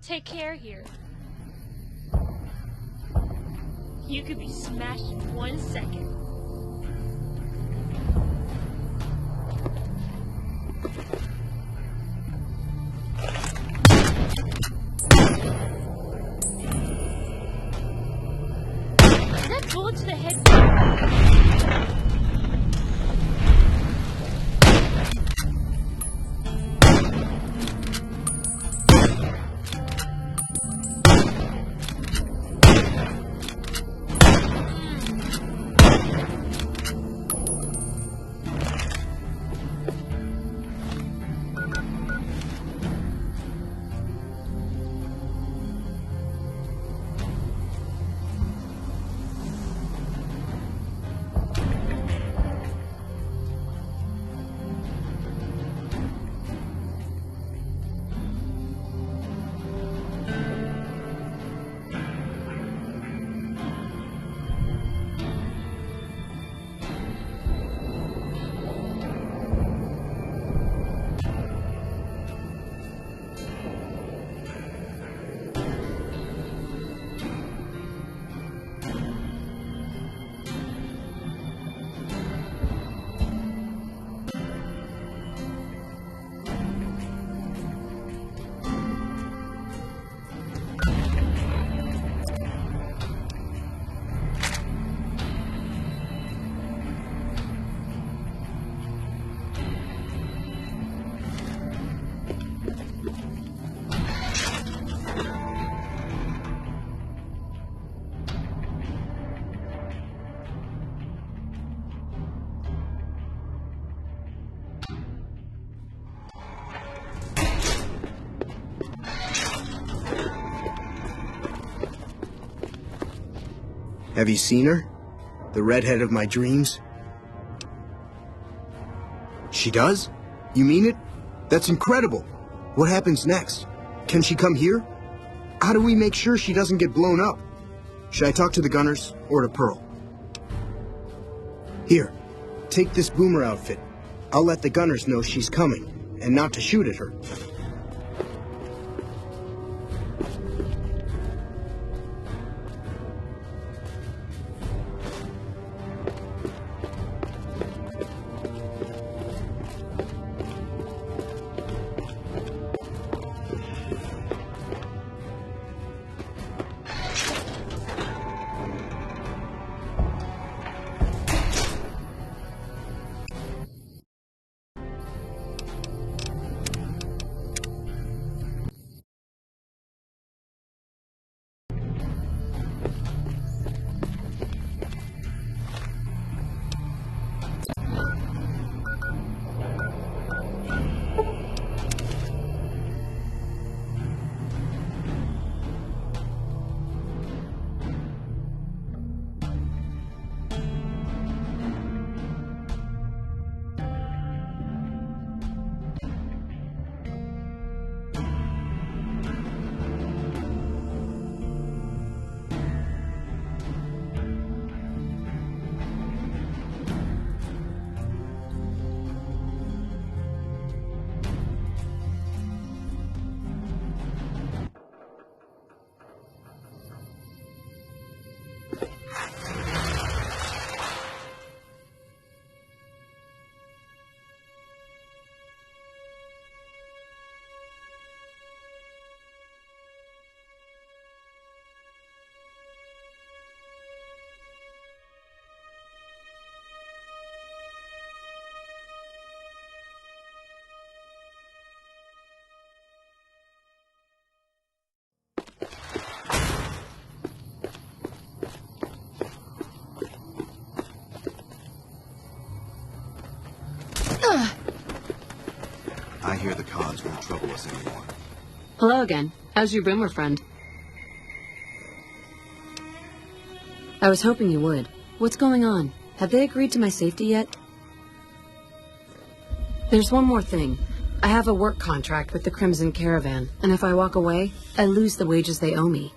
Take care here. You could be smashed in 1 second. That bullet to the head. Have you seen her? The redhead of my dreams? She does? You mean it? That's incredible. What happens next? Can she come here? How do we make sure she doesn't get blown up? Should I talk to the gunners or to Pearl? Here, take this boomer outfit. I'll let the gunners know she's coming, and not to shoot at her. I hear the cons won't trouble us anymore. Hello again. How's your boomer friend? I was hoping you would. What's going on? Have they agreed to my safety yet? There's one more thing. I have a work contract with the Crimson Caravan, and if I walk away, I lose the wages they owe me.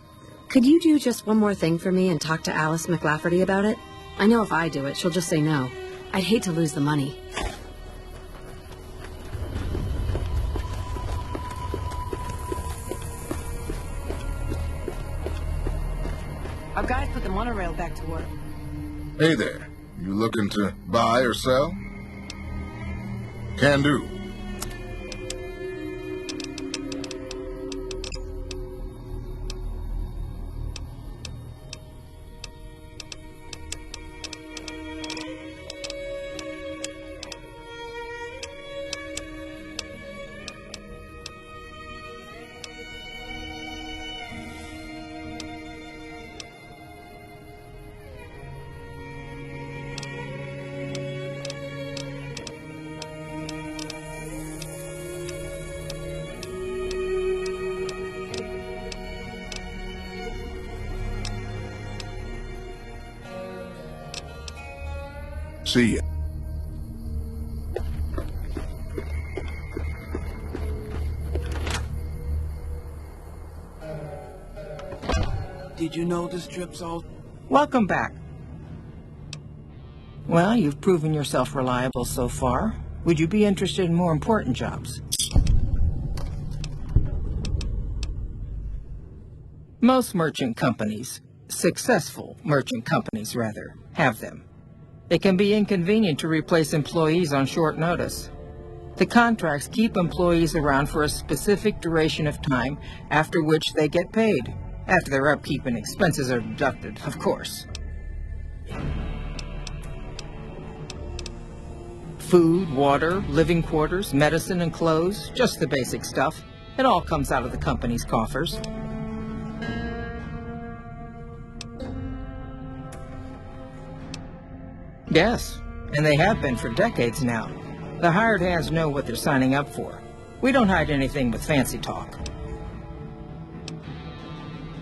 Could you do just one more thing for me and talk to Alice McLafferty about it? I know if I do it, she'll just say no. I'd hate to lose the money. Our guys put the monorail back to work. Hey there. You looking to buy or sell? Can do. See ya. Did you know the strip's all... Welcome back. Well, you've proven yourself reliable so far. Would you be interested in more important jobs? Most merchant companies, successful merchant companies rather, have them. It can be inconvenient to replace employees on short notice. The contracts keep employees around for a specific duration of time, after which they get paid. After their upkeep and expenses are deducted, of course. Food, water, living quarters, medicine and clothes, just the basic stuff. It all comes out of the company's coffers. Yes, and they have been for decades now. The hired hands know what they're signing up for. We don't hide anything with fancy talk.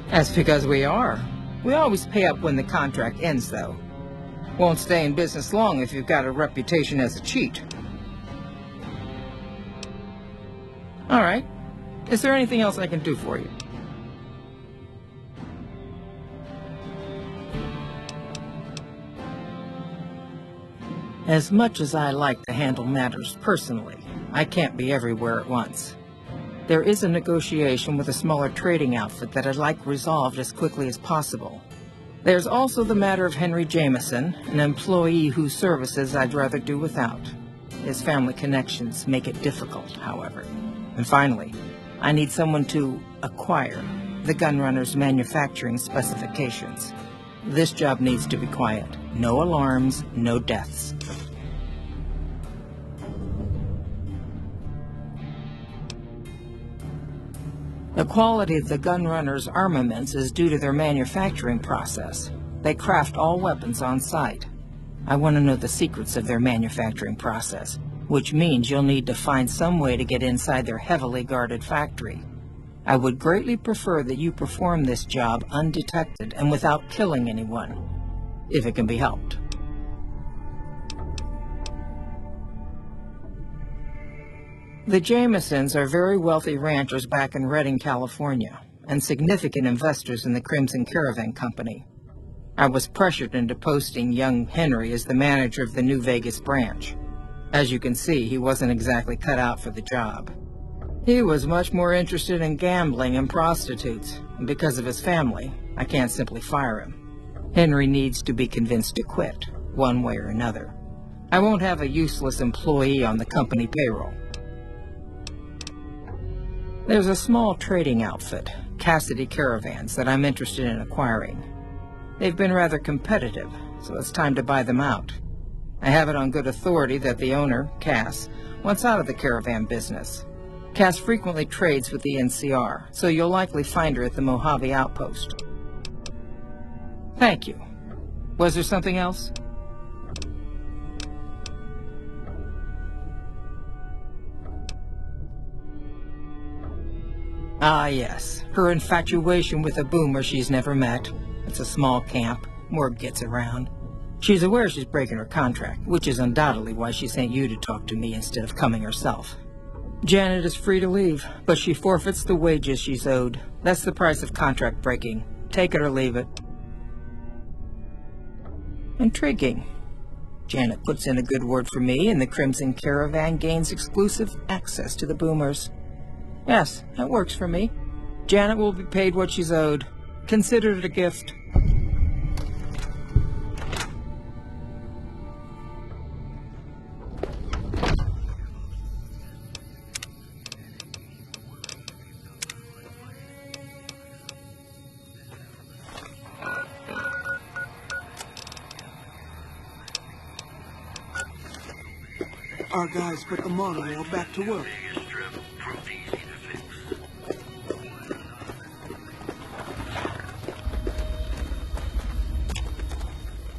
That's because we are. We always pay up when the contract ends, though. Won't stay in business long if you've got a reputation as a cheat. All right. Is there anything else I can do for you? As much as I like to handle matters personally, I can't be everywhere at once. There is a negotiation with a smaller trading outfit that I'd like resolved as quickly as possible. There's also the matter of Henry Jameson, an employee whose services I'd rather do without. His family connections make it difficult, however. And finally, I need someone to acquire the Gunrunner's manufacturing specifications. This job needs to be quiet. No alarms, no deaths. The quality of the Gunrunner's armaments is due to their manufacturing process. They craft all weapons on site. I want to know the secrets of their manufacturing process, which means you'll need to find some way to get inside their heavily guarded factory. I would greatly prefer that you perform this job undetected and without killing anyone, if it can be helped. The Jamesons are very wealthy ranchers back in Redding, California, and significant investors in the Crimson Caravan Company. I was pressured into posting young Henry as the manager of the New Vegas branch. As you can see, he wasn't exactly cut out for the job. He was much more interested in gambling and prostitutes, and because of his family, I can't simply fire him. Henry needs to be convinced to quit, one way or another. I won't have a useless employee on the company payroll. There's a small trading outfit, Cassidy Caravans, that I'm interested in acquiring. They've been rather competitive, so it's time to buy them out. I have it on good authority that the owner, Cass, wants out of the caravan business. Cass frequently trades with the NCR, so you'll likely find her at the Mojave Outpost. Thank you. Was there something else? Ah, yes. Her infatuation with a boomer she's never met. It's a small camp. Word gets around. She's aware she's breaking her contract, which is undoubtedly why she sent you to talk to me instead of coming herself. Janet is free to leave, but she forfeits the wages she's owed. That's the price of contract breaking. Take it or leave it. Intriguing. Janet puts in a good word for me, and the Crimson Caravan gains exclusive access to the boomers. Yes, that works for me. Janet will be paid what she's owed. Consider it a gift. Our guys put the monorail back to work.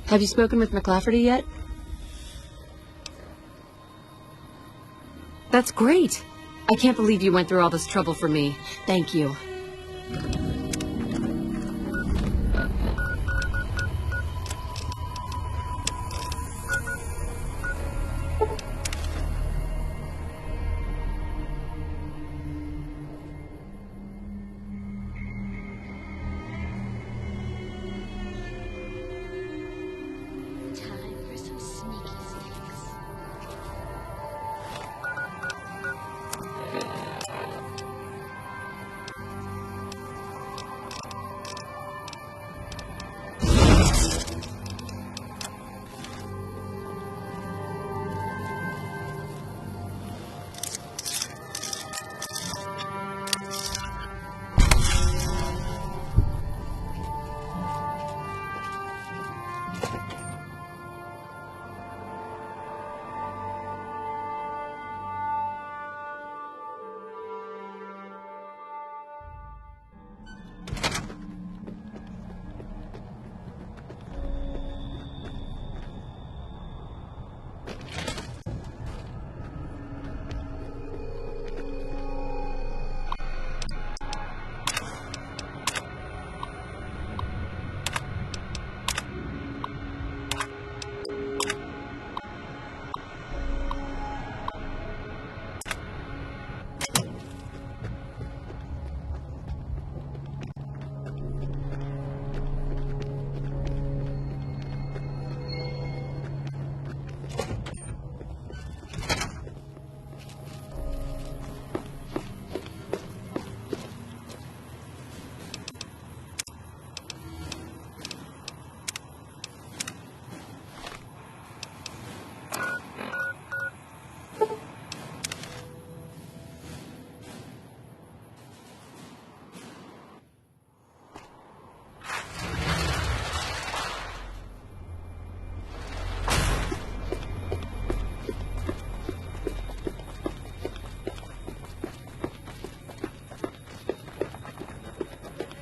Have you spoken with McLafferty yet? That's great. I can't believe you went through all this trouble for me. Thank you. Time for some sneaky sticks.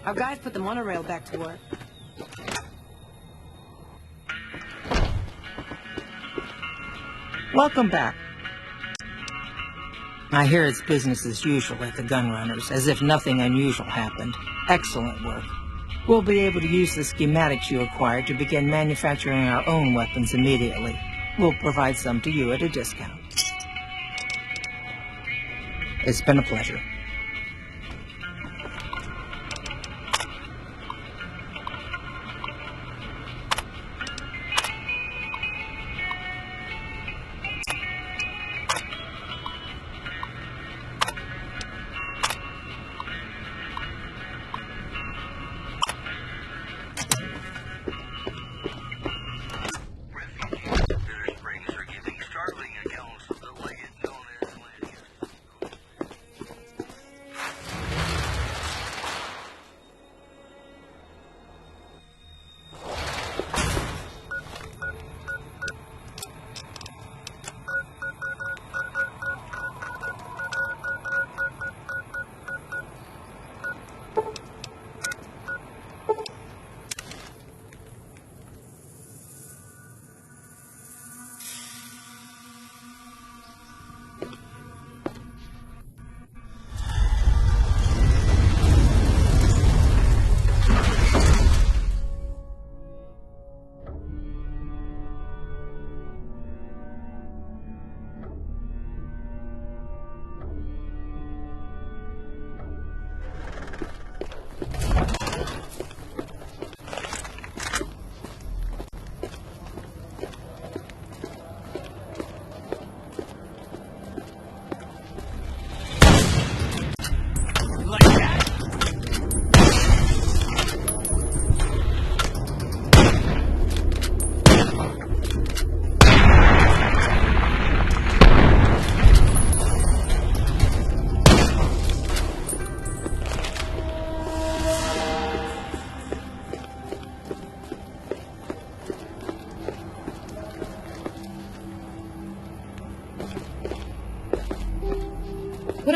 Our guys put the monorail back to work. Welcome back. I hear it's business as usual at the Gunrunners, as if nothing unusual happened. Excellent work. We'll be able to use the schematics you acquired to begin manufacturing our own weapons immediately. We'll provide some to you at a discount. It's been a pleasure.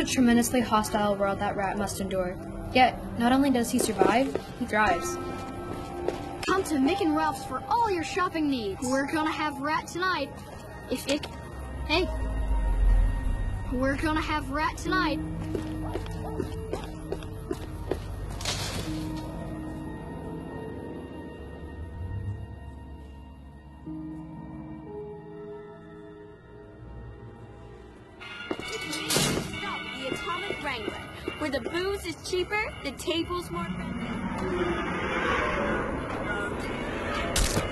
tremendously hostile world that Rat must endure. Yet, not only does he survive, he thrives. Come to Mick and Ralph's for all your shopping needs. We're gonna have Rat tonight. Hey. We're gonna have Rat tonight. The Atomic Wrangler, where the booze is cheaper, the table's more...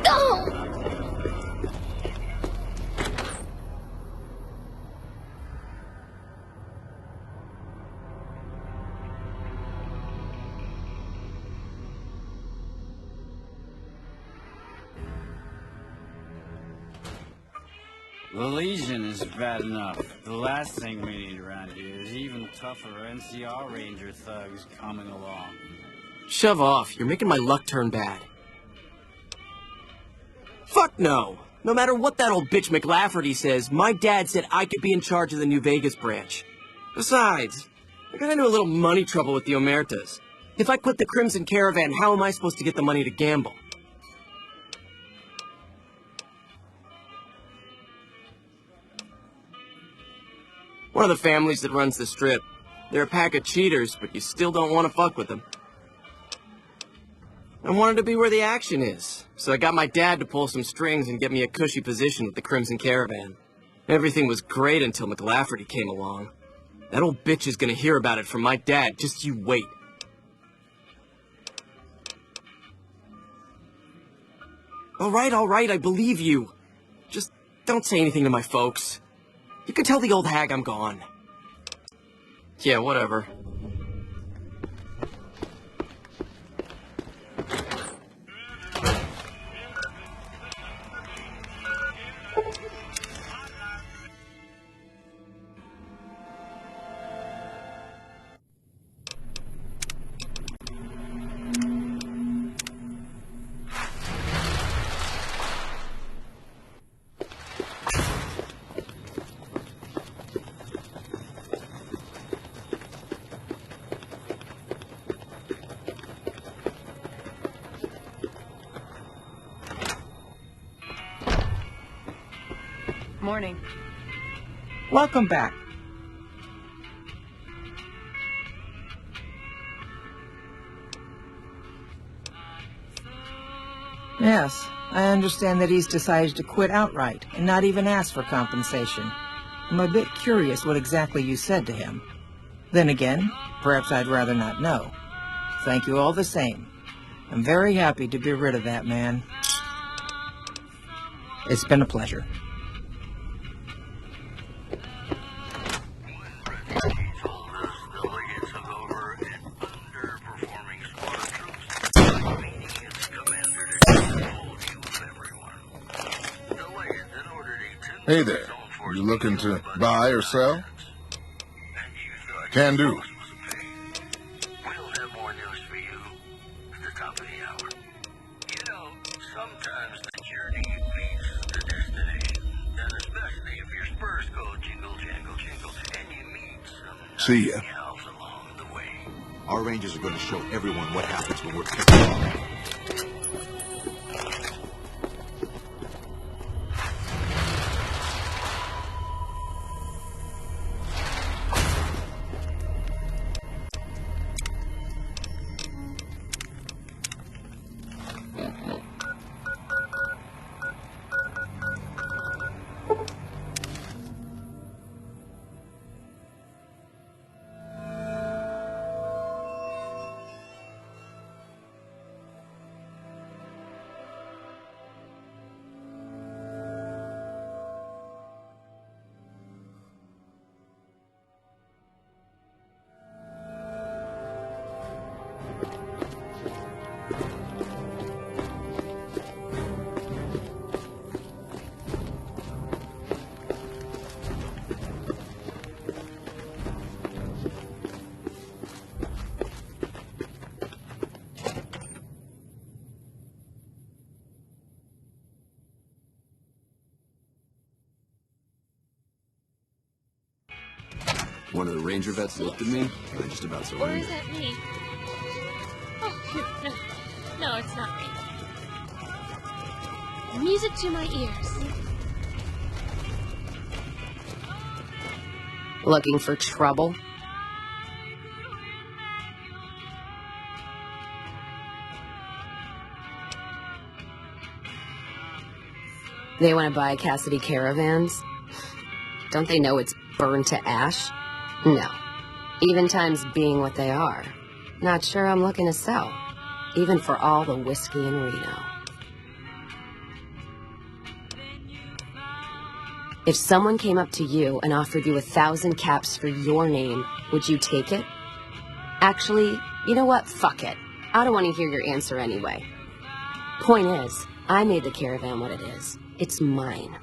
Oh! The Legion is bad enough. The last thing we need around here is even tougher NCR Ranger thugs coming along. Shove off. You're making my luck turn bad. Fuck no! No matter what that old bitch McLafferty says, my dad said I could be in charge of the New Vegas branch. Besides, I got into a little money trouble with the Omertas. If I quit the Crimson Caravan, how am I supposed to get the money to gamble? One of the families that runs the strip. They're a pack of cheaters, but you still don't want to fuck with them. I wanted to be where the action is, so I got my dad to pull some strings and get me a cushy position with the Crimson Caravan. Everything was great until McLafferty came along. That old bitch is gonna hear about it from my dad, just you wait. All right, I believe you. Just don't say anything to my folks. You can tell the old hag I'm gone. Yeah, whatever. Morning. Welcome back. Yes, I understand that he's decided to quit outright and not even ask for compensation. I'm a bit curious what exactly you said to him. Then again, perhaps I'd rather not know. Thank you all the same. I'm very happy to be rid of that man. It's been a pleasure. Hey there. You looking to buy or sell? Can do. Sometimes the journey leads to destination, and especially if your spurs go jingle, jangle, jingle, and you meet some See ya. gals along the way. Our rangers are going to show everyone what happens when we're pissed off. One of the ranger vets looked at me, and I just about Or surrendered. is that me? Oh, no, it's not me. Music to my ears. Looking for trouble? They want to buy Cassidy Caravans? Don't they know it's burned to ash? No. Even times being what they are. Not sure I'm looking to sell. Even for all the whiskey in Reno. If someone came up to you and offered you 1,000 caps for your name, would you take it? Actually, you know what? Fuck it. I don't want to hear your answer anyway. Point is, I made the Caravan what it is. It's mine.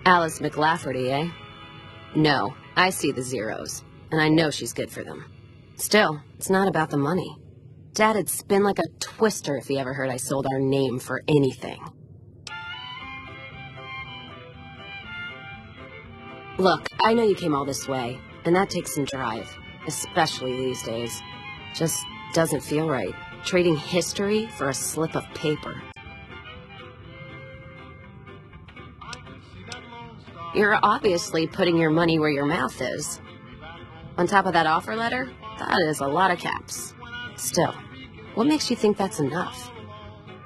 Alice McLafferty, eh? No, I see the zeros, and I know she's good for them. Still, it's not about the money. Dad'd spin like a twister if he ever heard I sold our name for anything. Look, I know you came all this way, and that takes some drive, especially these days. Just doesn't feel right, trading history for a slip of paper. You're obviously putting your money where your mouth is. On top of that offer letter, that is a lot of caps. Still, what makes you think that's enough?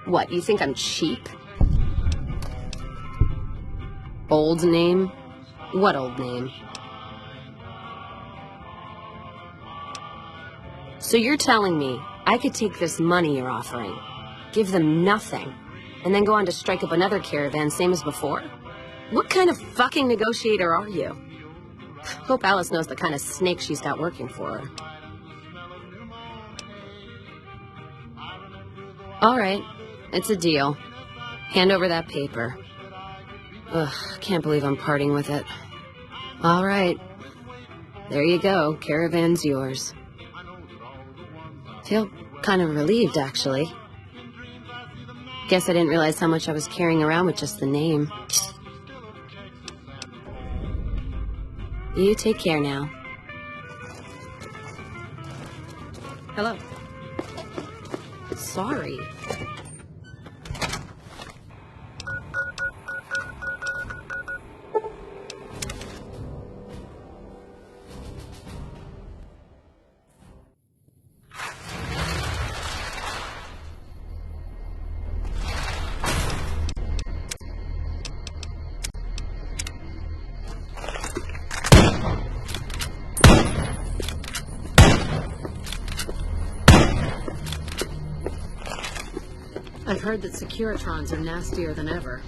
What, you think I'm cheap? Old name? What old name? So you're telling me I could take this money you're offering, give them nothing, and then go on to strike up another caravan same as before? What kind of fucking negotiator are you? Hope Alice knows the kind of snake she's got working for her. All right, it's a deal. Hand over that paper. Ugh, can't believe I'm parting with it. All right. There you go, caravan's yours. Feel kind of relieved, actually. Guess I didn't realize how much I was carrying around with just the name. You take care now. Hello. Sorry. I've heard that Securitrons are nastier than ever.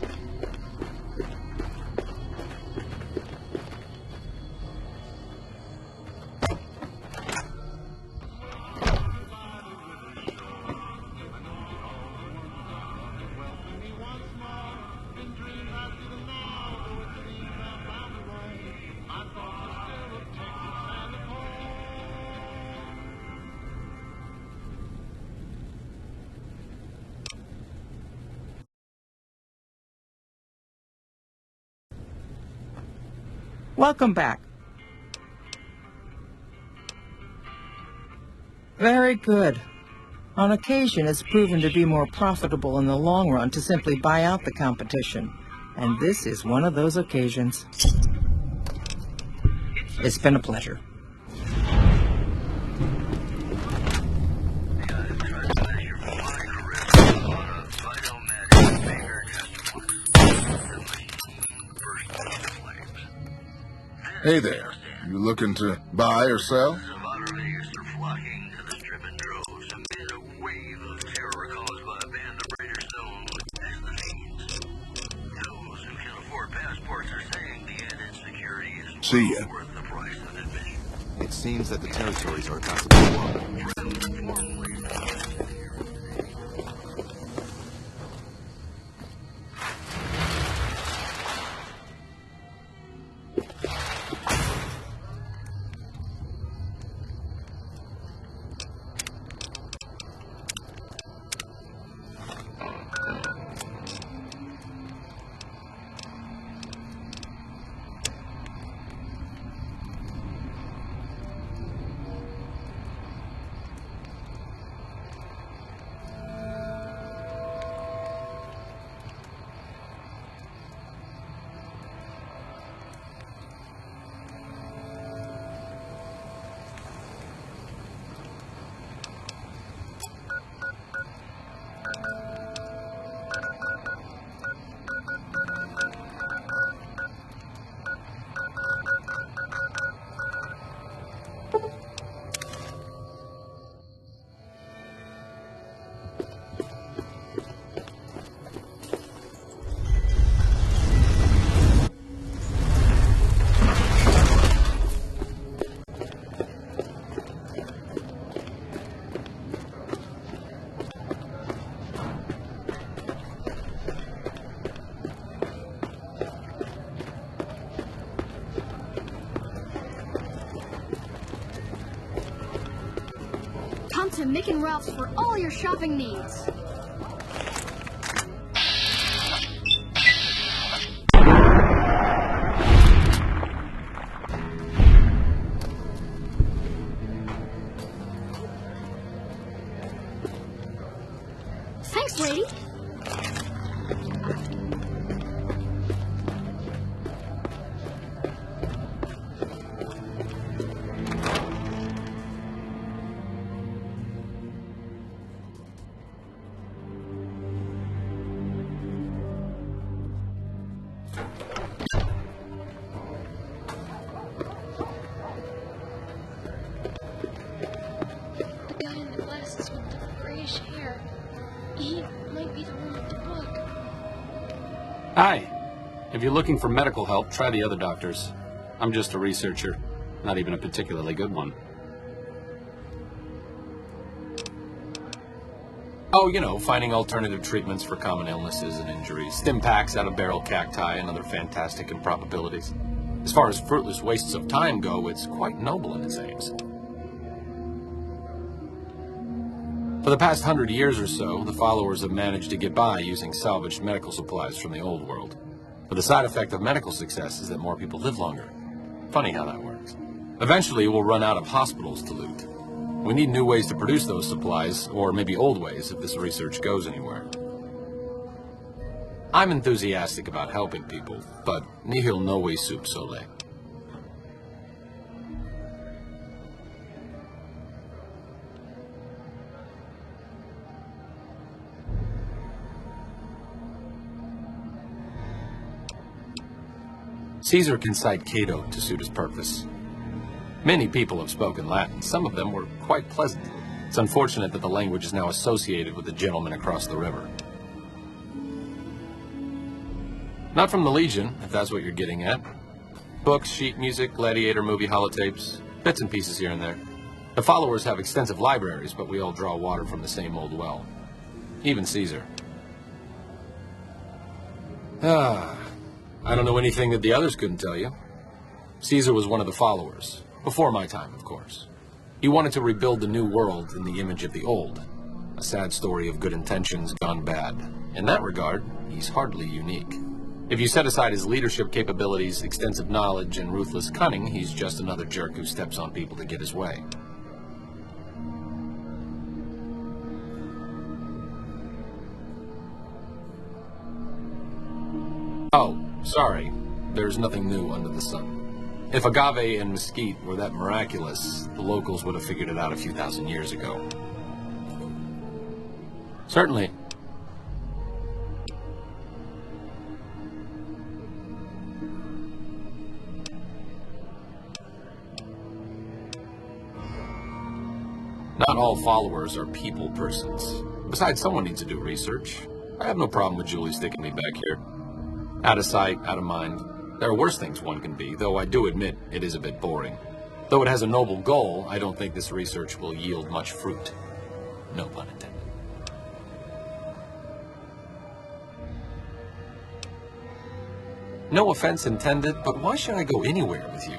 Welcome back. Very good. On occasion, it's proven to be more profitable in the long run to simply buy out the competition. And this is one of those occasions. It's been a pleasure. Hey there. You looking to buy or sell? Survivors are flocking to the strip in droves amid a wave of terror caused by a band of raiders known as the Fiends. Those who can afford passports are saying the added security is See ya. worth the price of admission. It seems that the territories are about to blow up. to Mick and Ralph's for all your shopping needs. Thanks, lady. The guy in the glasses with the grayish hair. He might be the one with the book. Hi. If you're looking for medical help, try the other doctors. I'm just a researcher, not even a particularly good one. Oh, you know, finding alternative treatments for common illnesses and injuries, stim packs out of barrel cacti and other fantastic improbabilities. As far as fruitless wastes of time go, it's quite noble in its aims. For the past 100 years or so, the followers have managed to get by using salvaged medical supplies from the old world. But the side effect of medical success is that more people live longer. Funny how that works. Eventually, we'll run out of hospitals to loot. We need new ways to produce those supplies, or maybe old ways if this research goes anywhere. I'm enthusiastic about helping people, but nihil novi sub sole. Caesar can cite Cato to suit his purpose. Many people have spoken Latin. Some of them were quite pleasant. It's unfortunate that the language is now associated with the gentleman across the river. Not from the Legion, if that's what you're getting at. Books, sheet music, gladiator movie holotapes, bits and pieces here and there. The followers have extensive libraries, but we all draw water from the same old well. Even Caesar. I don't know anything that the others couldn't tell you. Caesar was one of the followers. Before my time, of course. He wanted to rebuild the new world in the image of the old. A sad story of good intentions gone bad. In that regard, he's hardly unique. If you set aside his leadership capabilities, extensive knowledge, and ruthless cunning, he's just another jerk who steps on people to get his way. Oh, sorry. There's nothing new under the sun. If agave and mesquite were that miraculous, the locals would have figured it out a few thousand years ago. Certainly. Not all followers are people persons. Besides, someone needs to do research. I have no problem with Julie sticking me back here. Out of sight, out of mind. There are worse things one can be, though I do admit it is a bit boring. Though it has a noble goal, I don't think this research will yield much fruit. No pun intended. No offense intended, but why should I go anywhere with you?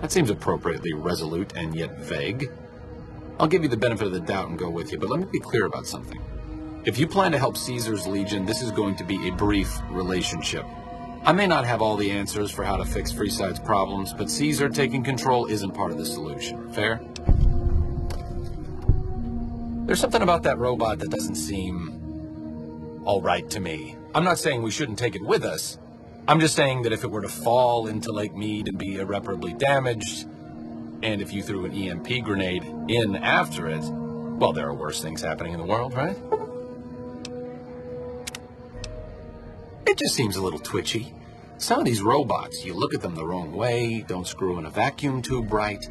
That seems appropriately resolute and yet vague. I'll give you the benefit of the doubt and go with you, but let me be clear about something. If you plan to help Caesar's Legion, this is going to be a brief relationship. I may not have all the answers for how to fix Freeside's problems, but Caesar taking control isn't part of the solution. Fair? There's something about that robot that doesn't seem all right to me. I'm not saying we shouldn't take it with us. I'm just saying that if it were to fall into Lake Mead and be irreparably damaged, and if you threw an EMP grenade in after it, well, there are worse things happening in the world, right? It just seems a little twitchy. Some of these robots, you look at them the wrong way, don't screw in a vacuum tube right.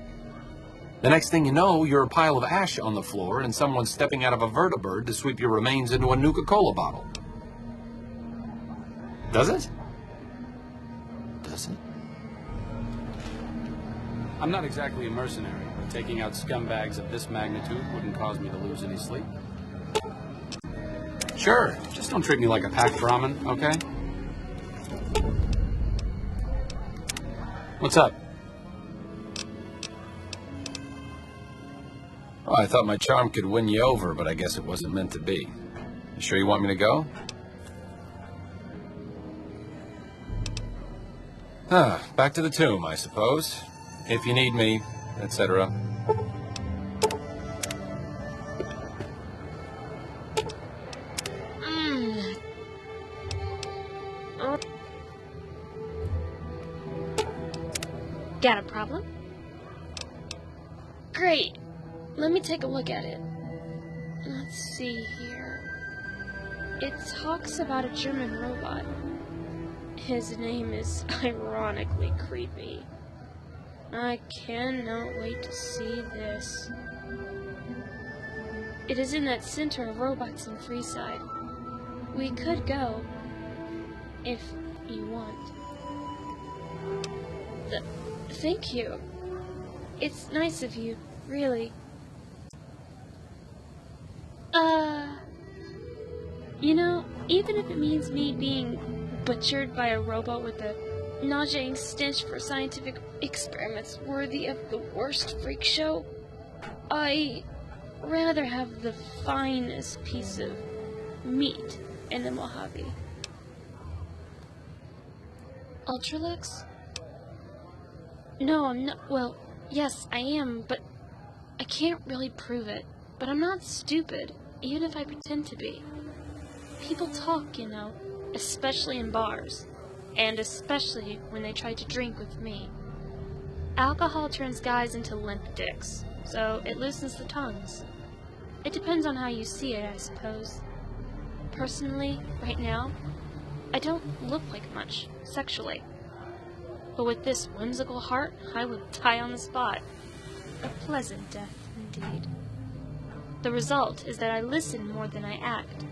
The next thing you know, you're a pile of ash on the floor and someone's stepping out of a vertibird to sweep your remains into a Nuka-Cola bottle. Does it? Does it? I'm not exactly a mercenary, but taking out scumbags of this magnitude wouldn't cause me to lose any sleep. Sure, just don't treat me like a packed Brahmin, okay? What's up? Oh, I thought my charm could win you over, but I guess it wasn't meant to be. You sure you want me to go? Back to the tomb, I suppose. If you need me, etc. Got a problem? Great. Let me take a look at it. Let's see here. It talks about a German robot. His name is ironically creepy. I cannot wait to see this. It is in that center of robots in Freeside. We could go, if you want. Thank you. It's nice of you, really. You know, even if it means me being butchered by a robot with a nauseating stench for scientific experiments worthy of the worst freak show, I rather have the finest piece of meat in the Mojave. Ultralux? No, I'm not. Well, yes, I am, but I can't really prove it. But I'm not stupid, even if I pretend to be. People talk, you know, especially in bars, and especially when they try to drink with me. Alcohol turns guys into limp dicks, so it loosens the tongues. It depends on how you see it, I suppose. Personally, right now, I don't look like much, sexually. But with this whimsical heart, I would die on the spot. A pleasant death, indeed. The result is that I listen more than I act,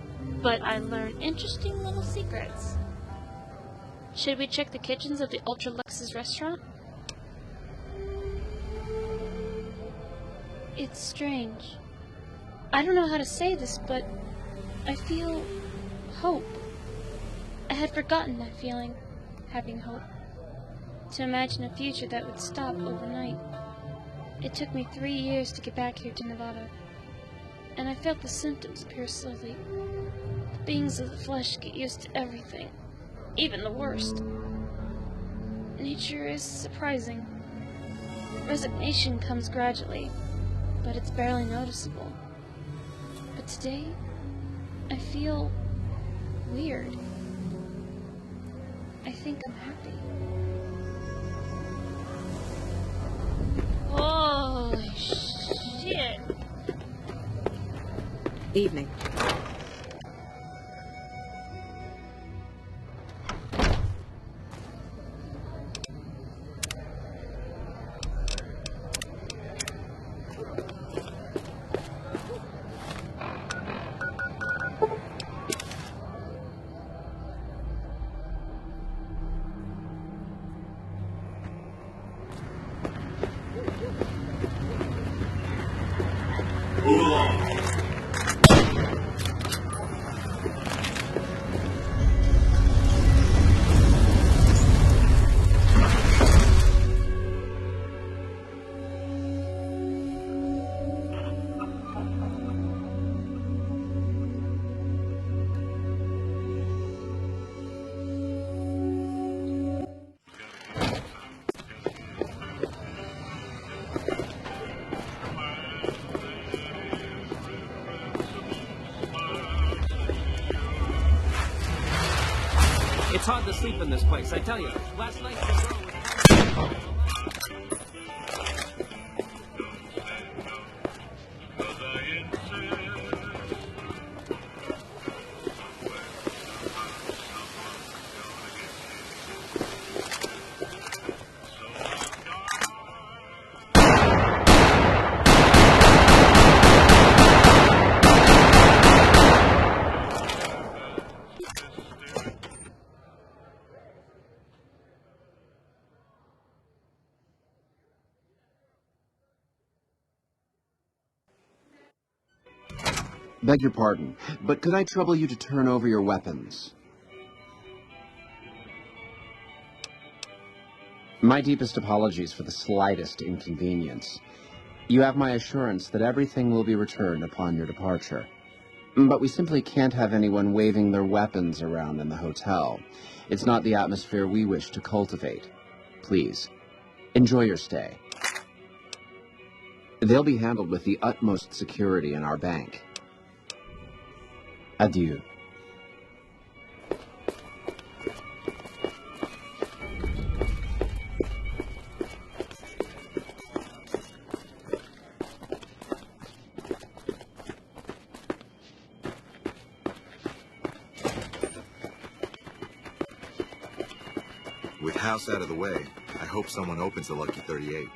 but I learn interesting little secrets. Should we check the kitchens of the Ultralux's restaurant? It's strange. I don't know how to say this, but I feel hope. I had forgotten that feeling, having hope. To imagine a future that would stop overnight. It took me 3 years to get back here to Nevada, and I felt the symptoms appear slowly. The beings of the flesh get used to everything, even the worst. Nature is surprising. Resignation comes gradually, but it's barely noticeable. But today, I feel weird. I think I'm happy. Holy shit! Evening. It's hard to sleep in this place, I tell you. Last night the girl was... Beg your pardon, but could I trouble you to turn over your weapons? My deepest apologies for the slightest inconvenience. You have my assurance that everything will be returned upon your departure. But we simply can't have anyone waving their weapons around in the hotel. It's not the atmosphere we wish to cultivate. Please, enjoy your stay. They'll be handled with the utmost security in our bank. Adieu. With House out of the way, I hope someone opens the Lucky 38.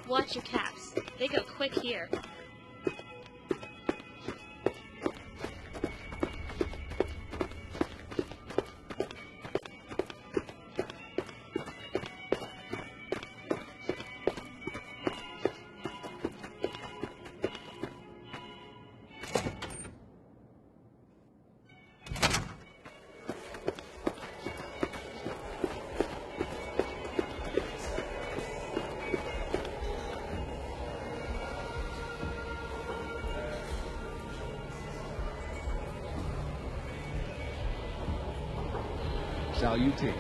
Watch your caps. They go quick here. Salutation.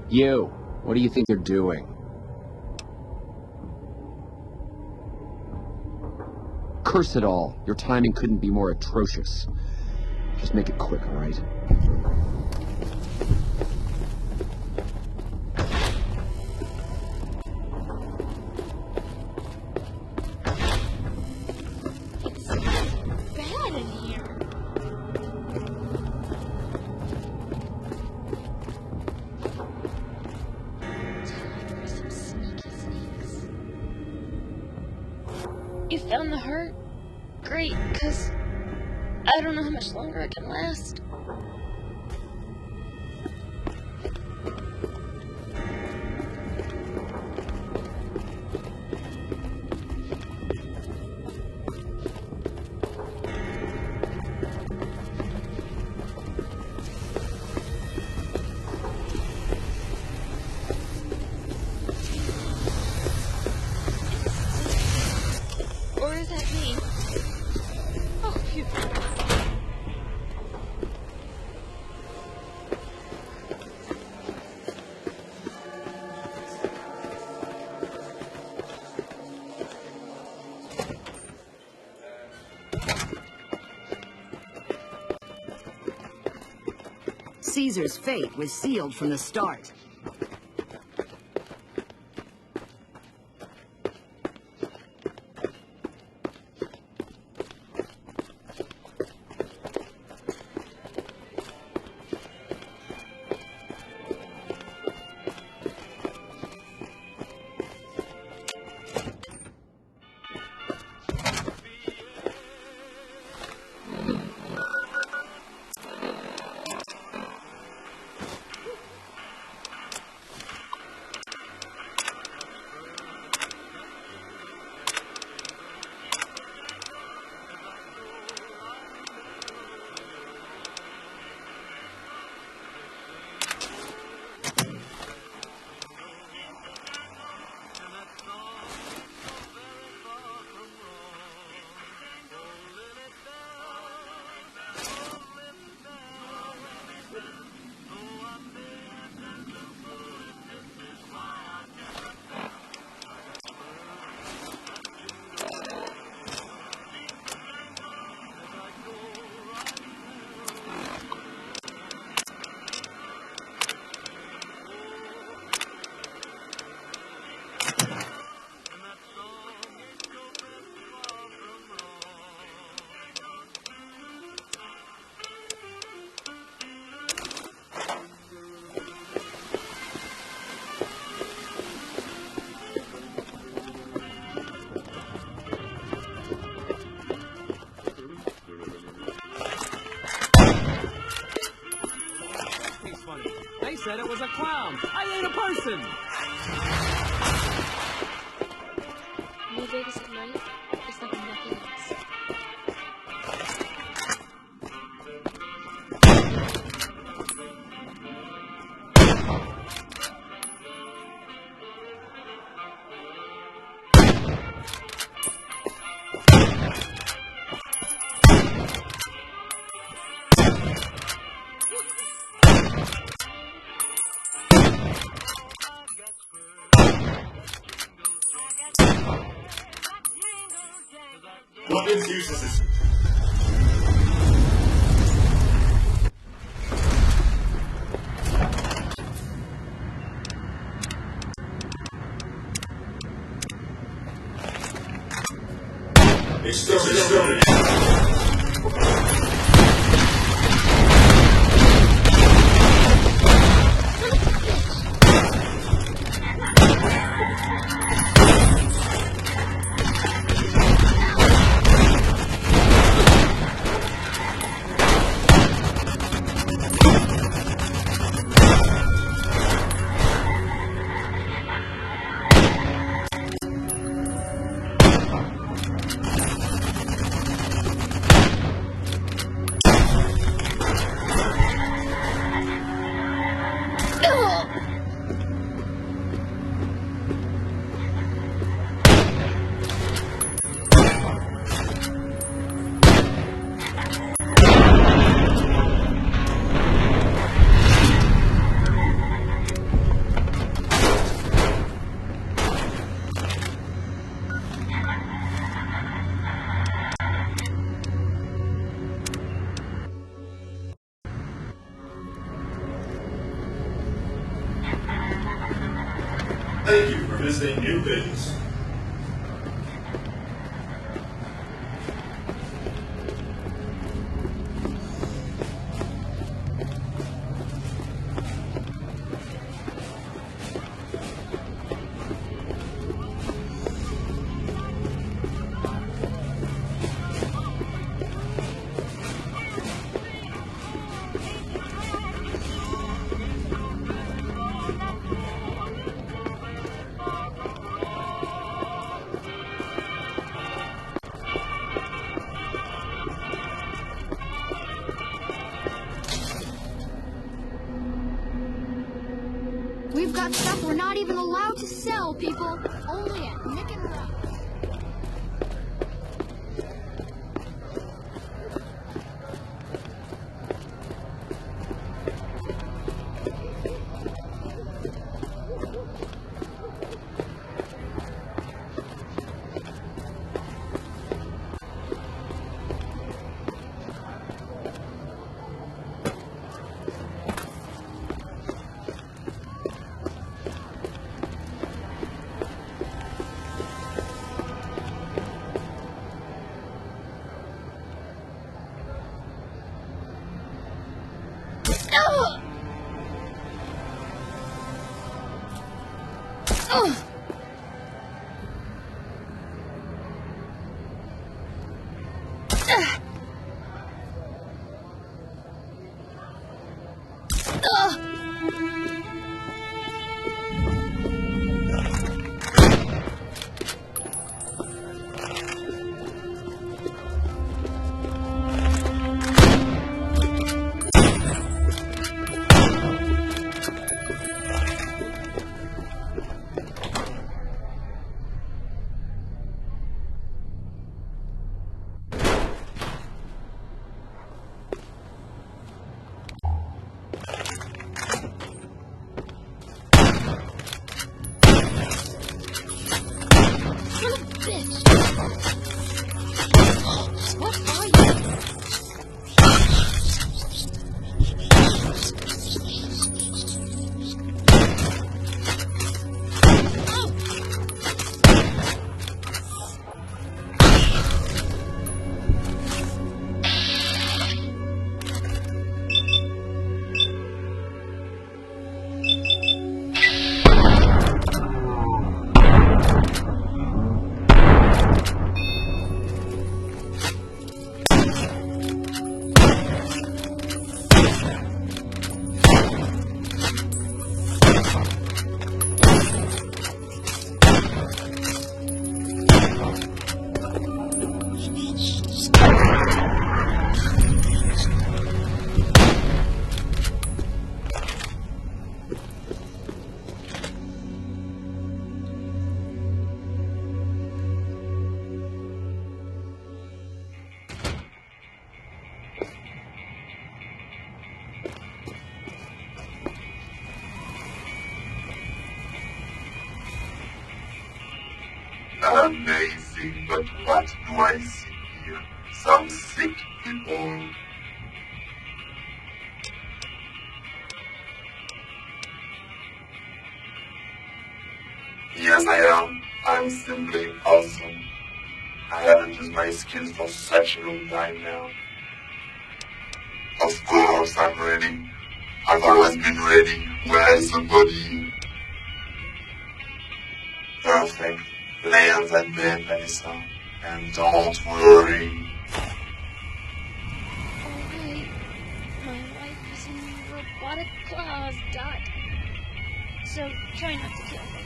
You, what do you think you're doing? Curse it all. Your timing couldn't be more atrocious. Just make it quick, all right? It's bad in here. Time for some sneaky sneaks. You found the hurt? Great, because I don't know how much longer I can last. Or is that me? Oh, phew. Caesar's fate was sealed from the start. was a clown. I ate a person. New Vegas at night is like nothing else. Weapons use assistant. Exterminate. Thank you for visiting New Vegas. We've got stuff we're not even allowed to sell, people. Only at Nick and Ralph. Amazing, but what do I see here? Some sick people. Yes, I am. I'm simply awesome. I haven't used my skills for such a long time now. Of course, I'm ready. I've always been ready. Where is the body? Perfect. Lay on that bed, Melissa. And don't worry. Alright. My wife is in robotic claws, Dot. So try not to kill me.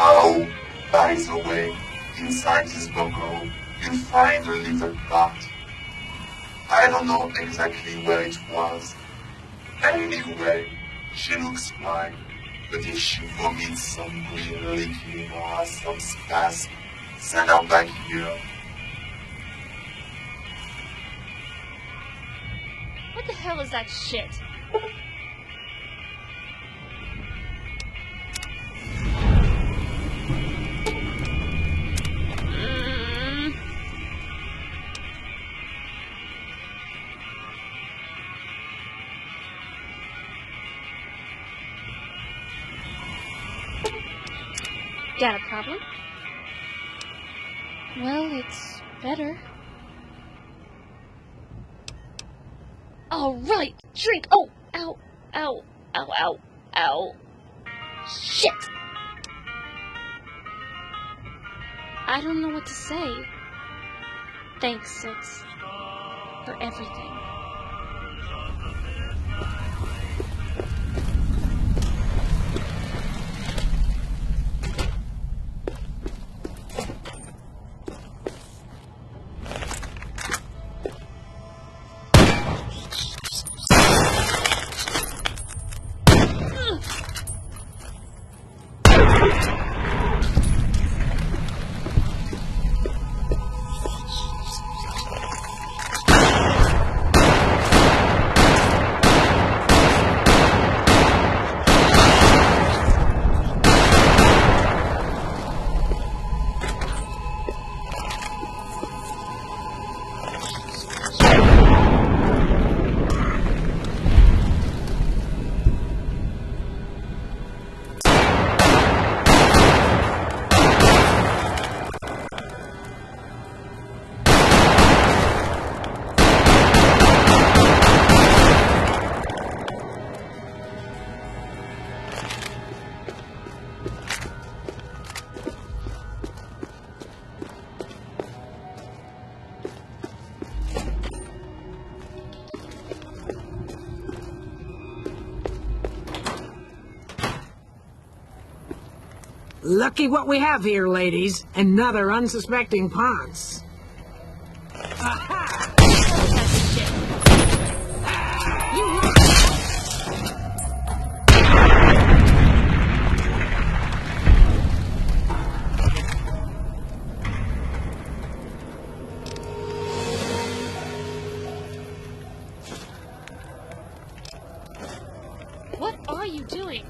Oh, by the way, inside this bunker, you'll find a little dot. I don't know exactly where it was. Anyway, she looks fine. But if she vomits some green liquid or has some spasm, send her back here. What the hell is that shit? Got a problem? Well, it's better. All right, drink. Oh, ow, ow, ow, ow, ow. Shit. I don't know what to say. Thanks, Six, for everything. Lucky what we have here, ladies. Another unsuspecting Ponce. What are you doing?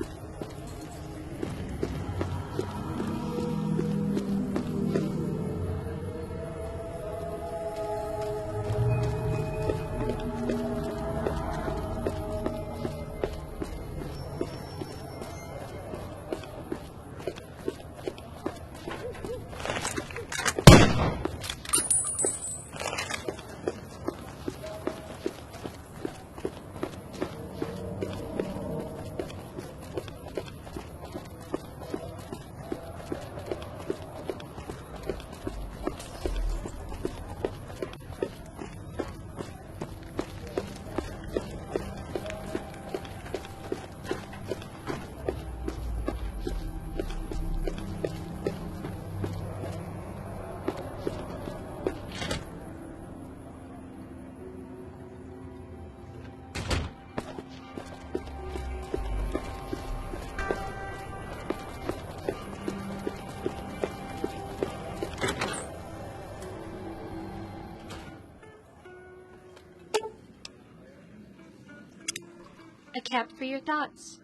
Cap for your thoughts.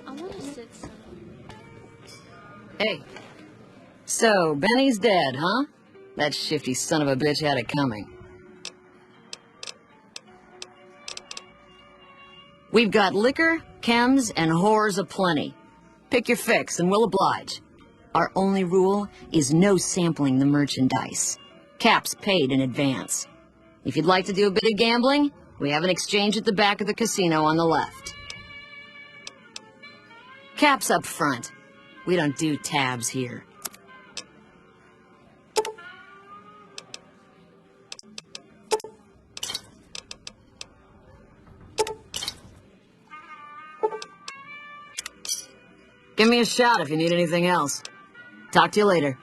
I want to sit somewhere. Hey. So, Benny's dead, huh? That shifty son of a bitch had it coming. We've got liquor, chems, and whores aplenty. Pick your fix, and we'll oblige. Our only rule is no sampling the merchandise. Cap's paid in advance. If you'd like to do a bit of gambling, we have an exchange at the back of the casino on the left. Cap's up front. We don't do tabs here. Give me a shout if you need anything else. Talk to you later.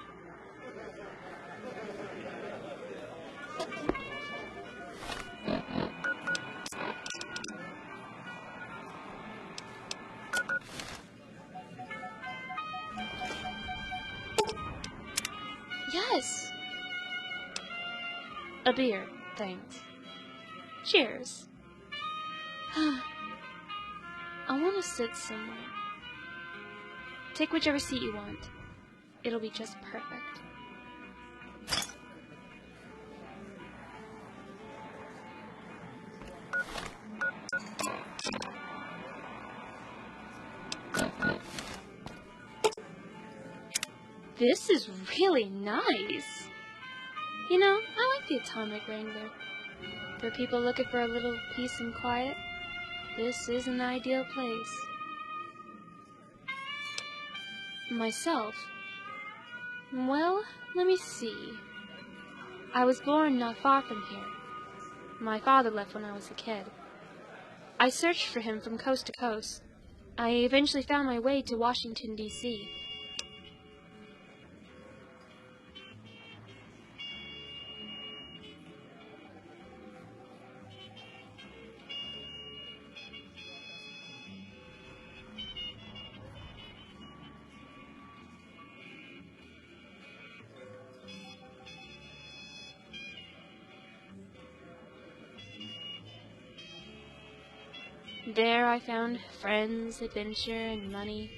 Yes. A beer, thanks. Cheers. I want to sit somewhere. Take whichever seat you want. It'll be just perfect. This is really nice. You know, I like the Atomic Wrangler. For people looking for a little peace and quiet, this is an ideal place. Myself? Well, let me see. I was born not far from here. My father left when I was a kid. I searched for him from coast to coast. I eventually found my way to Washington, D.C. There I found friends, adventure, and money,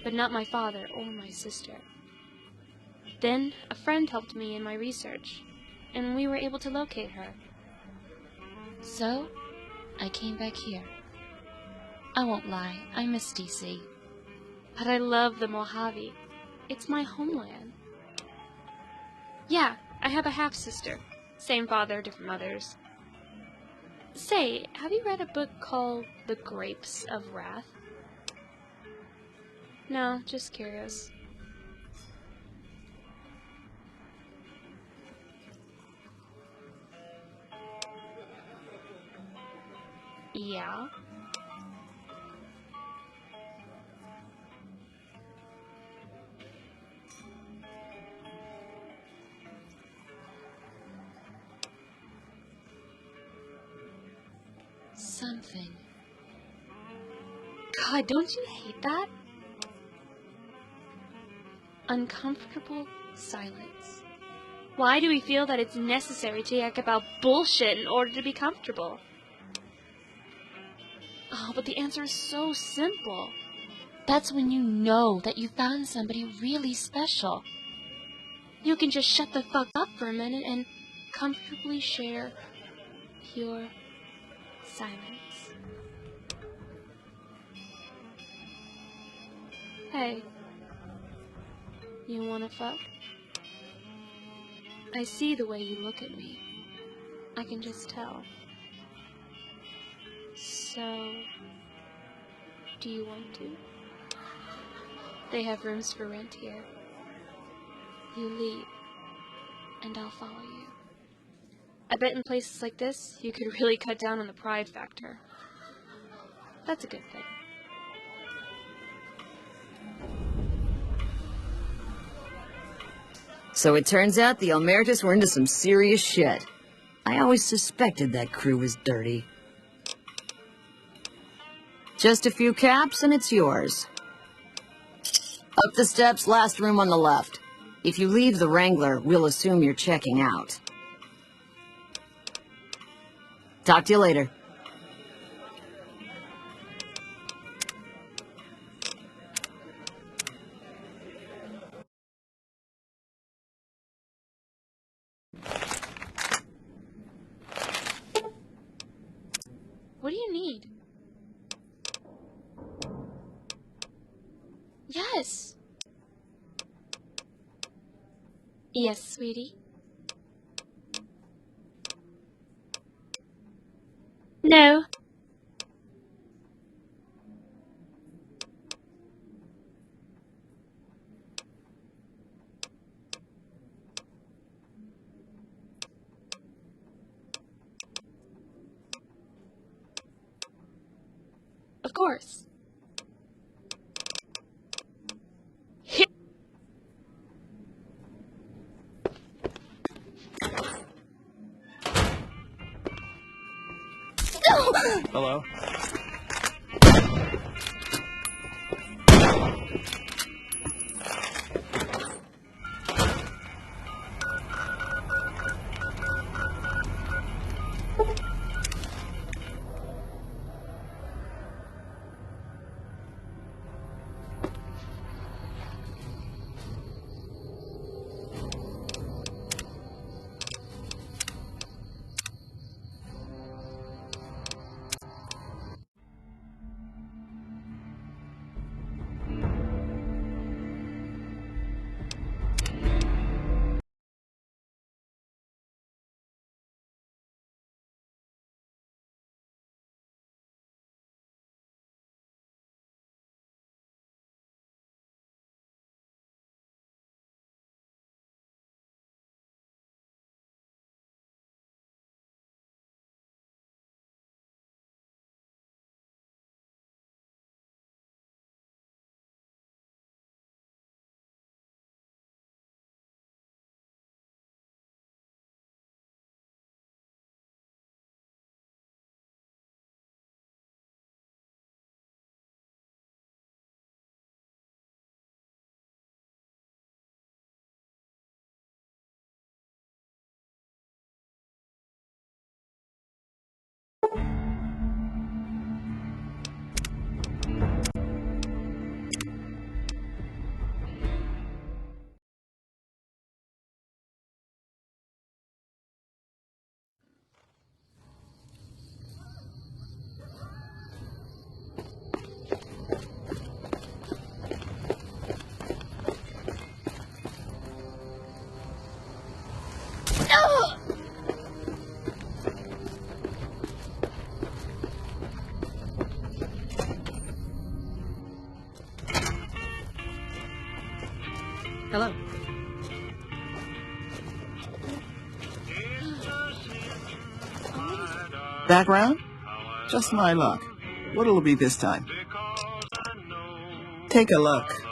but not my father or my sister. Then a friend helped me in my research, and we were able to locate her. So, I came back here. I won't lie, I miss DC. But I love the Mojave. It's my homeland. Yeah, I have a half-sister. Same father, different mothers. Say, have you read a book called The Grapes of Wrath? No, just curious. Yeah? Something. God, don't you hate that? Uncomfortable silence. Why do we feel that it's necessary to yak about bullshit in order to be comfortable? Oh, but the answer is so simple. That's when you know that you found somebody really special. You can just shut the fuck up for a minute and comfortably share pure silence. Hey. You wanna fuck? I see the way you look at me. I can just tell. So, do you want to? They have rooms for rent here. You leave, and I'll follow you. I bet in places like this, you could really cut down on the pride factor. That's a good thing. So it turns out the Omertas were into some serious shit. I always suspected that crew was dirty. Just a few caps and it's yours. Up the steps, last room on the left. If you leave the Wrangler, we'll assume you're checking out. Talk to you later. What do you need? Yes. Yes, sweetie. No. Of course. Hello? Hello. Background? Just my luck. What'll it be this time? Take a look.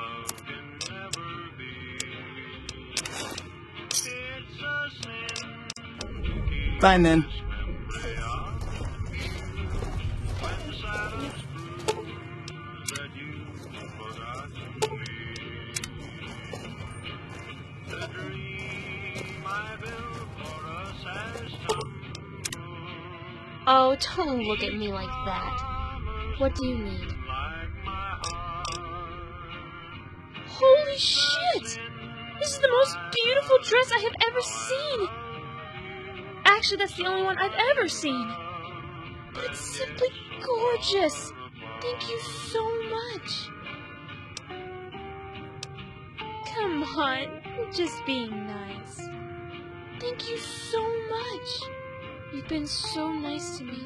Fine then. Oh, don't look at me like that. What do you need? Holy shit! This is the most beautiful dress I have ever seen! Actually, that's the only one I've ever seen. But it's simply gorgeous! Thank you so much. Come on, you're just being nice. Thank you so much. You've been so nice to me.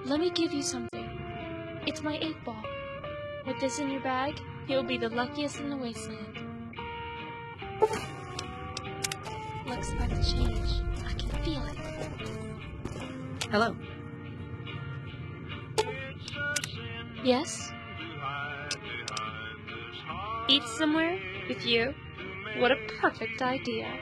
Let me give you something. It's my 8-ball. With this in your bag, you'll be the luckiest in the wasteland. Luck's about to change. I can feel it. Hello. Yes? Eat somewhere? With you? What a perfect idea.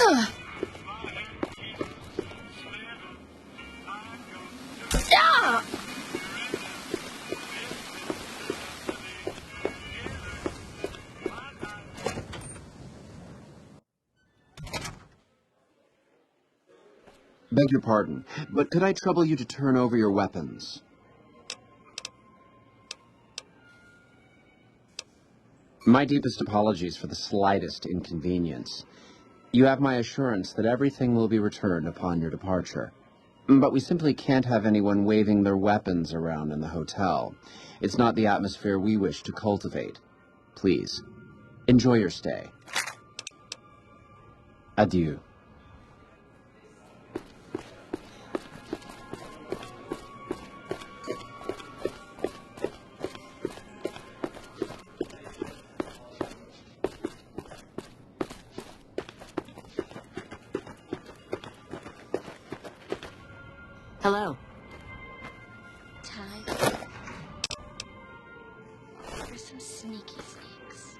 Ugh. Ah! Beg your pardon, but could I trouble you to turn over your weapons? My deepest apologies for the slightest inconvenience. You have my assurance that everything will be returned upon your departure. But we simply can't have anyone waving their weapons around in the hotel. It's not the atmosphere we wish to cultivate. Please, enjoy your stay. Adieu. Hello. Time for some sneaky sneaks.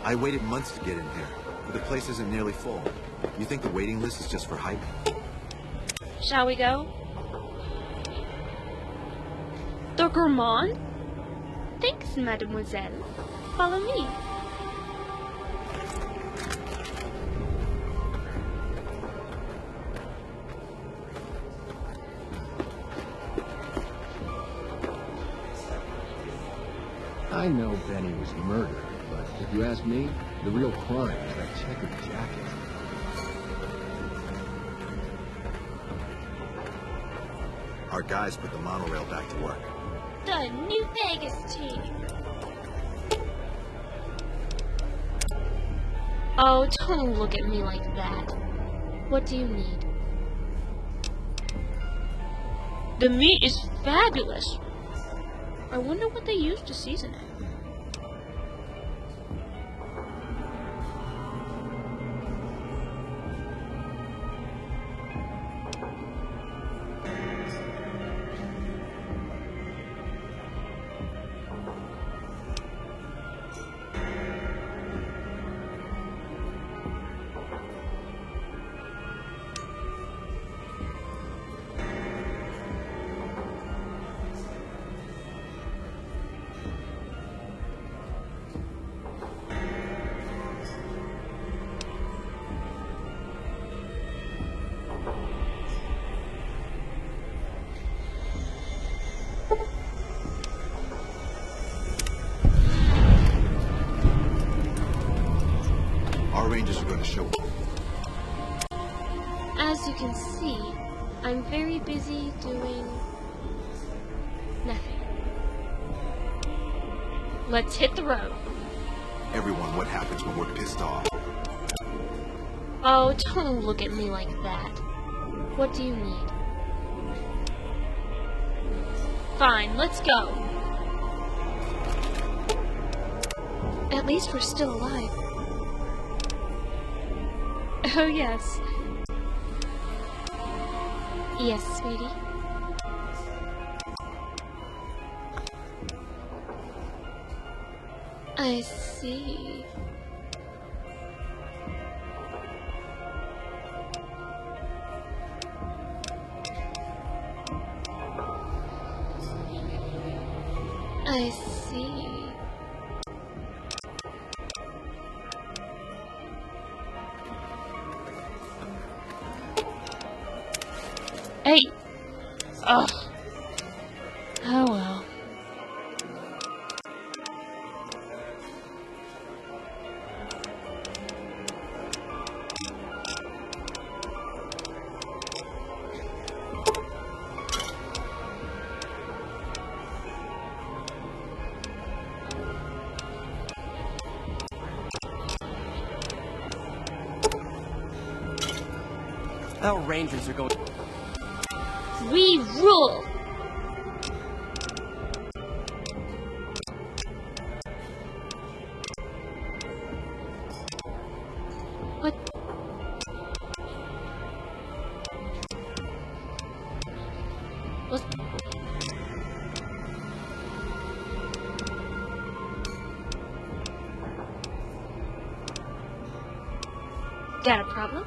I waited months to get in here, but the place isn't nearly full. You think the waiting list is just for hype? Shall we go? The gourmand? Thanks, mademoiselle. Follow me. I know Benny was murdered, but if you ask me, the real crime is that checkered jacket. Our guys put the monorail back to work. The New Vegas team. Oh, don't look at me like that. What do you need? The meat is fabulous. I wonder what they used to season it. Our rangers are going to show up. As you can see, I'm very busy doing nothing. Let's hit the road. Everyone, what happens when we're pissed off? Oh, don't look at me like that. What do you need? Fine, let's go. At least we're still alive. Oh, yes. Yes, sweetie. I see. I see. Hey! Ugh. Oh well. Our rangers are going... We rule! Got a problem?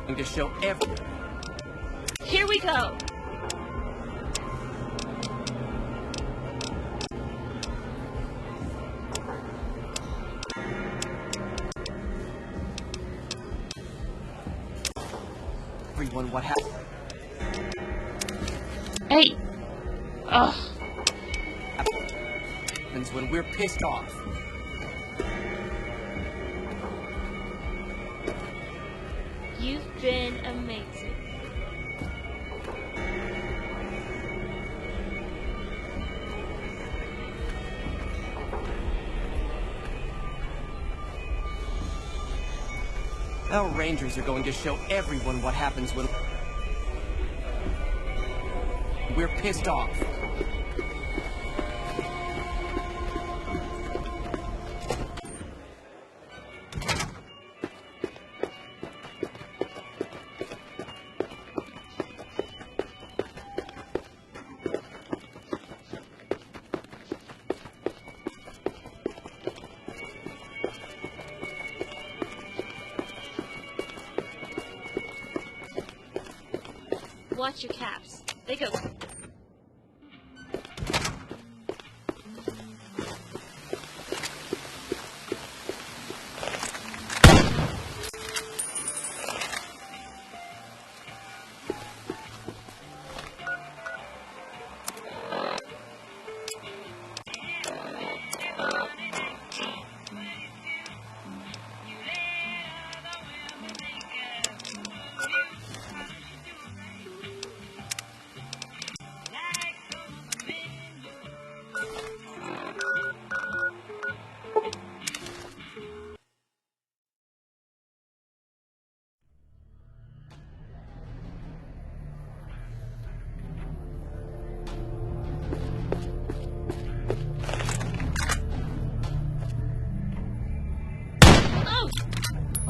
I'm going to show everyone. Here we go. Everyone, what happened? Hey. Ugh. Happens when we're pissed off. You've been amazing. Our Rangers are going to show everyone what happens when we're pissed off. Watch your caps. They go.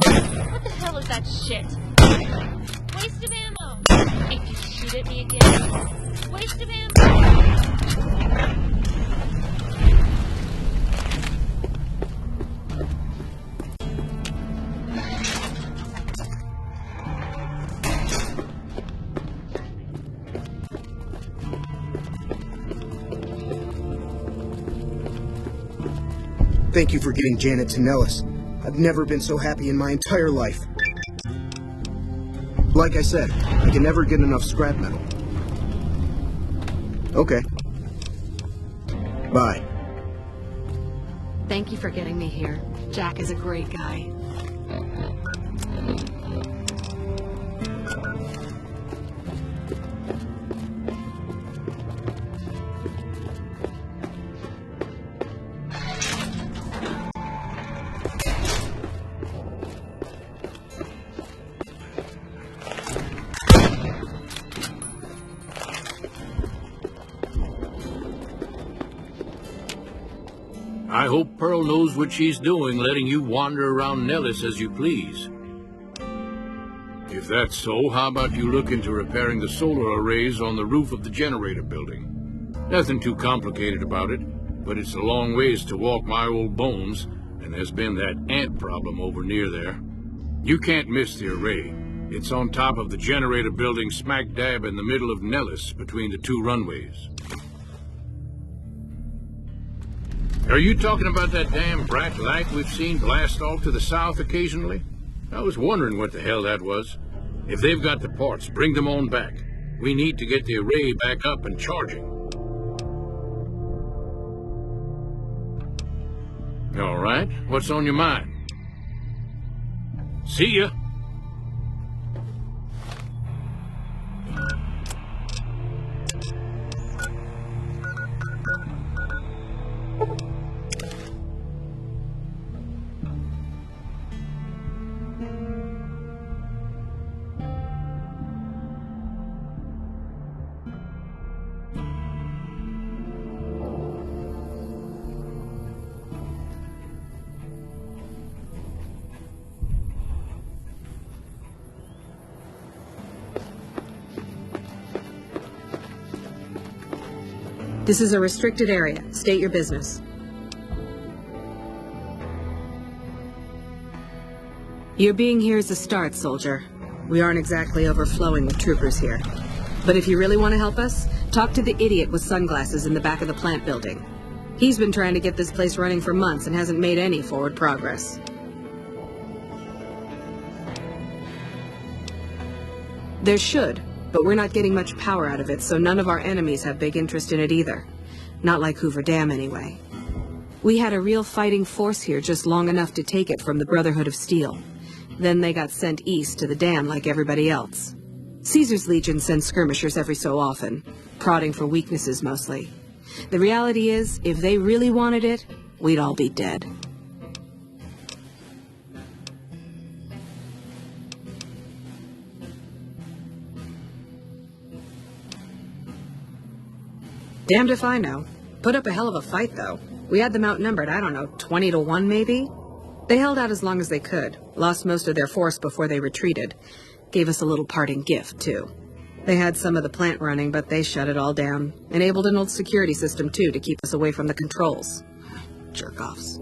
What the hell is that shit? Waste of ammo! If you shoot at me again, waste of ammo! Thank you for getting Janet to Nellis. I've never been so happy in my entire life. Like I said, I can never get enough scrap metal. Okay. Bye. Thank you for getting me here. Jack is a great guy. I hope Pearl knows what she's doing, letting you wander around Nellis as you please. If that's so, how about you look into repairing the solar arrays on the roof of the generator building? Nothing too complicated about it, but it's a long ways to walk my old bones, and there's been that ant problem over near there. You can't miss the array. It's on top of the generator building smack dab in the middle of Nellis, between the two runways. Are you talking about that damn bright light we've seen blast off to the south occasionally? I was wondering what the hell that was. If they've got the parts, bring them on back. We need to get the array back up and charging. All right, what's on your mind? See ya. This is a restricted area. State your business. Your being here is a start, soldier. We aren't exactly overflowing with troopers here. But if you really want to help us, talk to the idiot with sunglasses in the back of the plant building. He's been trying to get this place running for months and hasn't made any forward progress. There should, but we're not getting much power out of it, so none of our enemies have big interest in it either. Not like Hoover Dam, anyway. We had a real fighting force here just long enough to take it from the Brotherhood of Steel. Then they got sent east to the dam like everybody else. Caesar's Legion sends skirmishers every so often, prodding for weaknesses mostly. The reality is, if they really wanted it, we'd all be dead. Damned if I know. Put up a hell of a fight, though. We had them outnumbered, I don't know, 20-1 maybe? They held out as long as they could, lost most of their force before they retreated. Gave us a little parting gift, too. They had some of the plant running, but they shut it all down. Enabled an old security system, too, to keep us away from the controls. Jerk-offs.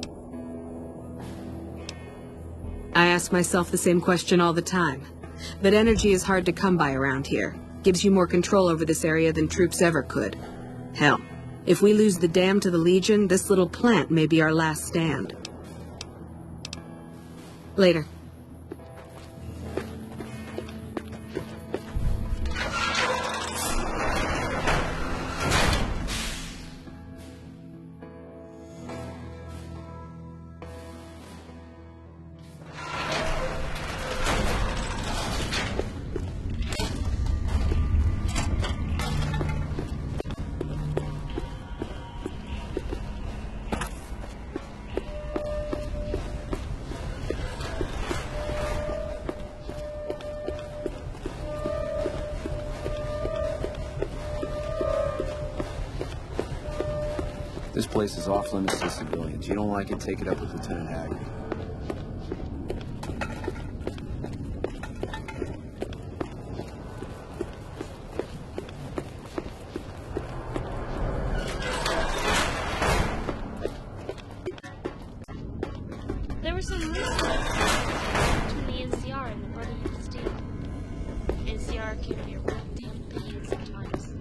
I ask myself the same question all the time. But energy is hard to come by around here. Gives you more control over this area than troops ever could. Hell, if we lose the dam to the Legion, this little plant may be our last stand. Later. This place is off limits to civilians. You don't like it, take it up with Lieutenant Haggard. There was some loose between the NCR and the Brotherhood of Steel. NCR can be a real damn pain sometimes.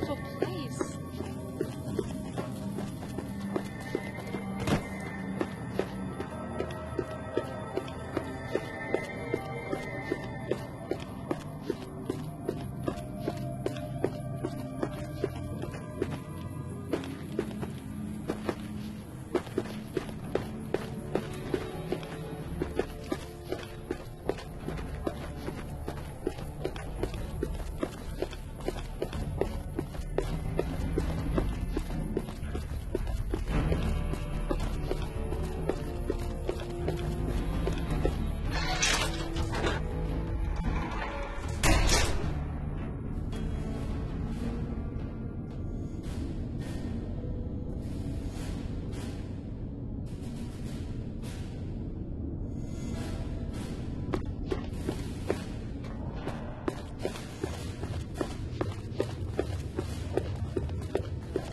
beautiful place.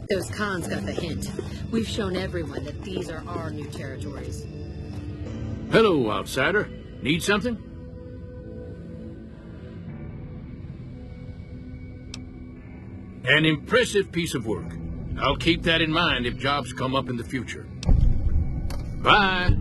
Those cons got the hint. We've shown everyone that these are our new territories. Hello, outsider. Need something? An impressive piece of work. I'll keep that in mind if jobs come up in the future. Bye.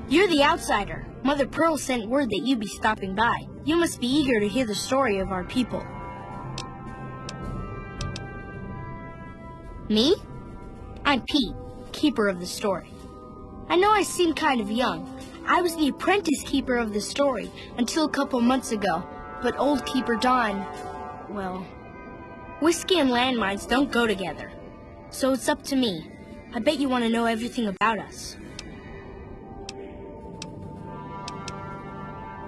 You're the outsider. Mother Pearl sent word that you'd be stopping by. You must be eager to hear the story of our people. Me? I'm Pete, keeper of the story. I know I seem kind of young. I was the apprentice keeper of the story until a couple months ago, but old Keeper Don, well, whiskey and landmines don't go together. So it's up to me. I bet you want to know everything about us.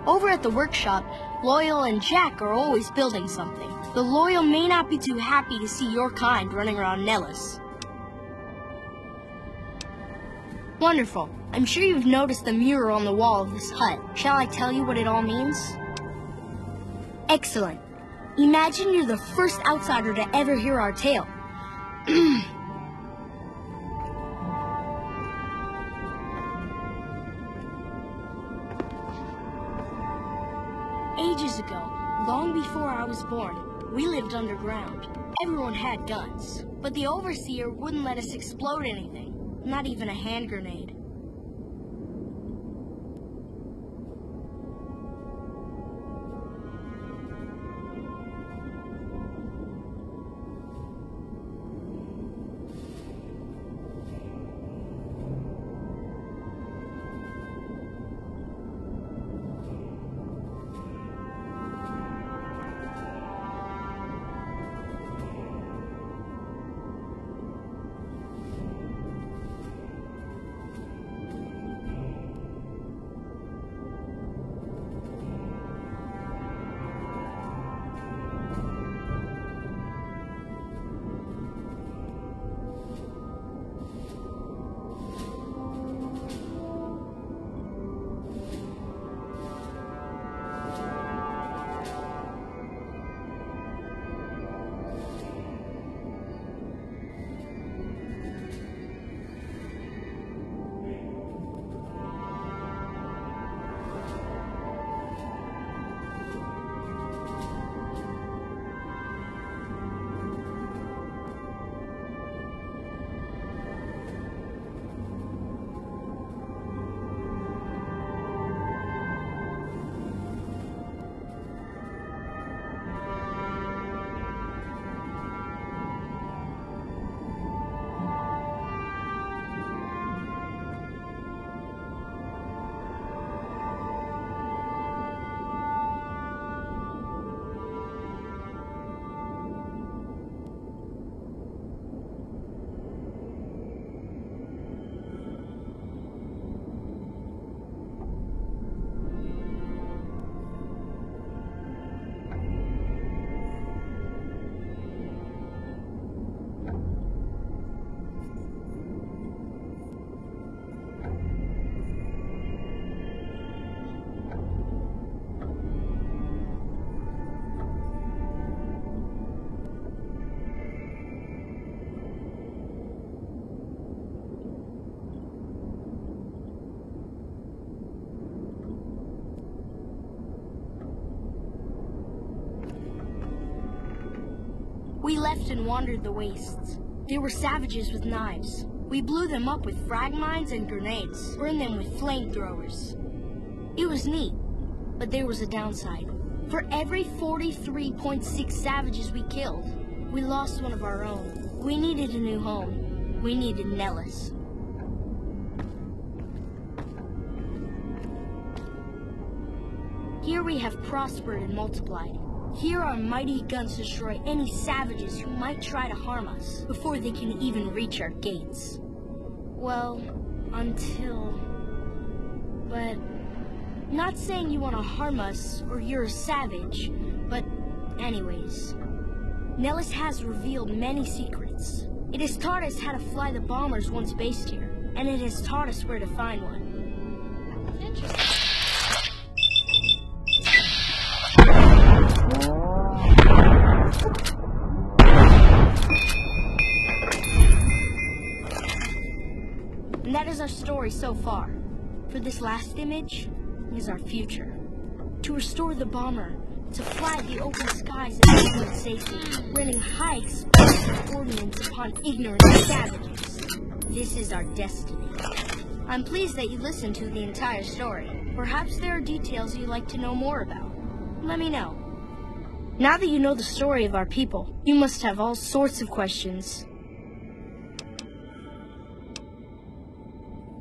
Over at the workshop, Loyal and Jack are always building something. The Loyal may not be too happy to see your kind running around Nellis. Wonderful. I'm sure you've noticed the mural on the wall of this hut. Shall I tell you what it all means? Excellent. Imagine you're the first outsider to ever hear our tale. Ages ago, long before I was born, we lived underground. Everyone had guns, but the Overseer wouldn't let us explode anything, not even a hand grenade. We left and wandered the wastes. There were savages with knives. We blew them up with frag mines and grenades, burned them with flamethrowers. It was neat, but there was a downside. For every 43.6 savages we killed, we lost one of our own. We needed a new home. We needed Nellis. Here we have prospered and multiplied. Here our mighty guns destroy any savages who might try to harm us before they can even reach our gates. Well, until... But... Not saying you want to harm us or you're a savage, but anyways. Nellis has revealed many secrets. It has taught us how to fly the bombers once based here, and it has taught us where to find one. Interesting. And that is our story so far. For this last image is our future. To restore the bomber, to fly the open skies in absolute safety, raining high explosive ordnance upon ignorant savages. This is our destiny. I'm pleased that you listened to the entire story. Perhaps there are details you'd like to know more about. Let me know. Now that you know the story of our people, you must have all sorts of questions.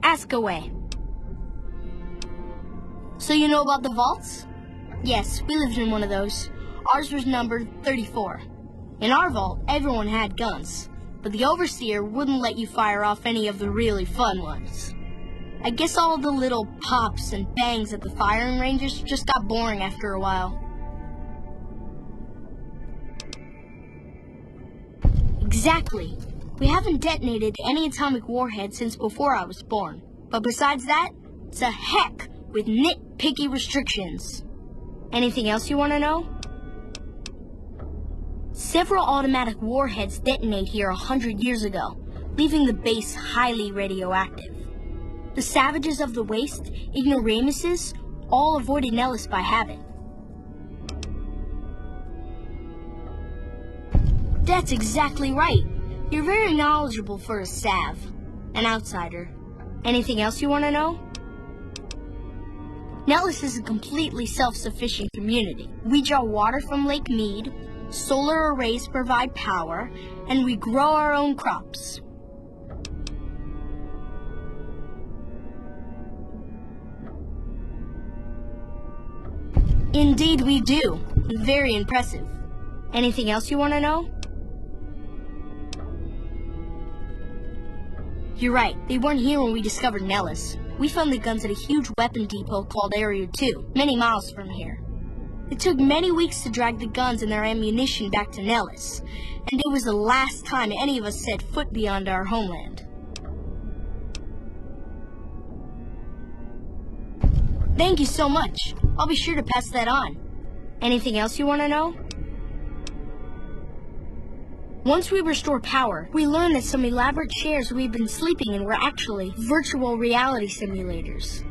Ask away. So you know about the vaults? Yes, we lived in one of those. Ours was numbered 34. In our vault, everyone had guns, but the Overseer wouldn't let you fire off any of the really fun ones. I guess all the little pops and bangs at the firing ranges just got boring after a while. Exactly. We haven't detonated any atomic warheads since before I was born. But besides that, it's a heck with nitpicky restrictions. Anything else you want to know? Several automatic warheads detonate here 100 years ago, leaving the base highly radioactive. The savages of the waste, ignoramuses, all avoided Nellis by habit. That's exactly right. You're very knowledgeable for a Sav, an outsider. Anything else you want to know? Nellis is a completely self-sufficient community. We draw water from Lake Mead, solar arrays provide power, and we grow our own crops. Indeed we do. Very impressive. Anything else you want to know? You're right, they weren't here when we discovered Nellis. We found the guns at a huge weapon depot called Area 2, many miles from here. It took many weeks to drag the guns and their ammunition back to Nellis, and it was the last time any of us set foot beyond our homeland. Thank you so much. I'll be sure to pass that on. Anything else you want to know? Once we restore power, we learned that some elaborate chairs we've been sleeping in were actually virtual reality simulators.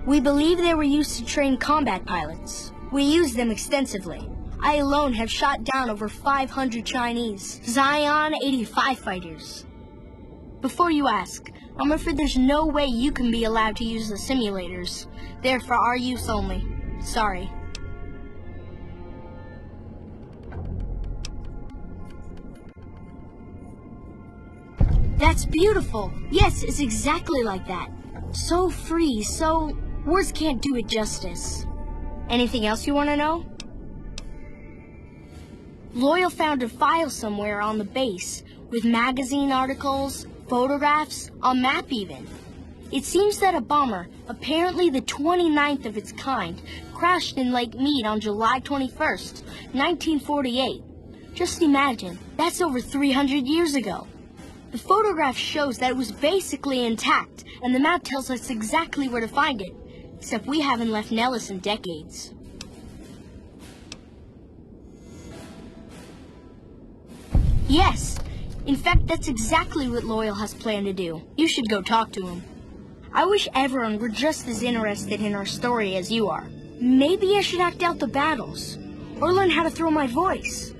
We believe they were used to train combat pilots. We use them extensively. I alone have shot down over 500 Chinese Zion 85 fighters. Before you ask, I'm afraid there's no way you can be allowed to use the simulators. They're for our use only. Sorry. That's beautiful. Yes, it's exactly like that. So free, so... words can't do it justice. Anything else you want to know? Loyal found a file somewhere on the base, with magazine articles, photographs, a map even. It seems that a bomber, apparently the 29th of its kind, crashed in Lake Mead on July 21st, 1948. Just imagine, that's over 300 years ago. The photograph shows that it was basically intact, and the map tells us exactly where to find it, except we haven't left Nellis in decades. Yes, in fact, that's exactly what Loyal has planned to do. You should go talk to him. I wish everyone were just as interested in our story as you are. Maybe I should act out the battles, or learn how to throw my voice.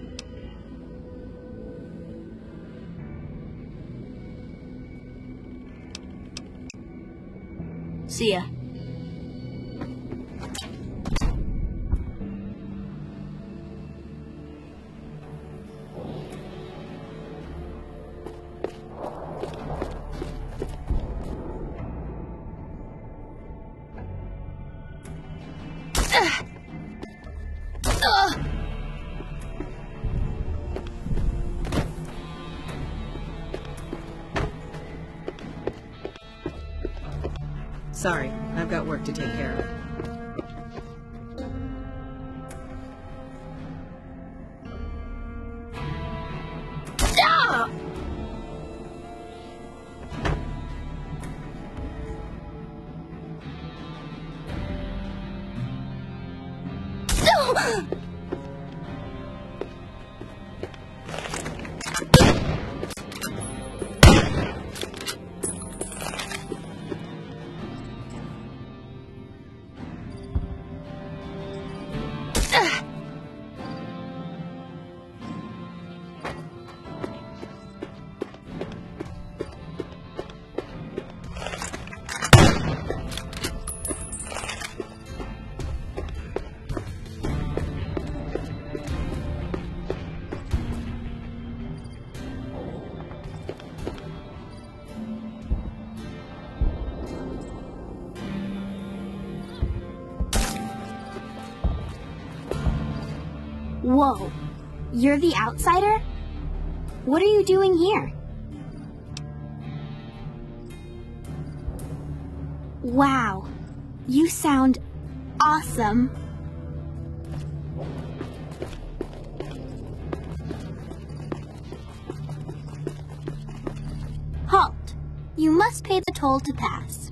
See ya. Sorry, I've got work to take care of. Whoa, you're the outsider? What are you doing here? Wow. You sound awesome. Halt. You must pay the toll to pass.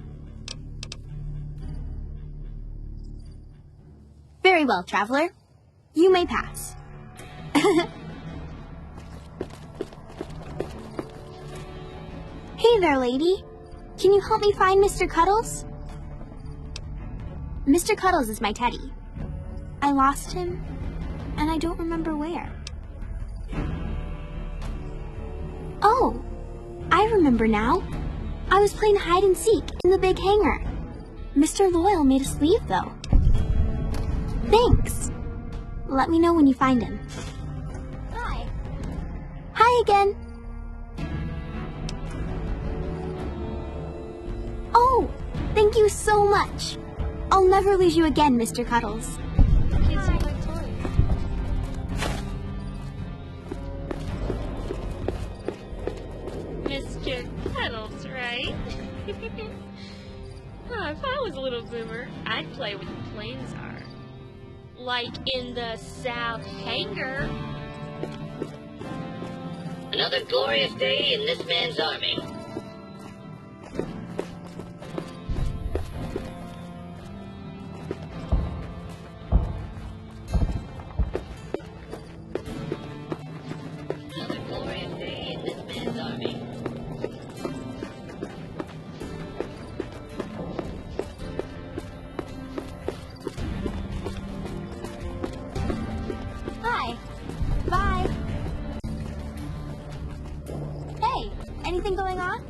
Very well, traveler. You may pass. Hey there, lady. Can you help me find Mr. Cuddles? Mr. Cuddles is my teddy. I lost him, and I don't remember where. Oh, I remember now. I was playing hide and seek in the big hangar. Mr. Loyal made us leave, though. Thanks. Let me know when you find him. Hi. Hi again. Oh, thank you so much. I'll never lose you again, Mr. Cuddles. Mr. Cuddles, right? If I was a little boomer, I'd play with the planes are. Like in the South Hangar. Another glorious day in this man's army. Another glorious day in this man's army. Hi. Bye. Hey, anything going on?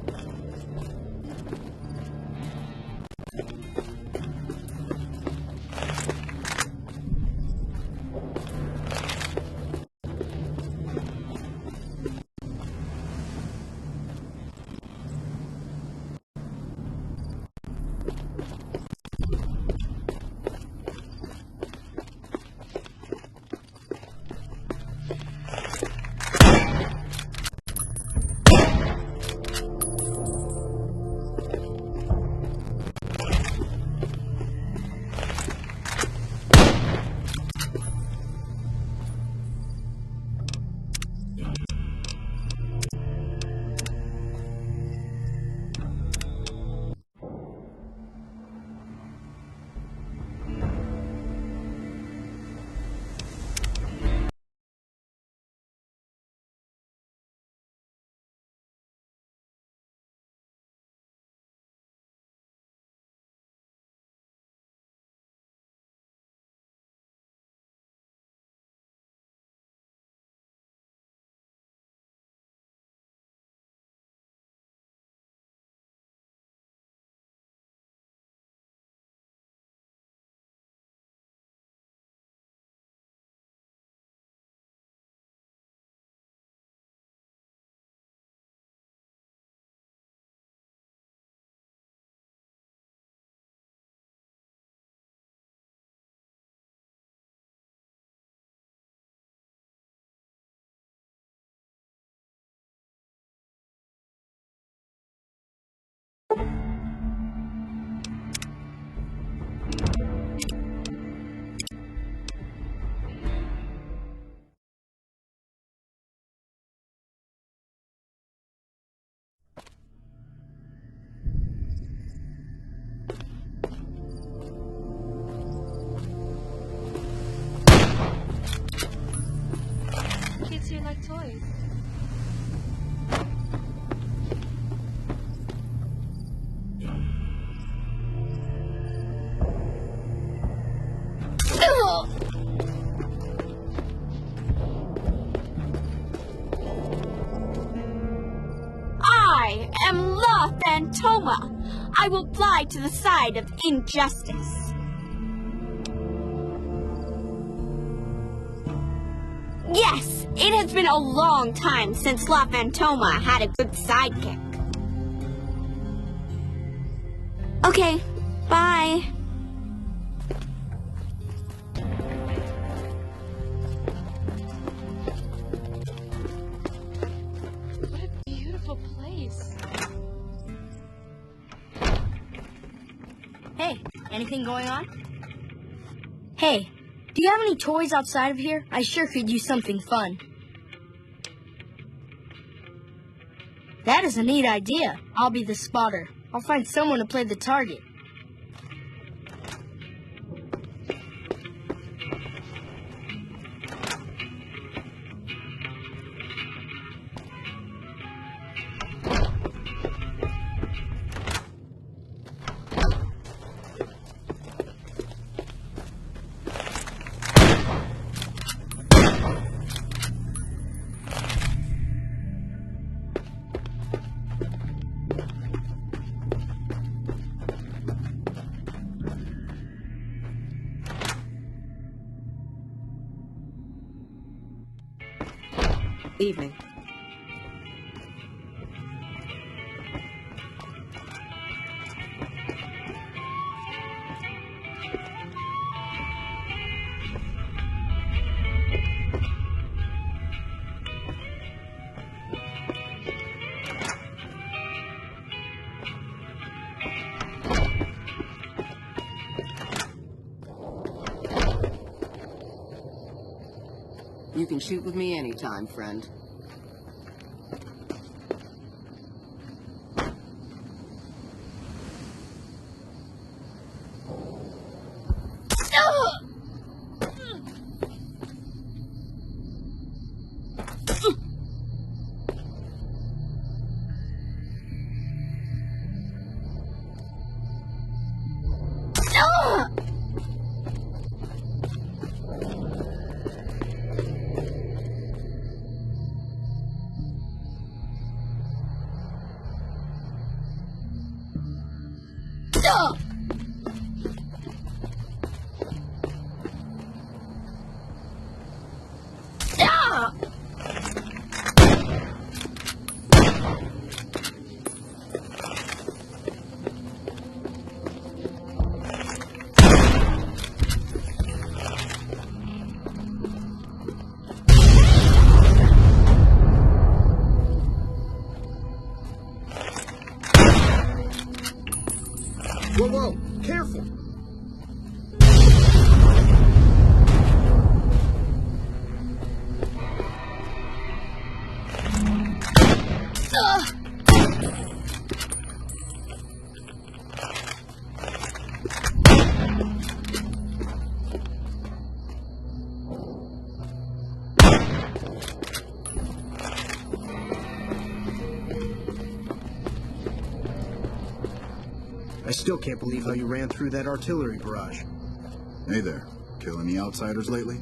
Kids here like toys. I am La Phantoma. I will fly to the side of injustice. Yes, it has been a long time since La Phantoma had a good sidekick. Okay, bye. What a beautiful place. Hey, anything going on? Hey, do you have any toys outside of here? I sure could use something fun. That is a neat idea. I'll be the spotter. I'll find someone to play the target. Evening. You can shoot with me anytime, friend. Whoa, whoa, careful! I still can't believe how you ran through that artillery barrage. Hey there. Kill any outsiders lately?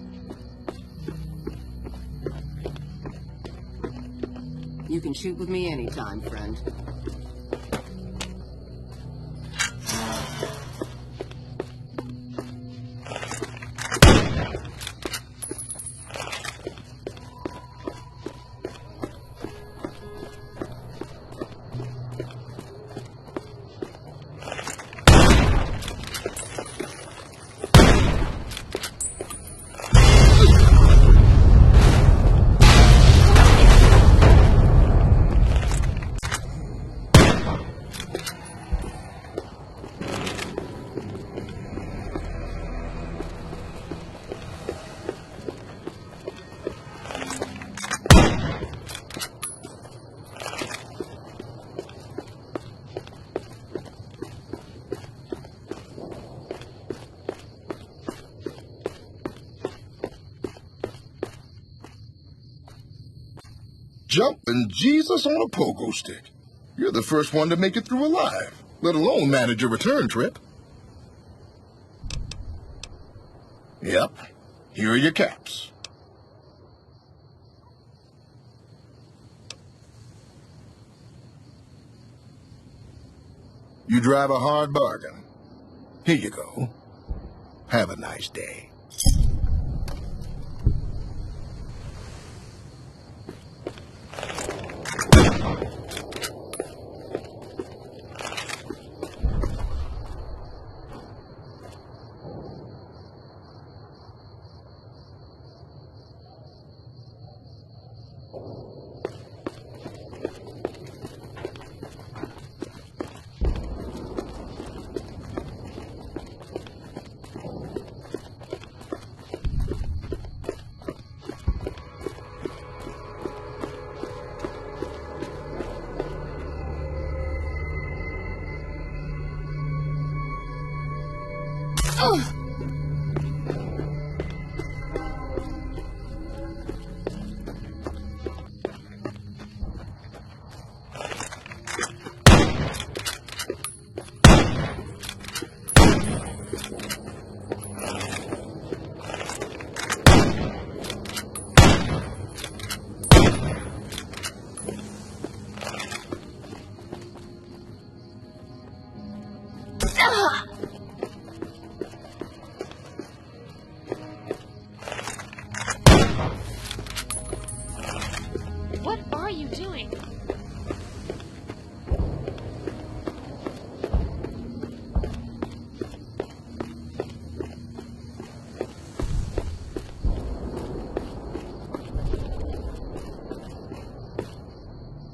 You can shoot with me anytime, friend. Jumping Jesus on a pogo stick. You're the first one to make it through alive, let alone manage a return trip. Yep, here are your caps. You drive a hard bargain. Here you go. Have a nice day. What are you doing?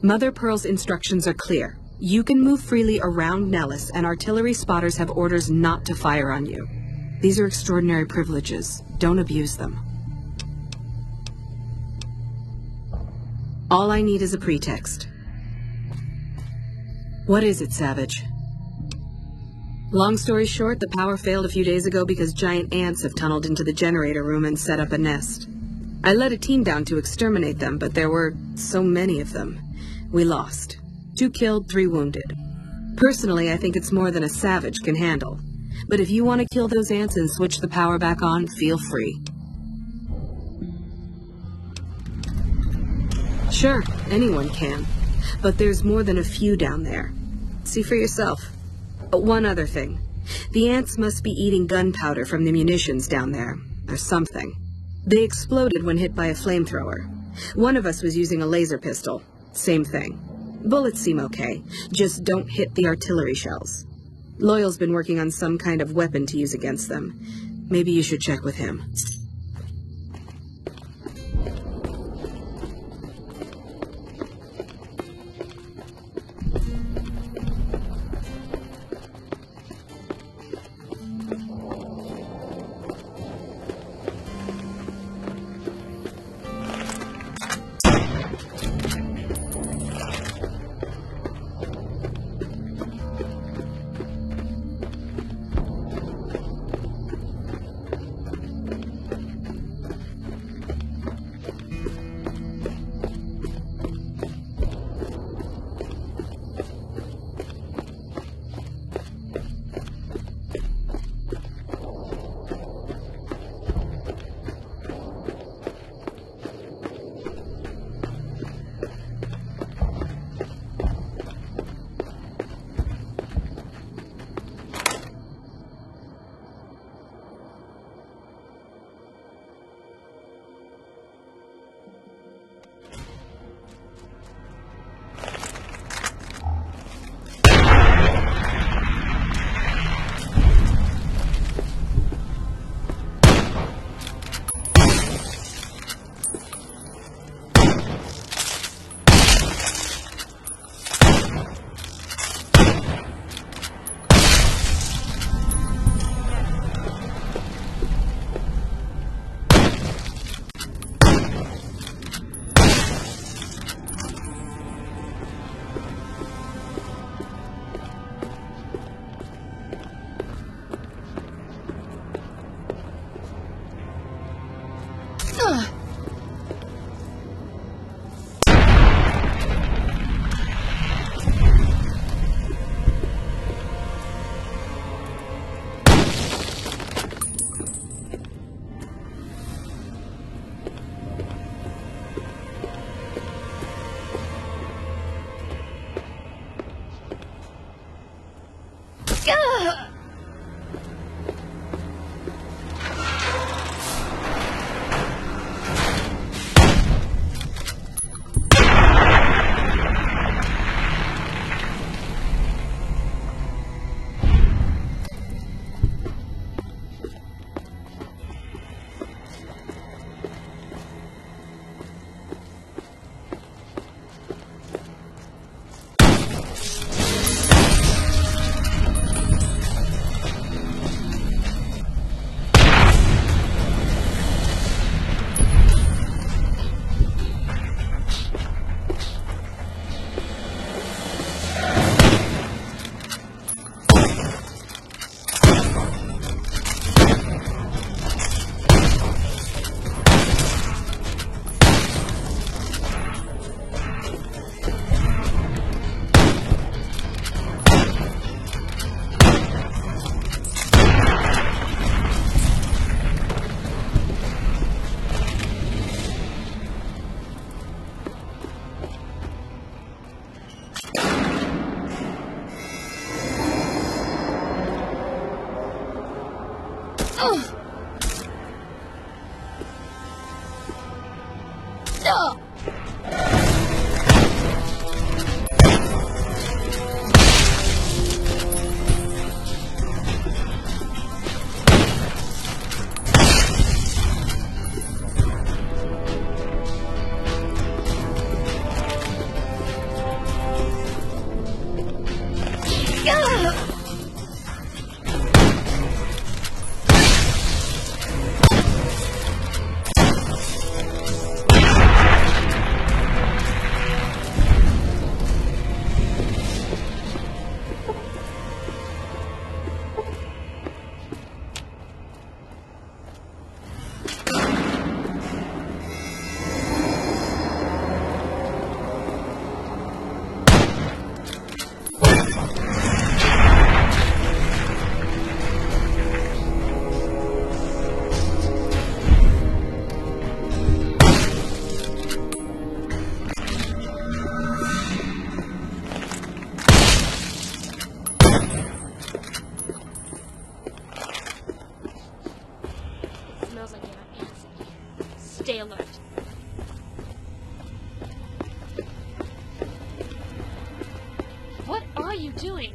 Mother Pearl's instructions are clear. You can move freely around Nellis, and artillery spotters have orders not to fire on you. These are extraordinary privileges. Don't abuse them. All I need is a pretext. What is it, Savage? Long story short, the power failed a few days ago because giant ants have tunneled into the generator room and set up a nest. I led a team down to exterminate them, but there were so many of them. We lost. 2 killed, 3 wounded. Personally, I think it's more than a Savage can handle. But if you want to kill those ants and switch the power back on, feel free. Sure, anyone can. But there's more than a few down there. See for yourself. One other thing. The ants must be eating gunpowder from the munitions down there, or something. They exploded when hit by a flamethrower. One of us was using a laser pistol. Same thing. Bullets seem okay, just don't hit the artillery shells. Loyal's been working on some kind of weapon to use against them. Maybe you should check with him. Smells like you got acid. Stay alert. What are you doing?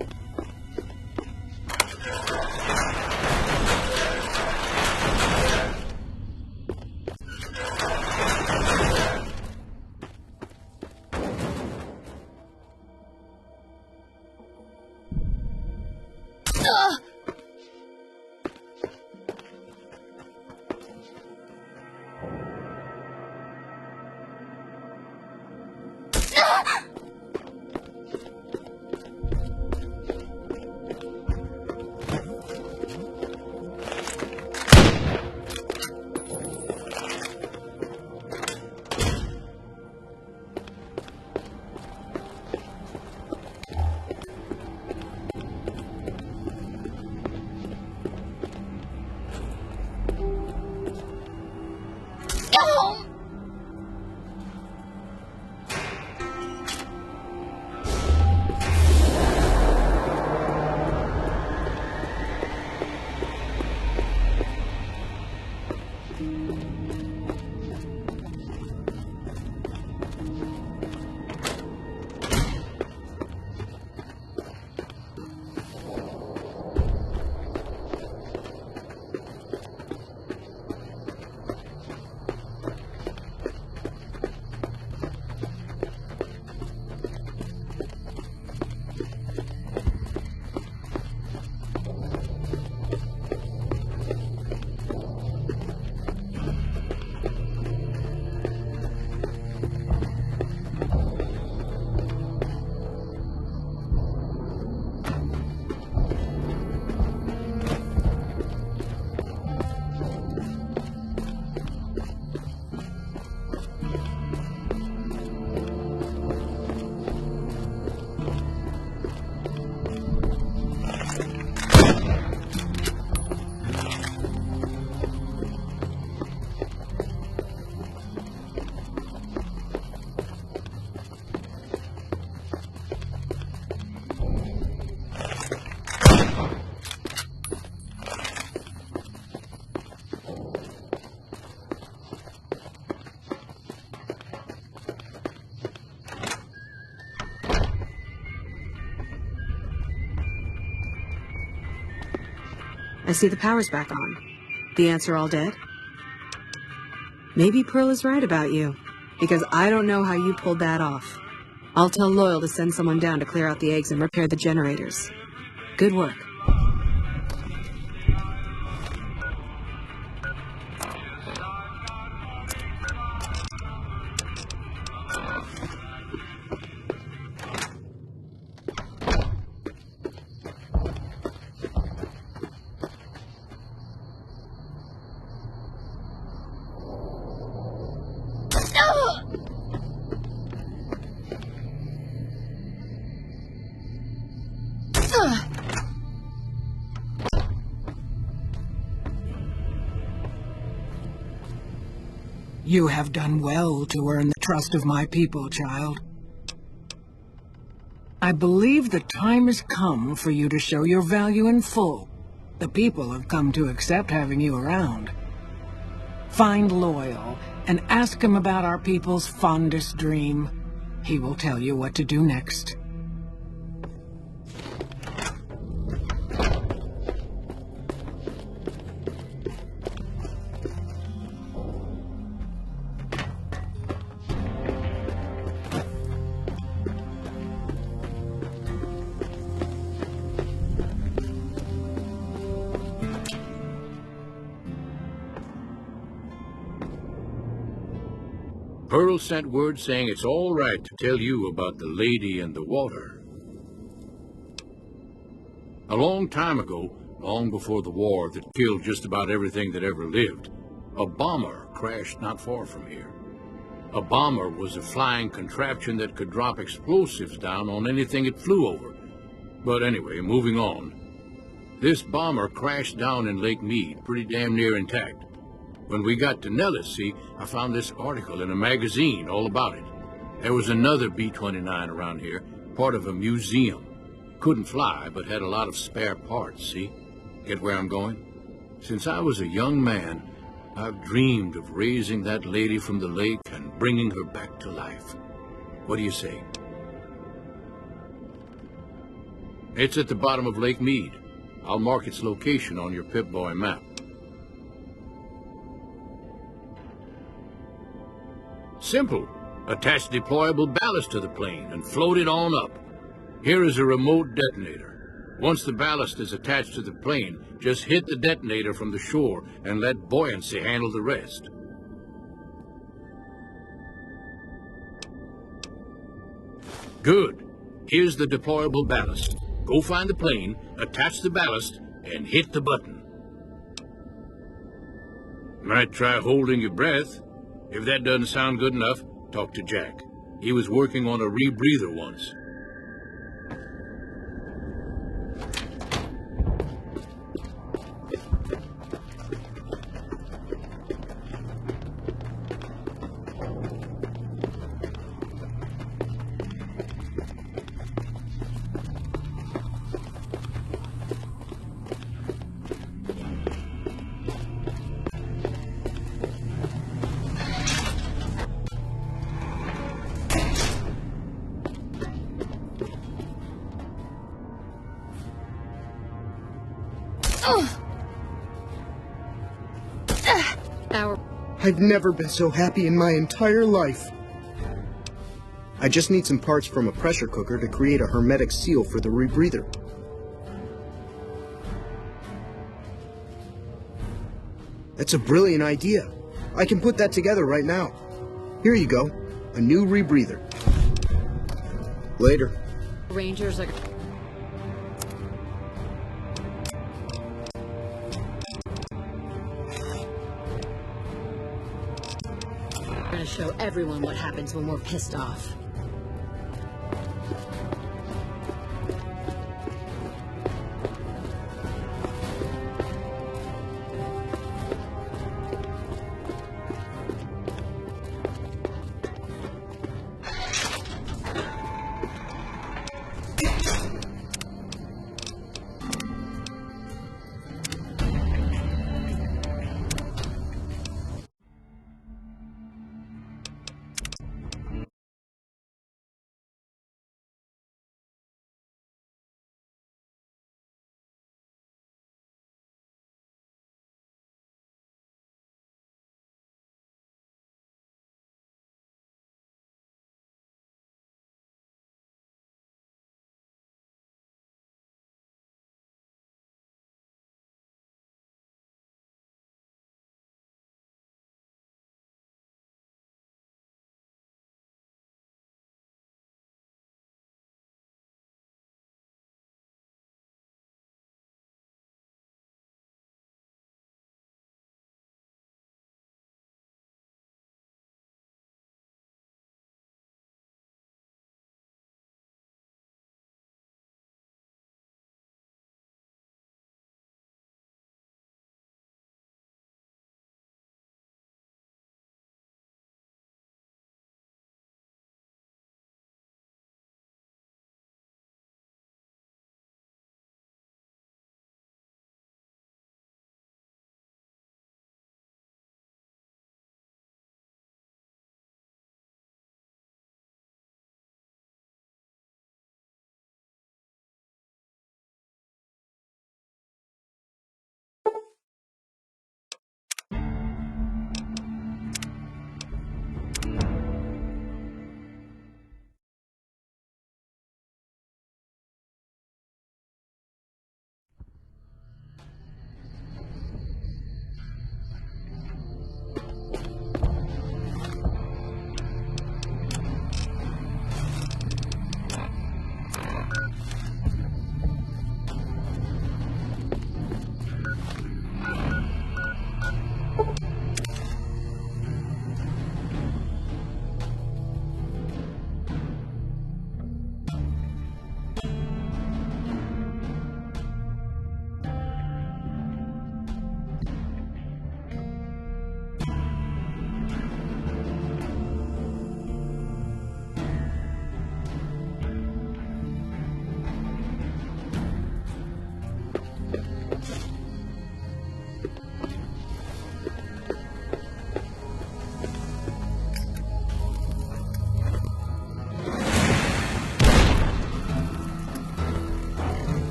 I see the power's back on. The ants are all dead? Maybe Pearl is right about you, because I don't know how you pulled that off. I'll tell Loyal to send someone down to clear out the eggs and repair the generators. Good work. You have done well to earn the trust of my people, child. I believe the time has come for you to show your value in full. The people have come to accept having you around. Find Loyal and ask him about our people's fondest dream. He will tell you what to do next. Pearl sent word saying it's all right to tell you about the lady and the water. A long time ago, long before the war that killed just about everything that ever lived, a bomber crashed not far from here. A bomber was a flying contraption that could drop explosives down on anything it flew over. But anyway, moving on. This bomber crashed down in Lake Mead, pretty damn near intact. When we got to Nellis, see, I found this article in a magazine all about it. There was another B-29 around here, part of a museum. Couldn't fly, but had a lot of spare parts, see? Get where I'm going? Since I was a young man, I've dreamed of raising that lady from the lake and bringing her back to life. What do you say? It's at the bottom of Lake Mead. I'll mark its location on your Pip-Boy map. Simple. Attach deployable ballast to the plane and float it on up. Here is a remote detonator. Once the ballast is attached to the plane, just hit the detonator from the shore and let buoyancy handle the rest. Good. Here's the deployable ballast. Go find the plane, attach the ballast, and hit the button. Might try holding your breath. If that doesn't sound good enough, talk to Jack. He was working on a rebreather once. I've never been so happy in my entire life. I just need some parts from a pressure cooker to create a hermetic seal for the rebreather. That's a brilliant idea. I can put that together right now. Here you go. A new rebreather. Later. Rangers are... We're gonna show everyone what happens when we're pissed off.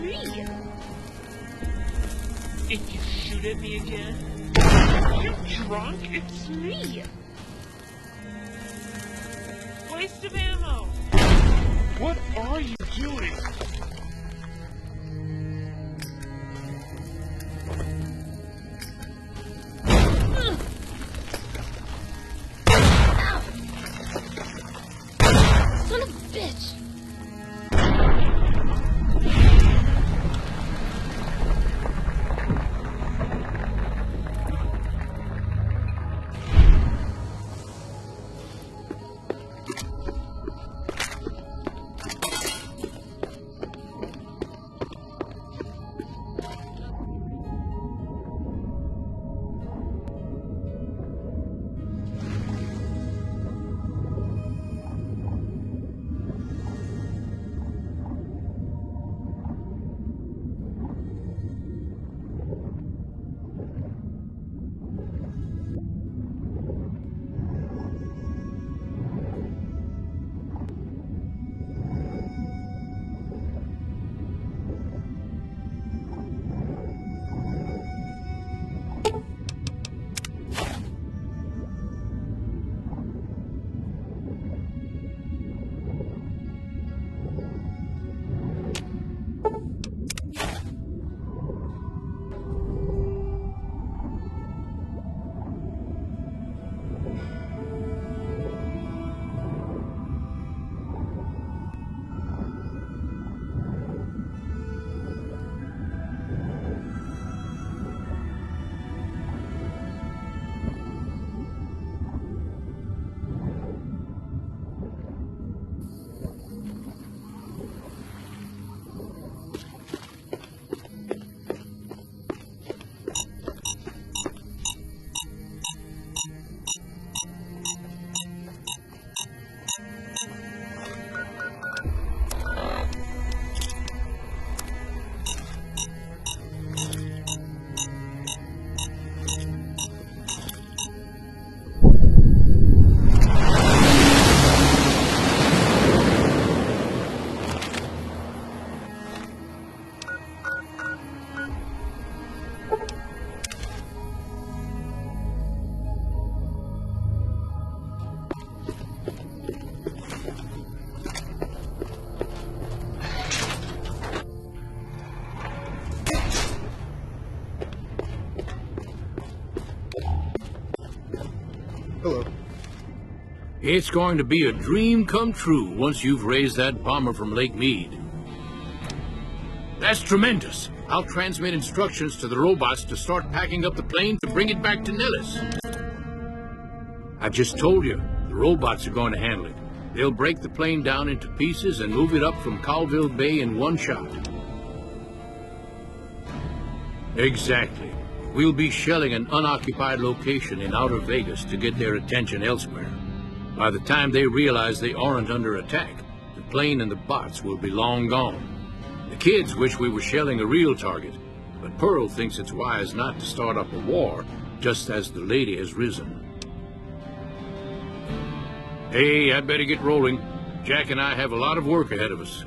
me. If you shoot at me again, you're drunk, it's me. Waste of ammo. What are you doing? Son of a bitch! Hello. It's going to be a dream come true once you've raised that bomber from Lake Mead. That's tremendous. I'll transmit instructions to the robots to start packing up the plane to bring it back to Nellis. I just told you, the robots are going to handle it. They'll break the plane down into pieces and move it up from Colville Bay in one shot. Exactly. We'll be shelling an unoccupied location in outer Vegas to get their attention elsewhere. By the time they realize they aren't under attack, the plane and the bots will be long gone. The kids wish we were shelling a real target, but Pearl thinks it's wise not to start up a war just as the lady has risen. Hey, I'd better get rolling. Jack and I have a lot of work ahead of us.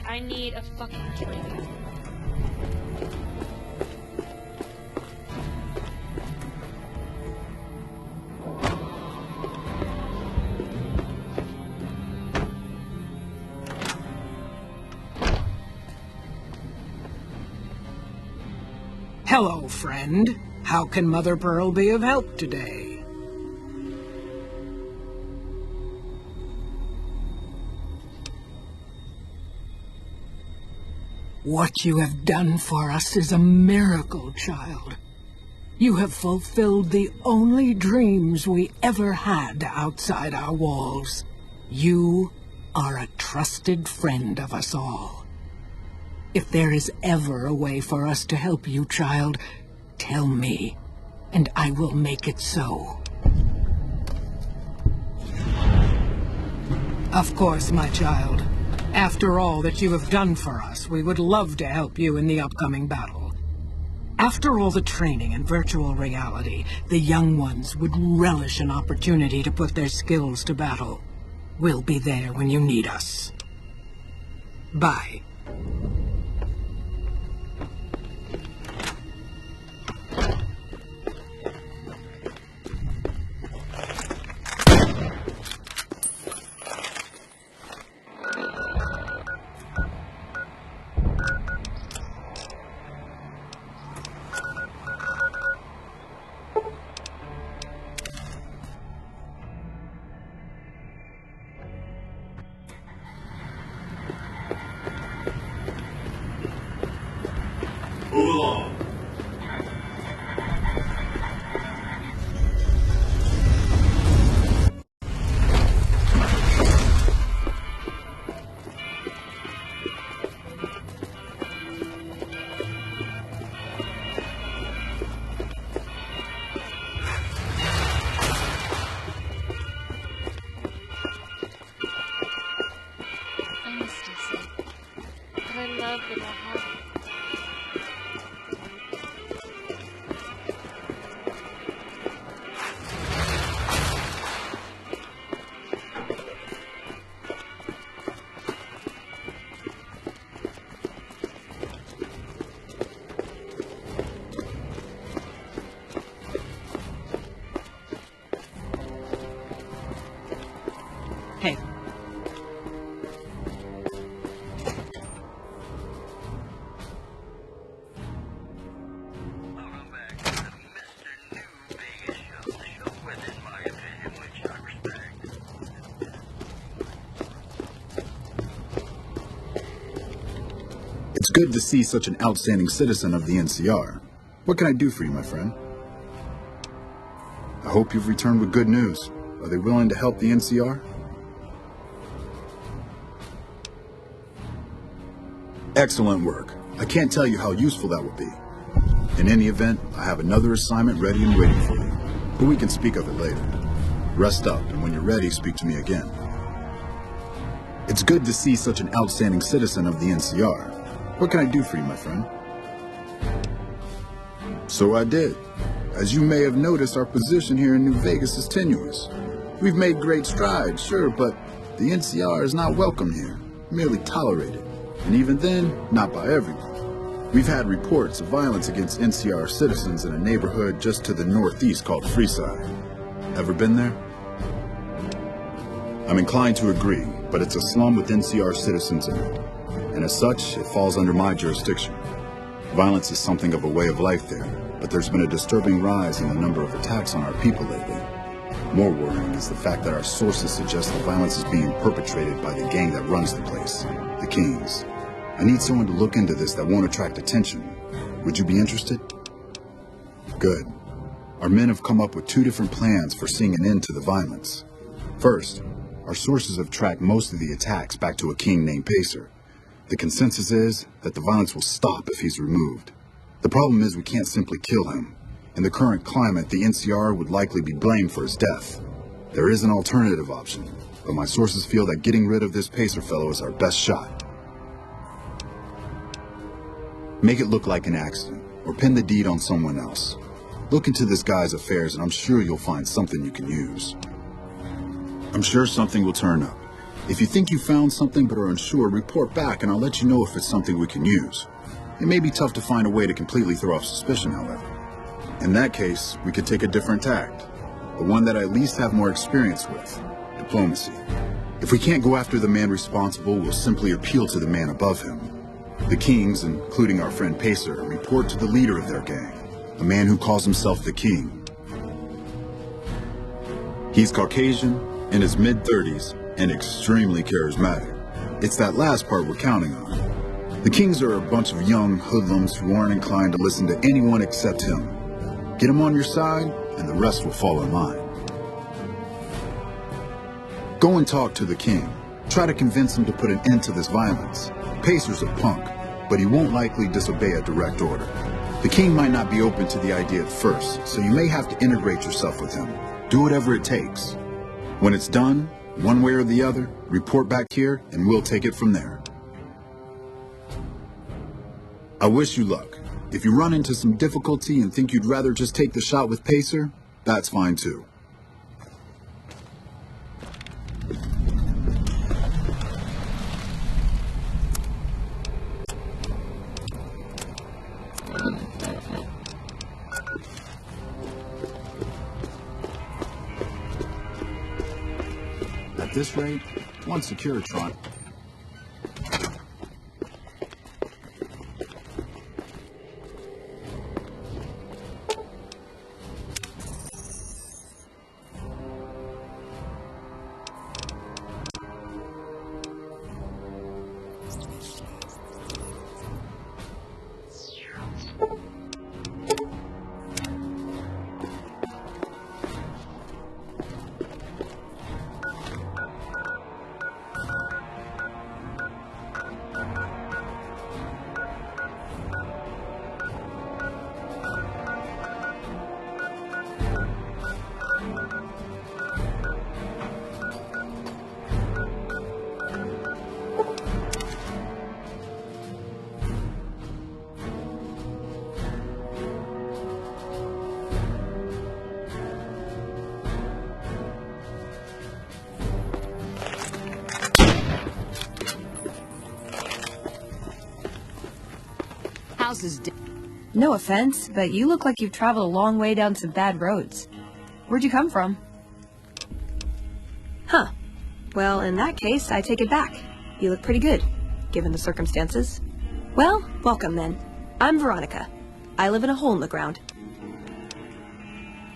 I need a fucking drink. Hello, friend. How can Mother Pearl be of help today? What you have done for us is a miracle, child. You have fulfilled the only dreams we ever had outside our walls. You are a trusted friend of us all. If there is ever a way for us to help you, child, tell me, and I will make it so. Of course, my child. After all that you have done for us, we would love to help you in the upcoming battle. After all the training in virtual reality, the young ones would relish an opportunity to put their skills to battle. We'll be there when you need us. Bye. Move along. I miss DC, but I love with my heart. Hey. It's good to see such an outstanding citizen of the NCR. What can I do for you, my friend? I hope you've returned with good news. Are they willing to help the NCR? Excellent work. I can't tell you how useful that will be. In any event, I have another assignment ready and waiting for you. But we can speak of it later. Rest up, and when you're ready, speak to me again. It's good to see such an outstanding citizen of the NCR. What can I do for you, my friend? So I did. As you may have noticed, our position here in New Vegas is tenuous. We've made great strides, sure, but the NCR is not welcome here, merely tolerated. And even then, not by everyone. We've had reports of violence against NCR citizens in a neighborhood just to the northeast called Freeside. Ever been there? I'm inclined to agree, but it's a slum with NCR citizens in it. And as such, it falls under my jurisdiction. Violence is something of a way of life there, but there's been a disturbing rise in the number of attacks on our people lately. More worrying is the fact that our sources suggest the violence is being perpetrated by the gang that runs the place, the Kings. I need someone to look into this that won't attract attention. Would you be interested? Good. Our men have come up with 2 different plans for seeing an end to the violence. First, our sources have tracked most of the attacks back to a king named Pacer. The consensus is that the violence will stop if he's removed. The problem is we can't simply kill him. In the current climate, the NCR would likely be blamed for his death. There is an alternative option, but my sources feel that getting rid of this Pacer fellow is our best shot. Make it look like an accident, or pin the deed on someone else. Look into this guy's affairs and I'm sure you'll find something you can use. I'm sure something will turn up. If you think you found something but are unsure, report back and I'll let you know if it's something we can use. It may be tough to find a way to completely throw off suspicion, however. In that case, we could take a different tact. The one that I at least have more experience with. Diplomacy. If we can't go after the man responsible, we'll simply appeal to the man above him. The Kings, including our friend Pacer, report to the leader of their gang, a man who calls himself the King. He's Caucasian, in his mid-30s, and extremely charismatic. It's that last part we're counting on. The Kings are a bunch of young hoodlums who aren't inclined to listen to anyone except him. Get him on your side, and the rest will fall in line. Go and talk to the King. Try to convince him to put an end to this violence. Pacer's a punk, but he won't likely disobey a direct order. The King might not be open to the idea at first, so you may have to integrate yourself with him. Do whatever it takes. When it's done, one way or the other, report back here, and we'll take it from there. I wish you luck. If you run into some difficulty and think you'd rather just take the shot with Pacer, that's fine too. At this rate, one Securitron. No offense, but you look like you've traveled a long way down some bad roads. Where'd you come from? Huh. Well, in that case, I take it back. You look pretty good, given the circumstances. Well, welcome then. I'm Veronica. I live in a hole in the ground.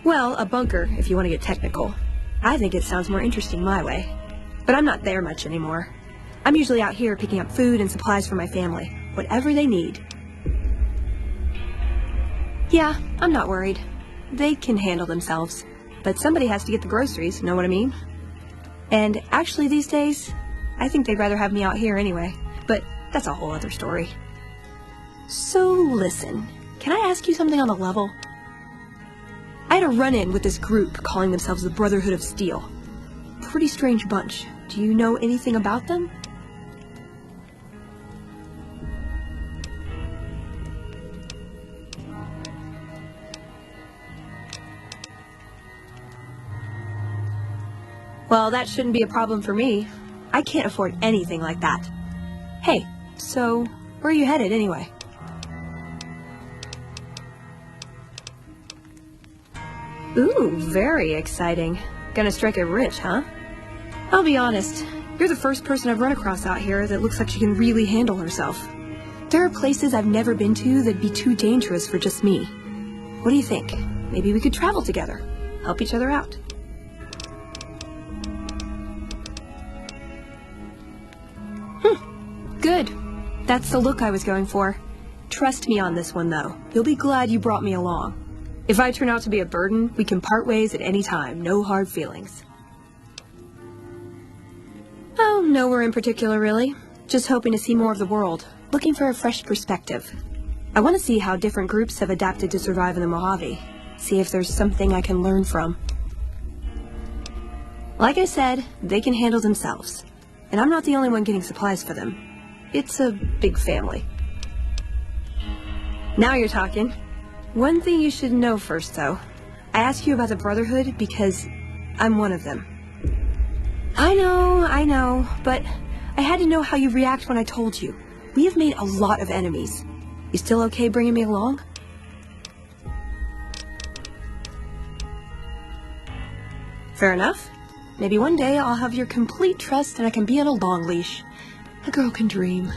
Well, a bunker, if you want to get technical. I think it sounds more interesting my way. But I'm not there much anymore. I'm usually out here picking up food and supplies for my family. Whatever they need. Yeah, I'm not worried. They can handle themselves. But somebody has to get the groceries, know what I mean? And actually these days, I think they'd rather have me out here anyway. But that's a whole other story. So listen, can I ask you something on the level? I had a run-in with this group calling themselves the Brotherhood of Steel. Pretty strange bunch. Do you know anything about them? Well, that shouldn't be a problem for me. I can't afford anything like that. Hey, so where are you headed anyway? Ooh, very exciting. Gonna strike it rich, huh? I'll be honest, you're the first person I've run across out here that looks like she can really handle herself. There are places I've never been to that'd be too dangerous for just me. What do you think? Maybe we could travel together, help each other out. Good. That's the look I was going for. Trust me on this one, though. You'll be glad you brought me along. If I turn out to be a burden, we can part ways at any time. No hard feelings. Oh, nowhere in particular, really. Just hoping to see more of the world. Looking for a fresh perspective. I want to see how different groups have adapted to survive in the Mojave. See if there's something I can learn from. Like I said, they can handle themselves. And I'm not the only one getting supplies for them. It's a big family. Now you're talking. One thing you should know first, though. I asked you about the Brotherhood because I'm one of them. I know, but I had to know how you'd react when I told you. We have made a lot of enemies. You still okay bringing me along? Fair enough. Maybe one day I'll have your complete trust and I can be on a long leash. A girl can dream.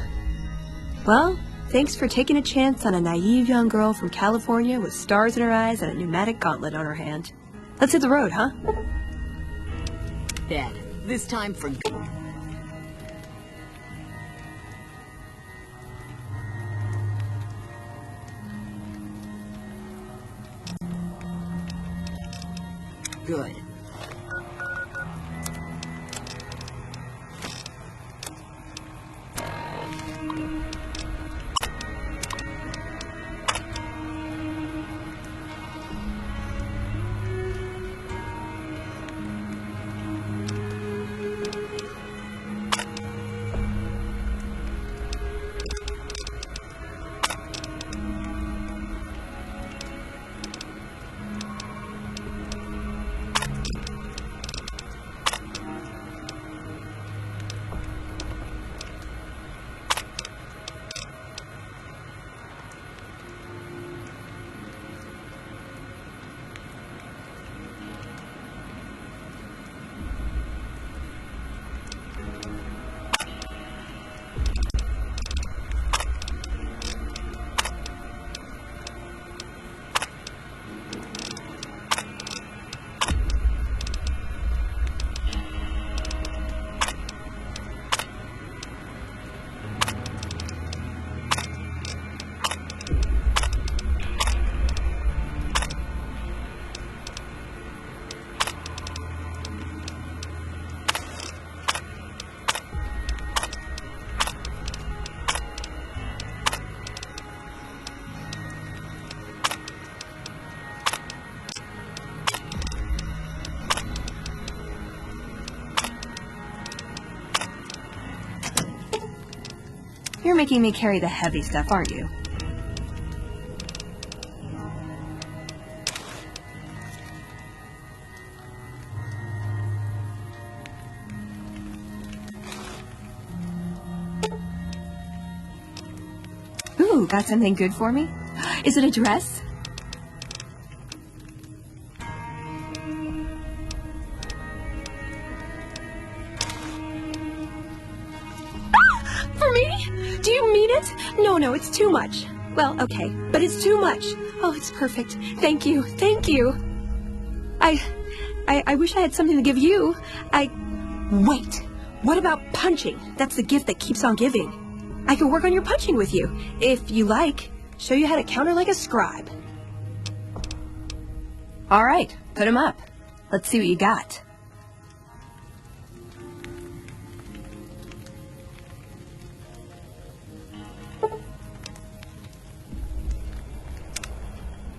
Well, thanks for taking a chance on a naive young girl from California with stars in her eyes and a pneumatic gauntlet on her hand. Let's hit the road, huh? Dad, this time for good. Good. You're making me carry the heavy stuff, aren't you? Ooh, got something good for me? Is it a dress? For me? Do you mean it? No, it's too much. Well, okay, but it's too much. Oh, it's perfect. Thank you. I wish I had something to give you. Wait. What about punching? That's the gift that keeps on giving. I could work on your punching with you, if you like. Show you how to counter like a scribe. All right, put him up. Let's see what you got.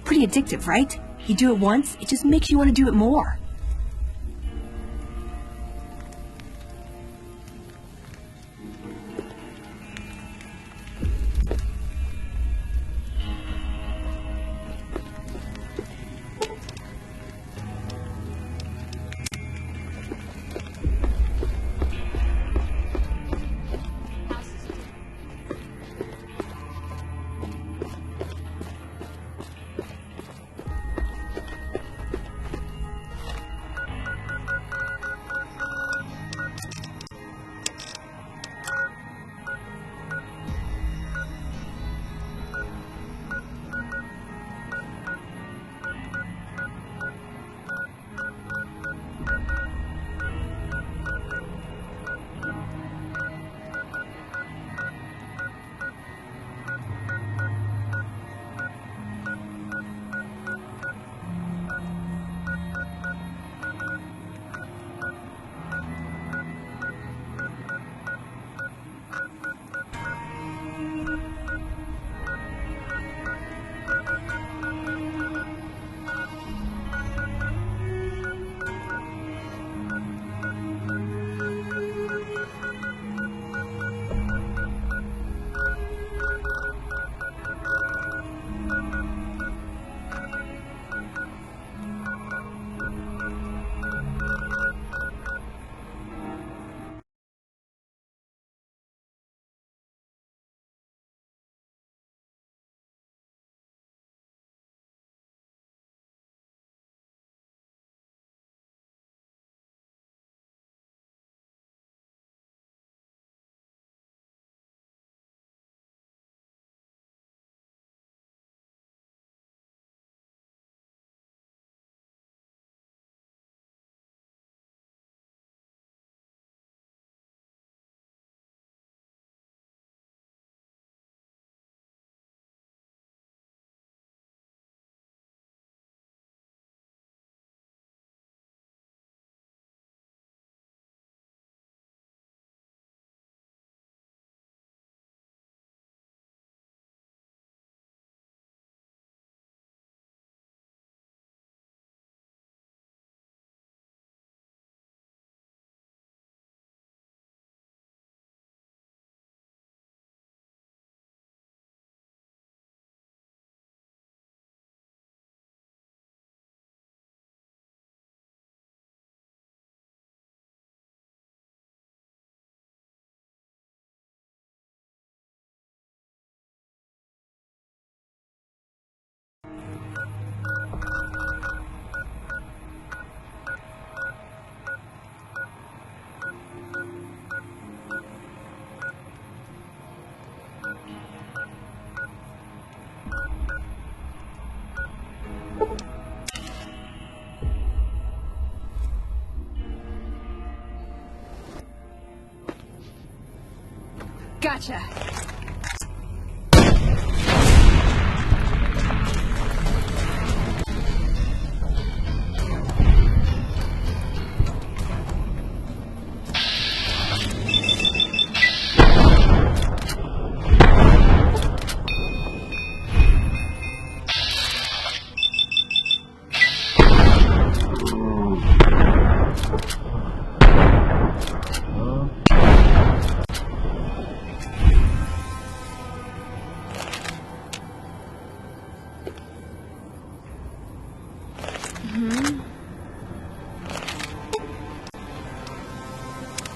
Pretty addictive, right? You do it once, it just makes you want to do it more. Gotcha.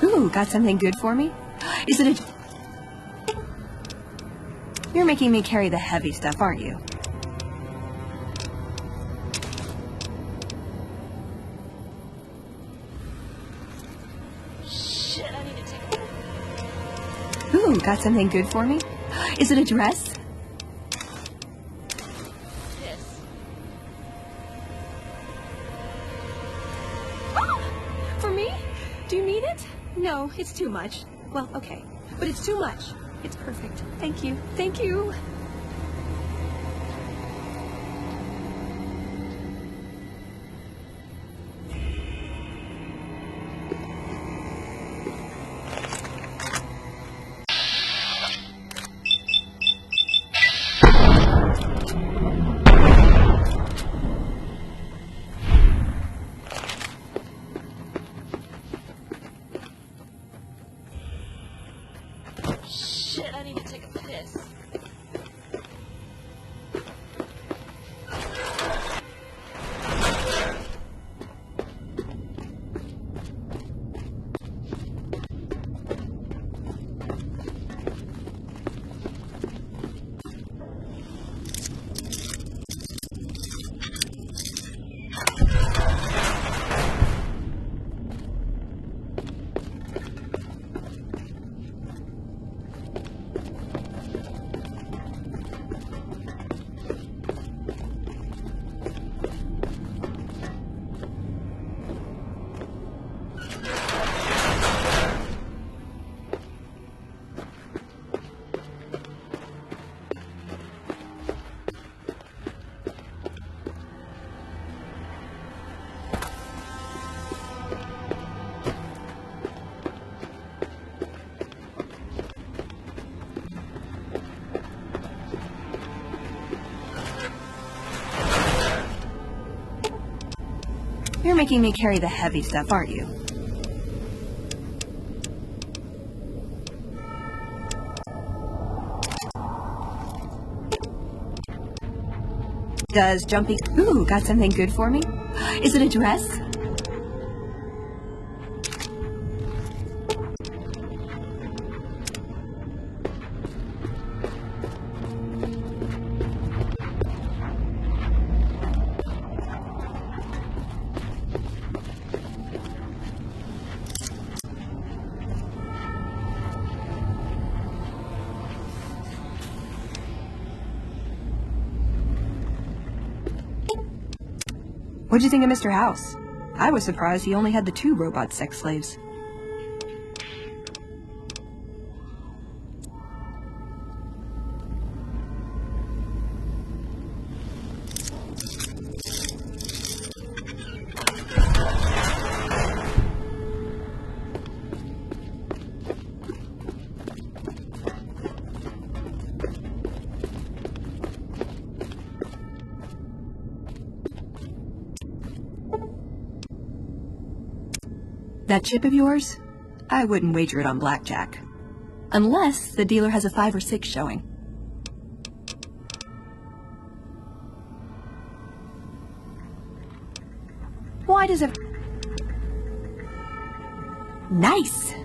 Ooh, got something good for me? Is it a... You're making me carry the heavy stuff, aren't you? Shit, I need to take a... Ooh, got something good for me? Is it a dress? piss. For me? Do you need it? No, it's too much. Well, okay. But it's too much. It's perfect. Thank you. Thank you. Shit, I need to take a piss. You're making me carry the heavy stuff, aren't you? Does jumping... Ooh, got something good for me? Is it a dress? What'd you think of Mr. House? I was surprised he only had the 2 robot sex slaves. That chip of yours? I wouldn't wager it on blackjack. Unless the dealer has a 5 or 6 showing. Why does it... Nice!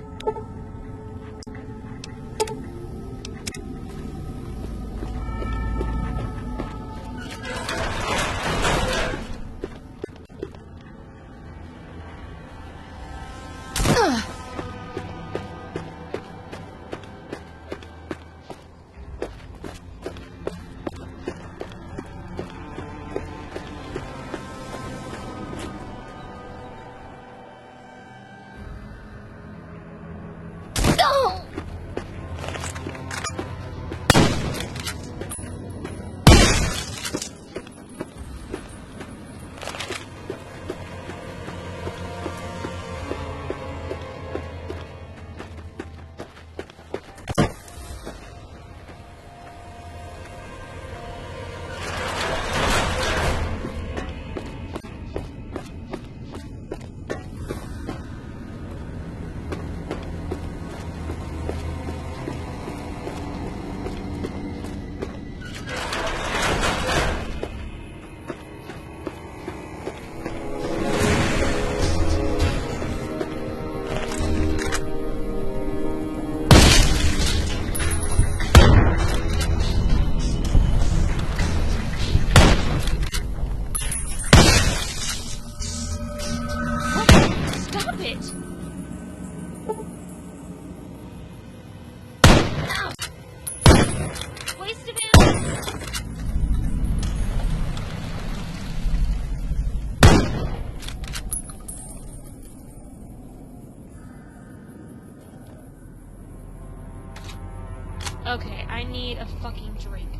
Okay, I need a fucking drink.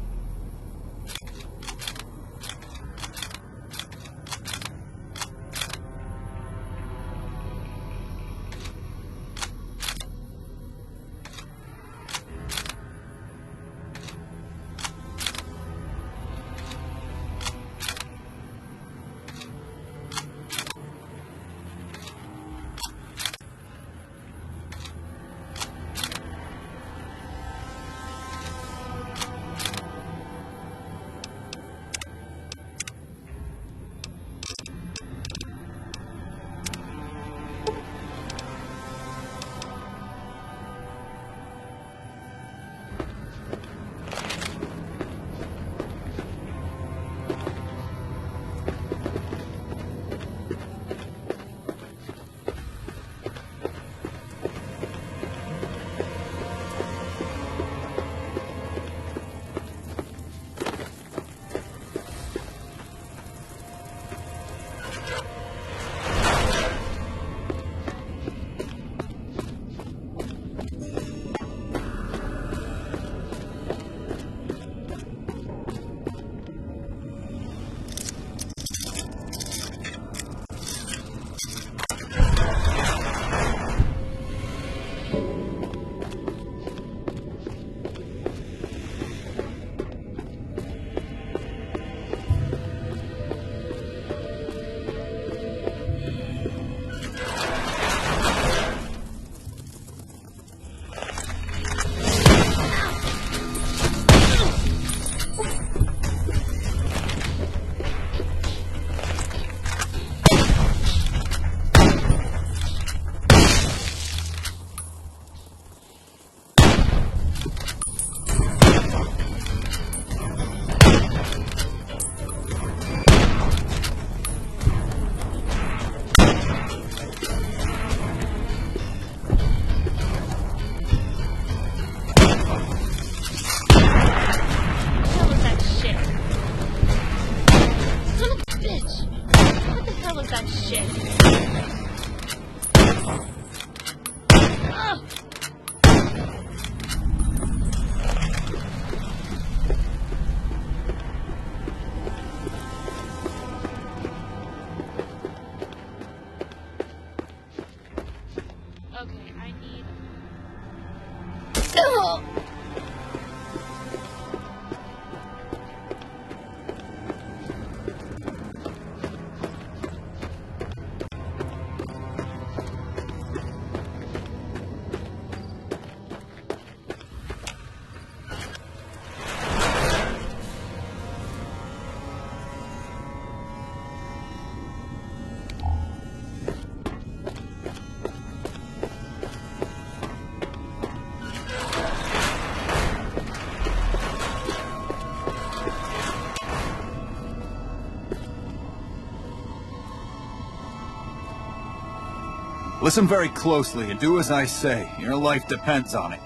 Listen very closely and do as I say. Your life depends on it.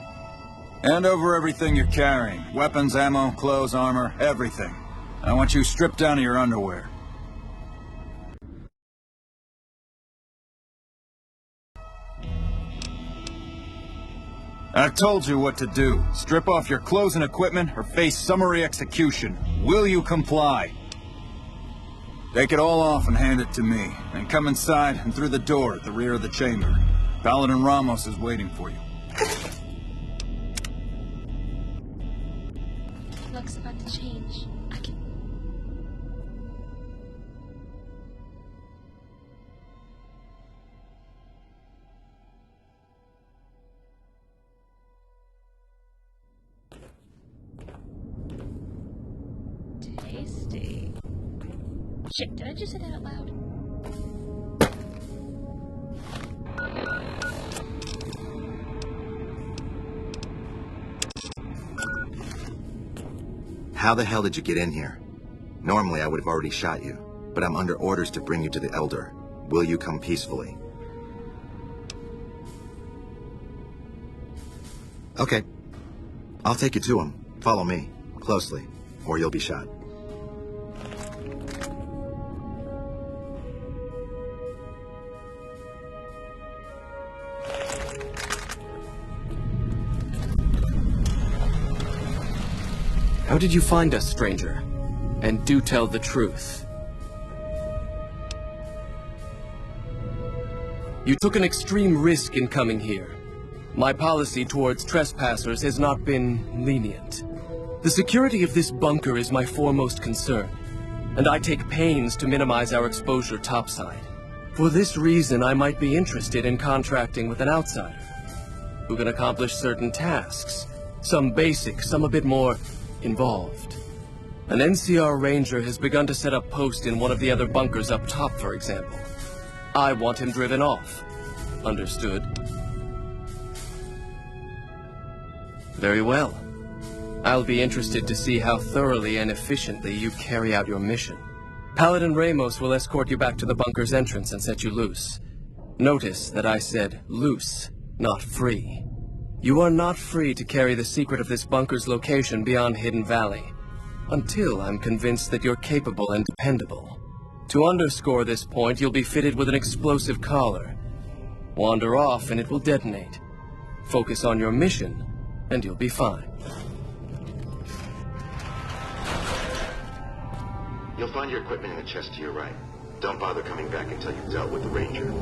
Hand over everything you're carrying. Weapons, ammo, clothes, armor, everything. I want you stripped down to your underwear. I've told you what to do. Strip off your clothes and equipment or face summary execution. Will you comply? Take it all off and hand it to me. And come inside and through the door at the rear of the chamber. Paladin Ramos is waiting for you. Looks about to change. I can... Tasty. Shit, did I just say that out loud? How the hell did you get in here? Normally I would have already shot you, but I'm under orders to bring you to the Elder. Will you come peacefully? Okay. I'll take you to him. Follow me, closely, or you'll be shot. How did you find us, stranger? And do tell the truth. You took an extreme risk in coming here. My policy towards trespassers has not been lenient. The security of this bunker is my foremost concern, and I take pains to minimize our exposure topside. For this reason, I might be interested in contracting with an outsider who can accomplish certain tasks, some basic, some a bit more involved. An NCR ranger has begun to set up post in one of the other bunkers up top, for example. I want him driven off. Understood? Very well. I'll be interested to see how thoroughly and efficiently you carry out your mission. Paladin Ramos will escort you back to the bunker's entrance and set you loose. Notice that I said loose, not free. You are not free to carry the secret of this bunker's location beyond Hidden Valley, until I'm convinced that you're capable and dependable. To underscore this point, you'll be fitted with an explosive collar. Wander off and it will detonate. Focus on your mission, and you'll be fine. You'll find your equipment in the chest to your right. Don't bother coming back until you've dealt with the ranger.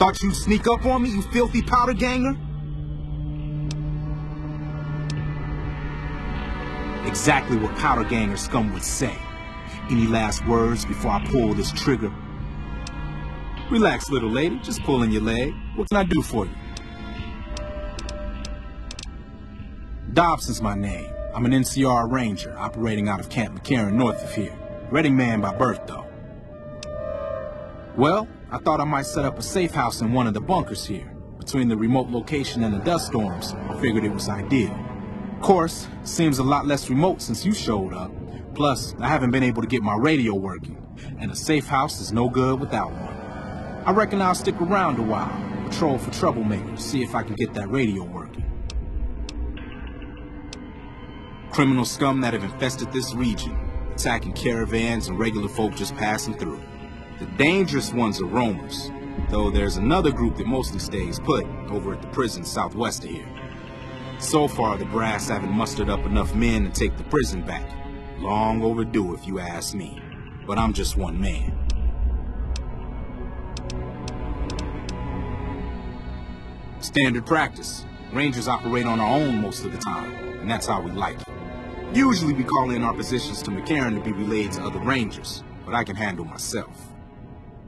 Thought you'd sneak up on me, you filthy powder ganger? Exactly what powder ganger scum would say. Any last words before I pull this trigger? Relax, little lady. Just pulling your leg. What can I do for you? Dobson's my name. I'm an NCR ranger operating out of Camp McCarran north of here. Reading man by birth, though. Well, I thought I might set up a safe house in one of the bunkers here. Between the remote location and the dust storms, I figured it was ideal. Of course, it seems a lot less remote since you showed up. Plus, I haven't been able to get my radio working, and a safe house is no good without one. I reckon I'll stick around a while, patrol for troublemakers, see if I can get that radio working. Criminal scum that have infested this region, attacking caravans and regular folk just passing through. The dangerous ones are roamers, though there's another group that mostly stays put over at the prison southwest of here. So far, the brass haven't mustered up enough men to take the prison back. Long overdue, if you ask me. But I'm just one man. Standard practice. Rangers operate on our own most of the time, and that's how we like it. Usually we call in our positions to McCarran to be relayed to other Rangers, but I can handle myself.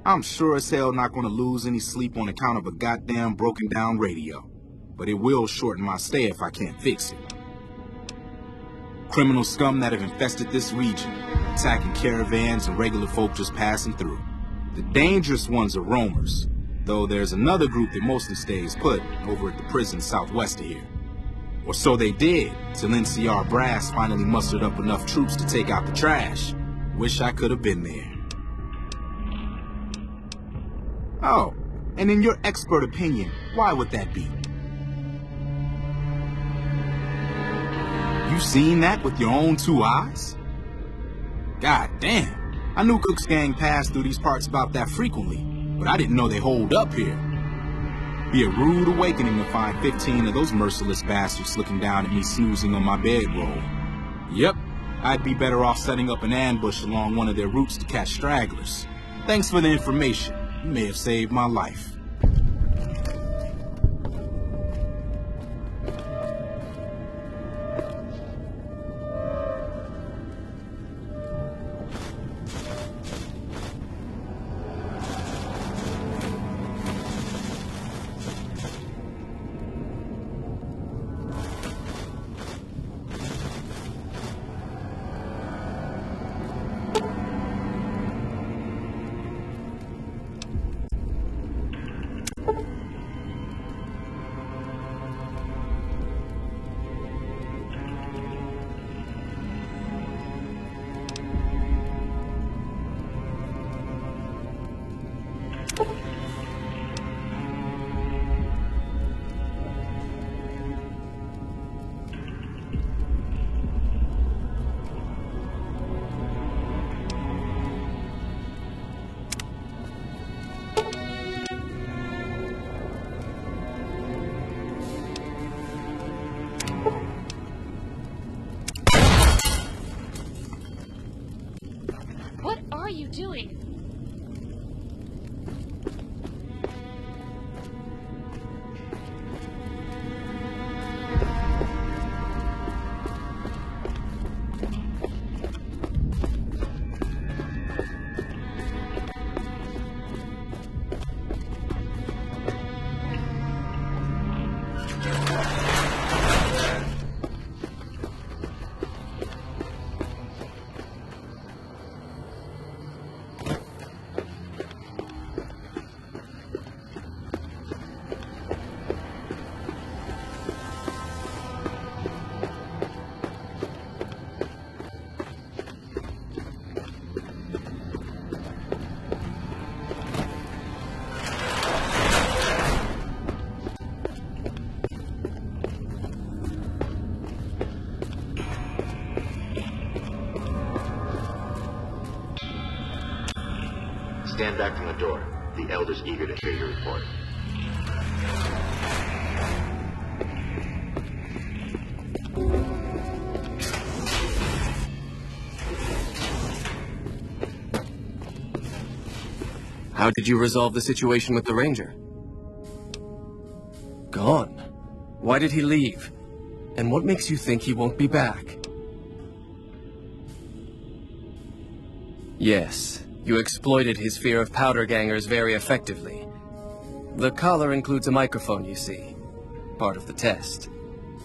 I'm sure as hell not going to lose any sleep on account of a goddamn broken down radio, but it will shorten my stay if I can't fix it. Criminal scum that have infested this region, attacking caravans and regular folk just passing through. The dangerous ones are roamers, though there's another group that mostly stays put over at the prison southwest of here. Or so they did, till NCR brass finally mustered up enough troops to take out the trash. Wish I could have been there. Oh, and in your expert opinion, why would that be? You seen that with your own 2 eyes? God damn, I knew Cook's gang passed through these parts about that frequently, but I didn't know they holed up here. Be a rude awakening to find 15 of those merciless bastards looking down at me snoozing on my bedroll. Yep, I'd be better off setting up an ambush along one of their routes to catch stragglers. Thanks for the information. You may have saved my life. What are you doing? Stand back from the door. The Elder's eager to hear your report. How did you resolve the situation with the Ranger? Gone. Why did he leave? And what makes you think he won't be back? Yes, you exploited his fear of powder gangers very effectively. The collar includes a microphone, you see. Part of the test.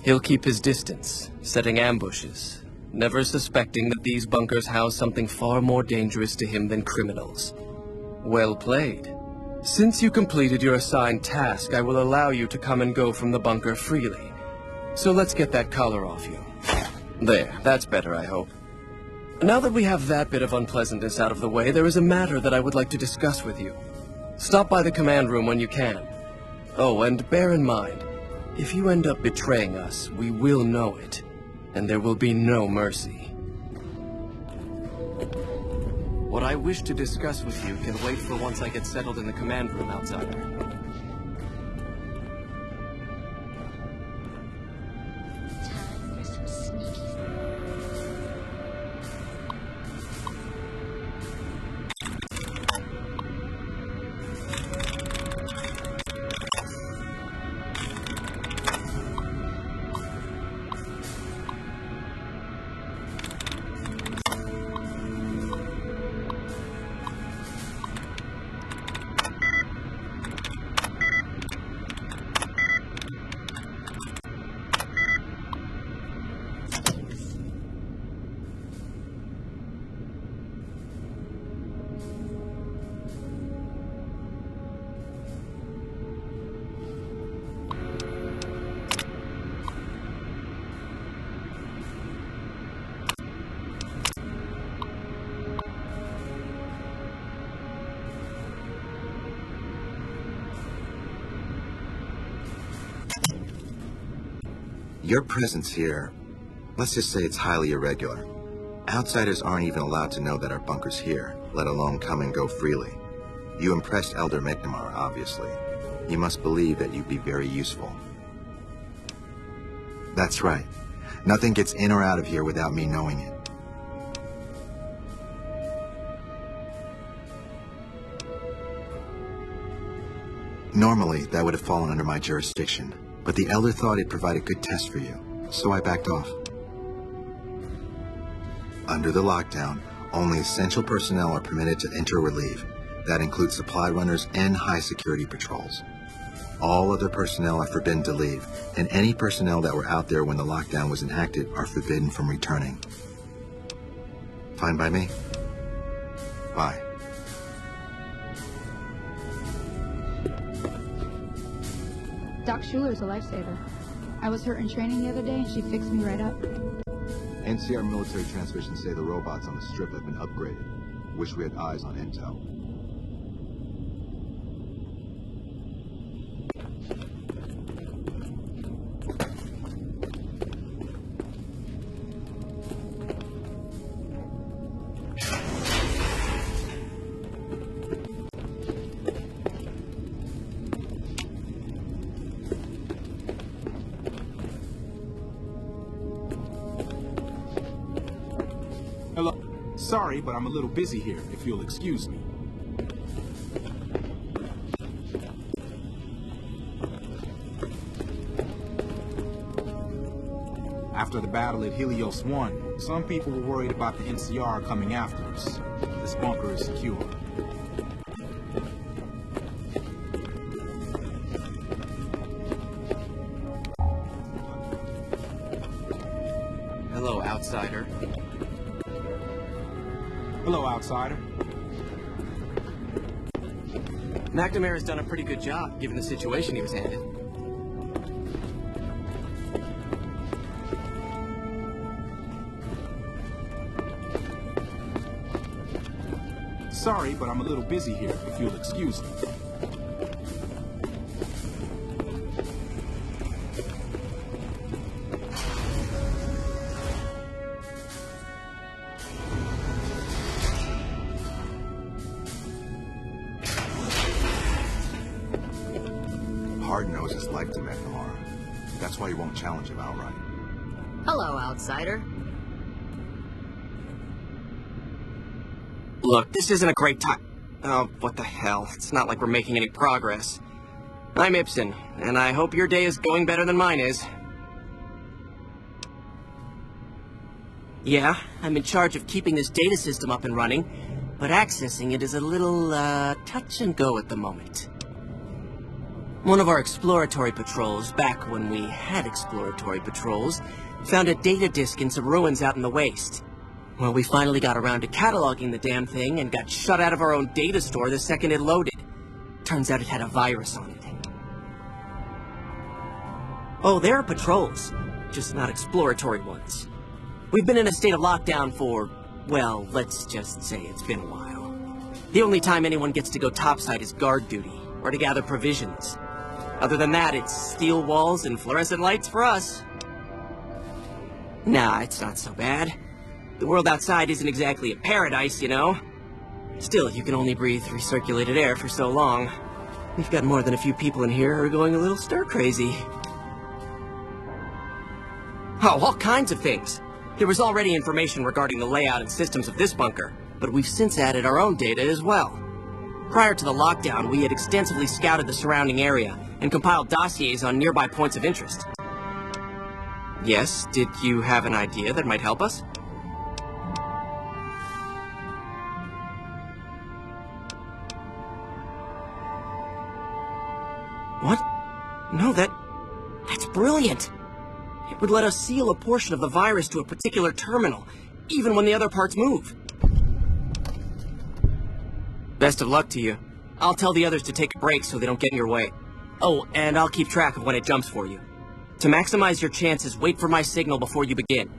He'll keep his distance, setting ambushes, never suspecting that these bunkers house something far more dangerous to him than criminals. Well played. Since you completed your assigned task, I will allow you to come and go from the bunker freely. So let's get that collar off you. There, that's better, I hope. Now that we have that bit of unpleasantness out of the way, there is a matter that I would like to discuss with you. Stop by the command room when you can. Oh, and bear in mind, if you end up betraying us, we will know it, and there will be no mercy. What I wish to discuss with you can wait for once I get settled in the command room, outsider. Your presence here, let's just say it's highly irregular. Outsiders aren't even allowed to know that our bunker's here, let alone come and go freely. You impressed Elder McNamara, obviously. You must believe that you'd be very useful. That's right. Nothing gets in or out of here without me knowing it. Normally, that would have fallen under my jurisdiction, but the Elder thought it'd provide a good test for you, so I backed off. Under the lockdown, only essential personnel are permitted to enter or leave. That includes supply runners and high-security patrols. All other personnel are forbidden to leave, and any personnel that were out there when the lockdown was enacted are forbidden from returning. Fine by me? Bye. Doc Schuler's a lifesaver. I was hurt in training the other day, and she fixed me right up. NCR military transmissions say the robots on the strip have been upgraded. Wish we had eyes on intel. Hello? Sorry, but I'm a little busy here, if you'll excuse me. After the battle at Helios 1, some people were worried about the NCR coming after us. This bunker is secure. Hello, outsider. Hello, outsider. McNamara's done a pretty good job, given the situation he was handed. Sorry, but I'm a little busy here, if you'll excuse me. Hard-nosed his life to McNamara. That's why he won't challenge him outright. Hello, outsider. Look, this isn't a great time. Oh, what the hell. It's not like we're making any progress. I'm Ibsen, and I hope your day is going better than mine is. Yeah, I'm in charge of keeping this data system up and running, but accessing it is a little, touch and go at the moment. One of our exploratory patrols, back when we had exploratory patrols, found a data disk in some ruins out in the waste. Well, we finally got around to cataloging the damn thing and got shut out of our own data store the second it loaded. Turns out it had a virus on it. Oh, there are patrols, just not exploratory ones. We've been in a state of lockdown for, well, let's just say it's been a while. The only time anyone gets to go topside is guard duty, or to gather provisions. Other than that, it's steel walls and fluorescent lights for us. Nah, it's not so bad. The world outside isn't exactly a paradise, you know. Still, you can only breathe recirculated air for so long. We've got more than a few people in here who are going a little stir-crazy. Oh, all kinds of things. There was already information regarding the layout and systems of this bunker, but we've since added our own data as well. Prior to the lockdown, we had extensively scouted the surrounding area and compiled dossiers on nearby points of interest. Yes, did you have an idea that might help us? What? No, that's brilliant. It would let us seal a portion of the virus to a particular terminal, even when the other parts move. Best of luck to you. I'll tell the others to take a break so they don't get in your way. Oh, and I'll keep track of when it jumps for you. To maximize your chances, wait for my signal before you begin.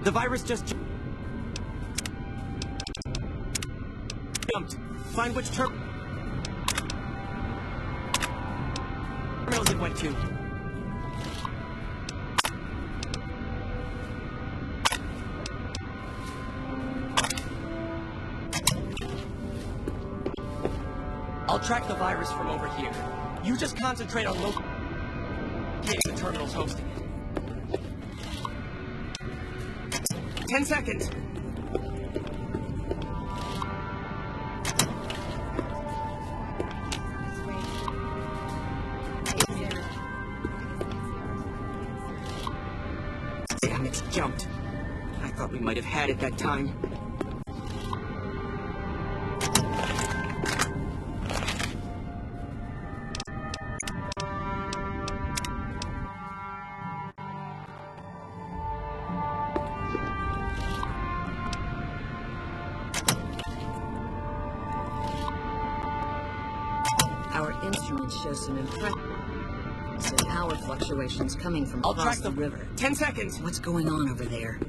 The virus just jumped. Find which terminals it went to. I'll track the virus from over here. You just concentrate on locating the terminals hosting it. 10 seconds. Damn, it's jumped. I thought we might have had it that time. Our instruments show some impressive power fluctuations coming from across the river. 10 seconds. What's going on over there?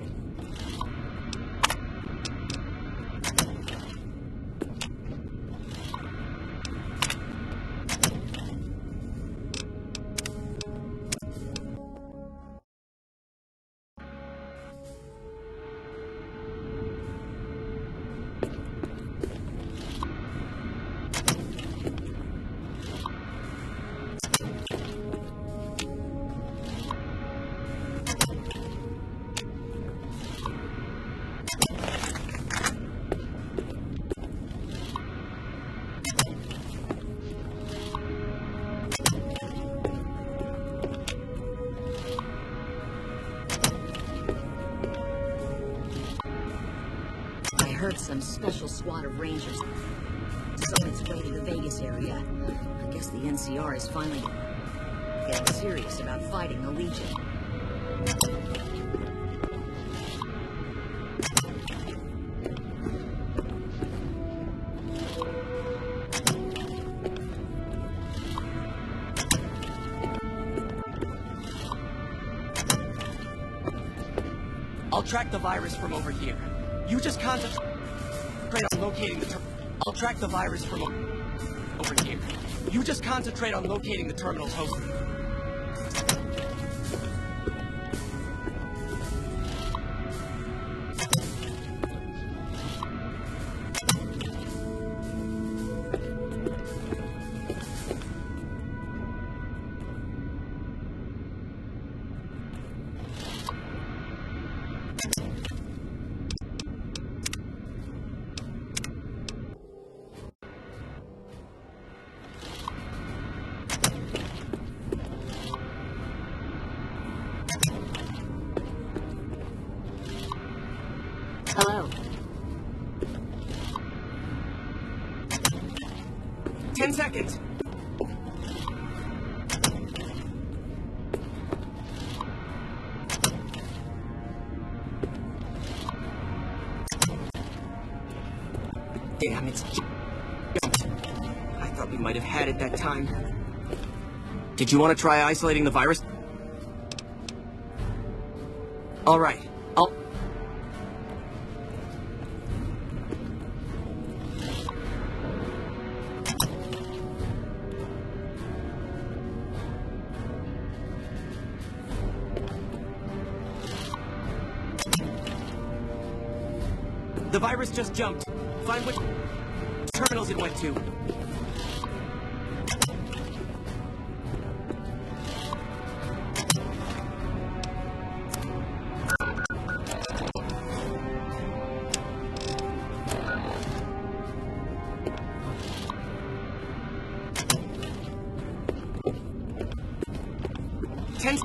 I heard some special squad of rangers is on its way to the Vegas area. I guess the NCR is finally getting serious about fighting the Legion. I'll track the virus from over here. You just concentrate on locating the I'll track the virus from over here. You just concentrate on locating the terminal's host. Hello. 10 seconds. Damn, it's jumped. I thought we might have had it that time. Did you want to try isolating the virus? All right. The virus just jumped. Find which terminals it went to. Ten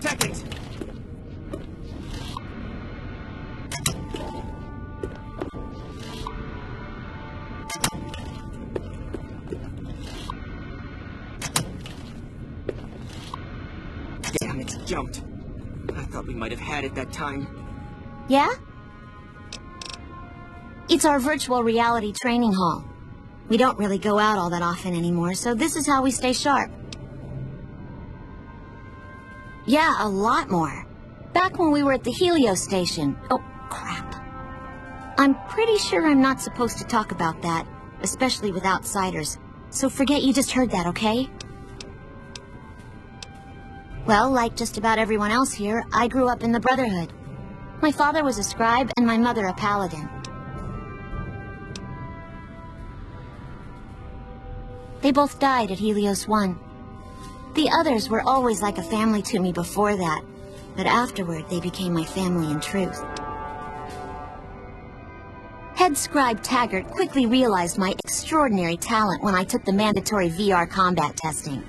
seconds. Damn, it's jumped. I thought we might have had it that time. Yeah? It's our virtual reality training hall. We don't really go out all that often anymore, so this is how we stay sharp. Yeah, a lot more. Back when we were at the Helios station. Oh, crap. I'm pretty sure I'm not supposed to talk about that, especially with outsiders. So forget you just heard that, okay? Well, like just about everyone else here, I grew up in the Brotherhood. My father was a scribe and my mother a paladin. They both died at Helios 1. The others were always like a family to me before that, but afterward they became my family in truth. Head scribe Taggart quickly realized my extraordinary talent when I took the mandatory VR combat testing.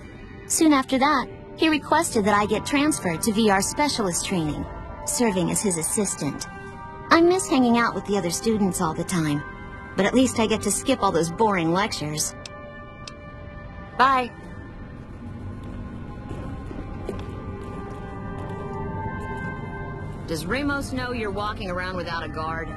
Soon after that, he requested that I get transferred to VR specialist training, serving as his assistant. I miss hanging out with the other students all the time, but at least I get to skip all those boring lectures. Bye. Does Ramos know you're walking around without a guard?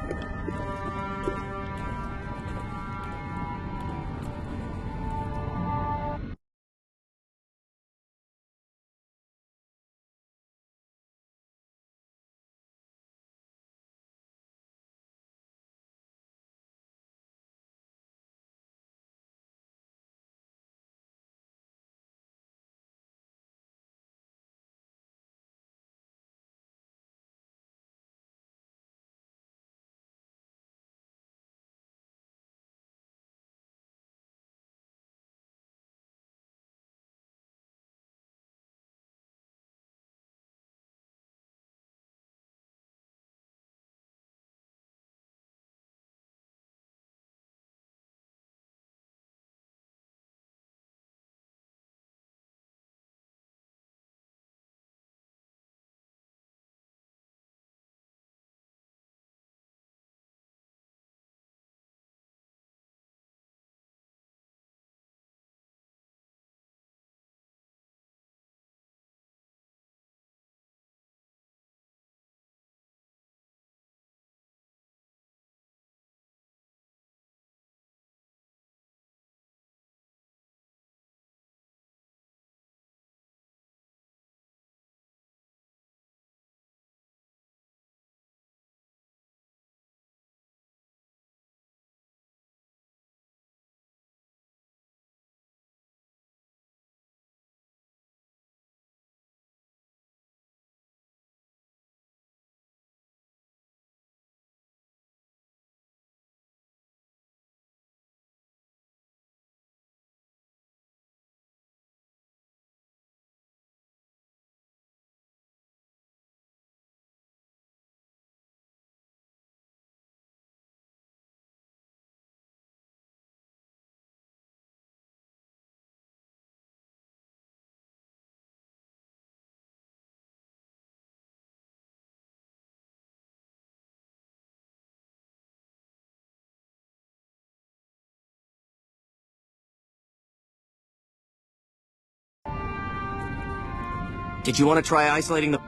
Did you want to try isolating the...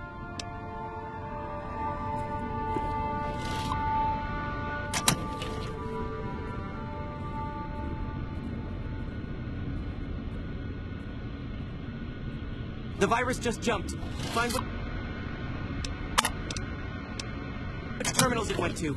The virus just jumped. Find which terminals it went to.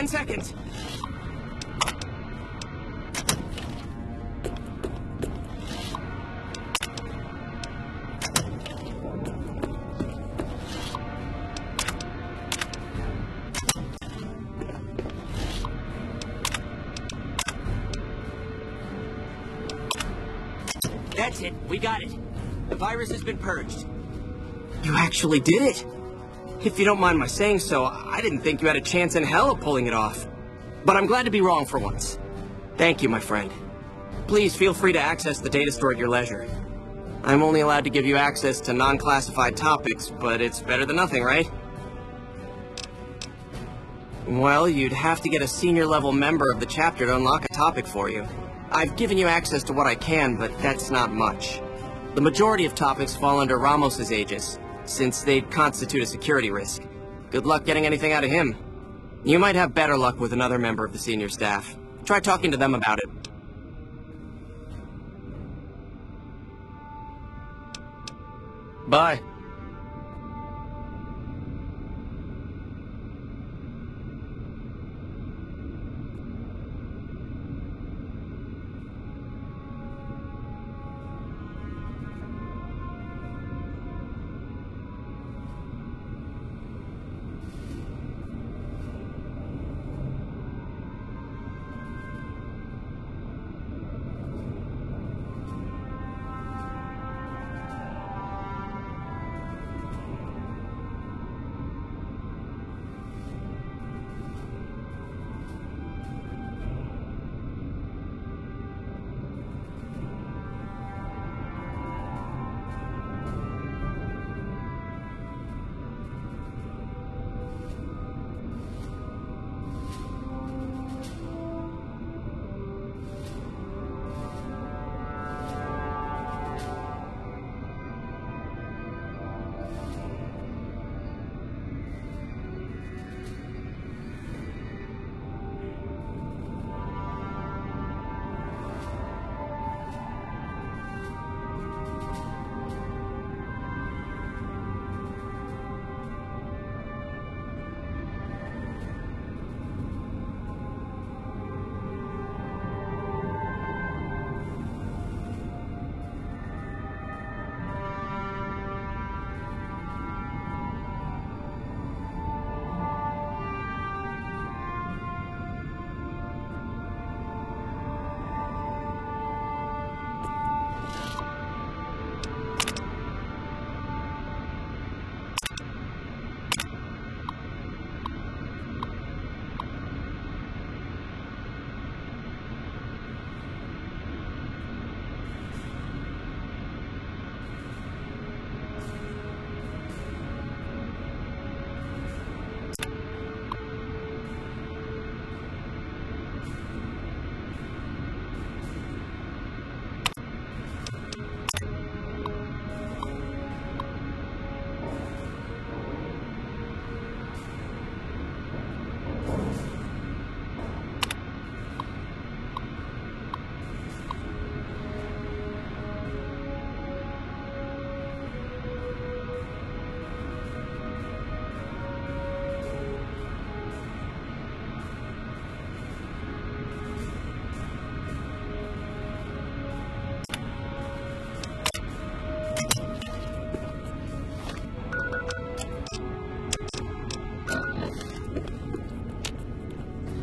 Seconds. That's it. We got it. The virus has been purged. You actually did it. If you don't mind my saying so, I didn't think you had a chance in hell of pulling it off. But I'm glad to be wrong for once. Thank you, my friend. Please feel free to access the data store at your leisure. I'm only allowed to give you access to non-classified topics, but it's better than nothing, right? Well, you'd have to get a senior-level member of the chapter to unlock a topic for you. I've given you access to what I can, but that's not much. The majority of topics fall under Ramos's aegis, since they'd constitute a security risk. Good luck getting anything out of him. You might have better luck with another member of the senior staff. Try talking to them about it. Bye.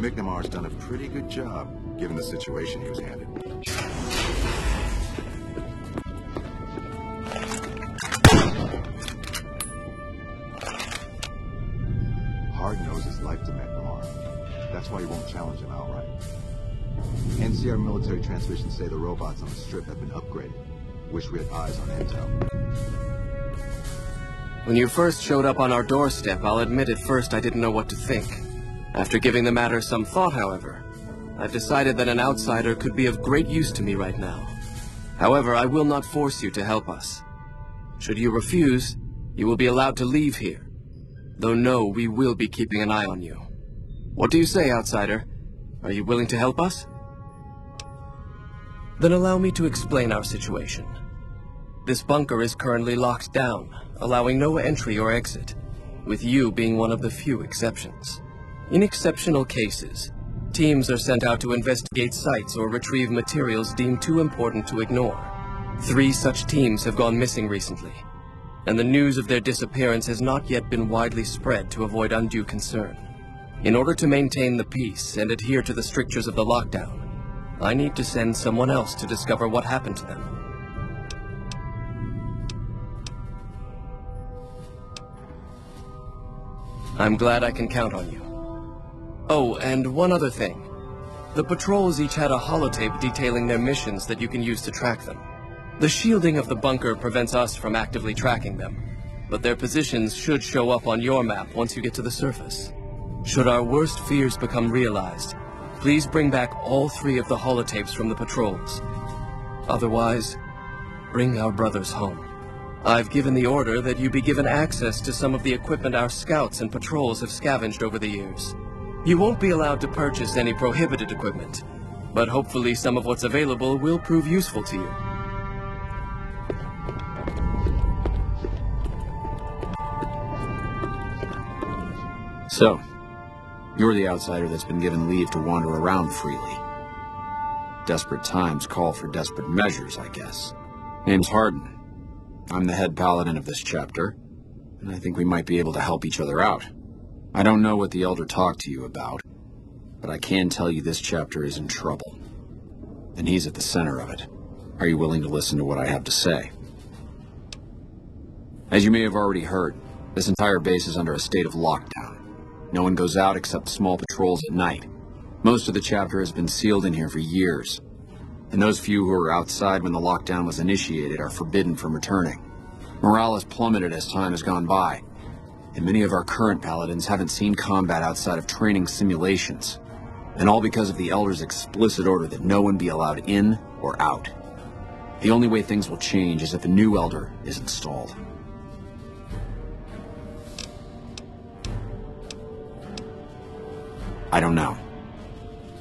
McNamar's done a pretty good job, given the situation he was handed. Hard knows his life to McNamara. That's why he won't challenge him outright. NCR military transmissions say the robots on the strip have been upgraded. Wish we had eyes on intel. When you first showed up on our doorstep, I'll admit at first I didn't know what to think. After giving the matter some thought, however, I've decided that an outsider could be of great use to me right now. However, I will not force you to help us. Should you refuse, you will be allowed to leave here. Though no, we will be keeping an eye on you. What do you say, outsider? Are you willing to help us? Then allow me to explain our situation. This bunker is currently locked down, allowing no entry or exit, with you being one of the few exceptions. In exceptional cases, teams are sent out to investigate sites or retrieve materials deemed too important to ignore. 3 such teams have gone missing recently, and the news of their disappearance has not yet been widely spread to avoid undue concern. In order to maintain the peace and adhere to the strictures of the lockdown, I need to send someone else to discover what happened to them. I'm glad I can count on you. Oh, and one other thing. The patrols each had a holotape detailing their missions that you can use to track them. The shielding of the bunker prevents us from actively tracking them, but their positions should show up on your map once you get to the surface. Should our worst fears become realized, please bring back all 3 of the holotapes from the patrols. Otherwise, bring our brothers home. I've given the order that you be given access to some of the equipment our scouts and patrols have scavenged over the years. You won't be allowed to purchase any prohibited equipment, but hopefully some of what's available will prove useful to you. So, you're the outsider that's been given leave to wander around freely. Desperate times call for desperate measures, I guess. Name's Hardin. I'm the head paladin of this chapter, and I think we might be able to help each other out. I don't know what the Elder talked to you about, but I can tell you this chapter is in trouble. And he's at the center of it. Are you willing to listen to what I have to say? As you may have already heard, this entire base is under a state of lockdown. No one goes out except small patrols at night. Most of the chapter has been sealed in here for years, and those few who were outside when the lockdown was initiated are forbidden from returning. Morale has plummeted as time has gone by, and many of our current paladins haven't seen combat outside of training simulations, and all because of the Elder's explicit order that no one be allowed in or out. The only way things will change is if a new Elder is installed. I don't know.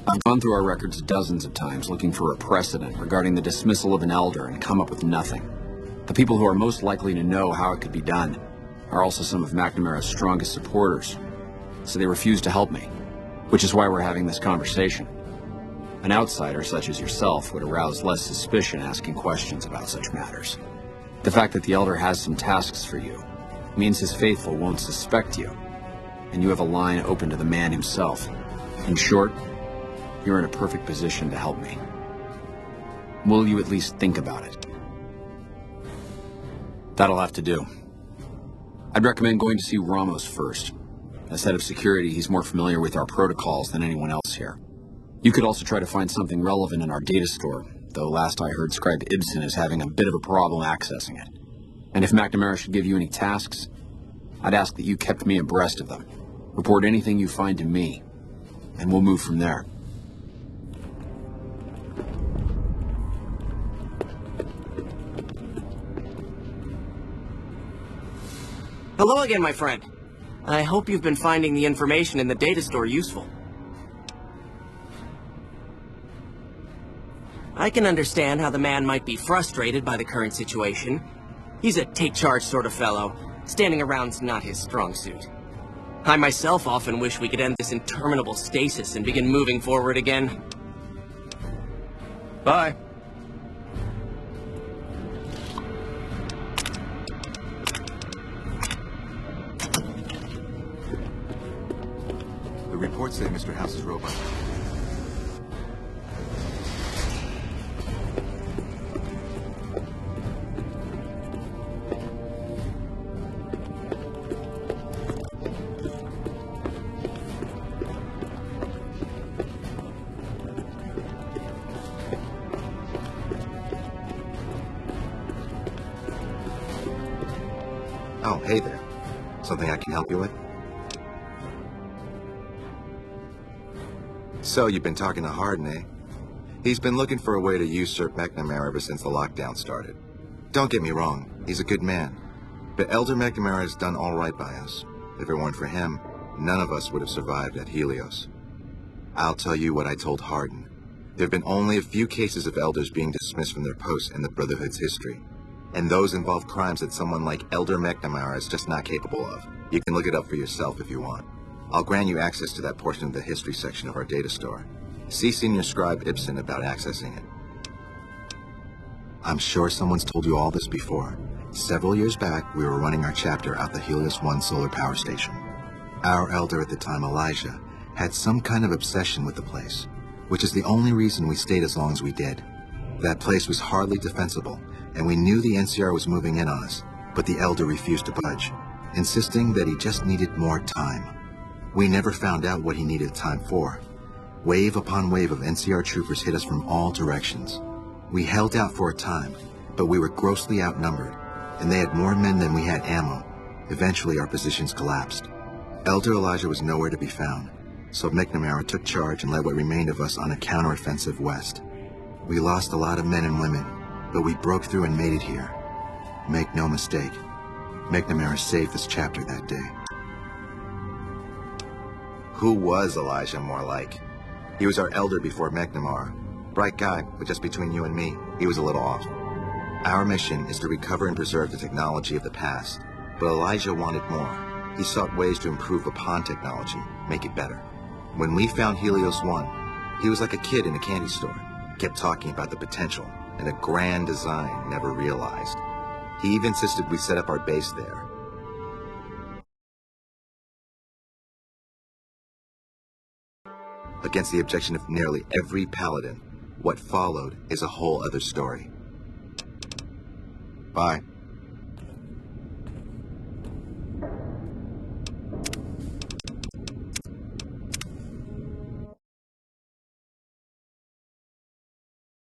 I've gone through our records dozens of times looking for a precedent regarding the dismissal of an Elder and come up with nothing. The people who are most likely to know how it could be done are also some of McNamara's strongest supporters, so they refuse to help me, which is why we're having this conversation. An outsider such as yourself would arouse less suspicion asking questions about such matters. The fact that the Elder has some tasks for you means his faithful won't suspect you, and you have a line open to the man himself. In short, you're in a perfect position to help me. Will you at least think about it? That'll have to do. I'd recommend going to see Ramos first. As head of security, he's more familiar with our protocols than anyone else here. You could also try to find something relevant in our data store, though last I heard Scribe Ibsen is having a bit of a problem accessing it. And if McNamara should give you any tasks, I'd ask that you kept me abreast of them. Report anything you find to me, and we'll move from there. Hello again, my friend. I hope you've been finding the information in the data store useful. I can understand how the man might be frustrated by the current situation. He's a take-charge sort of fellow. Standing around's not his strong suit. I myself often wish we could end this interminable stasis and begin moving forward again. Bye. The reports say Mr. House is robot. Oh, hey there. Something I can help you with? So, you've been talking to Hardin, eh? He's been looking for a way to usurp McNamara ever since the lockdown started. Don't get me wrong, he's a good man. But Elder McNamara has done all right by us. If it weren't for him, none of us would have survived at Helios. I'll tell you what I told Hardin. There have been only a few cases of Elders being dismissed from their posts in the Brotherhood's history. And those involve crimes that someone like Elder McNamara is just not capable of. You can look it up for yourself if you want. I'll grant you access to that portion of the history section of our data store. See Senior Scribe Ibsen about accessing it. I'm sure someone's told you all this before. Several years back, we were running our chapter out the Helios 1 solar power station. Our elder at the time, Elijah, had some kind of obsession with the place, which is the only reason we stayed as long as we did. That place was hardly defensible, and we knew the NCR was moving in on us, but the elder refused to budge, insisting that he just needed more time. We never found out what he needed time for. Wave upon wave of NCR troopers hit us from all directions. We held out for a time, but we were grossly outnumbered, and they had more men than we had ammo. Eventually, our positions collapsed. Elder Elijah was nowhere to be found, so McNamara took charge and led what remained of us on a counteroffensive west. We lost a lot of men and women, but we broke through and made it here. Make no mistake, McNamara saved this chapter that day. Who was Elijah more like? He was our elder before McNamara. Bright guy, but just between you and me, he was a little off. Our mission is to recover and preserve the technology of the past, but Elijah wanted more. He sought ways to improve upon technology, make it better. When we found Helios 1, he was like a kid in a candy store, kept talking about the potential and a grand design never realized. He even insisted we set up our base there. Against the objection of nearly every paladin, what followed is a whole other story. Bye.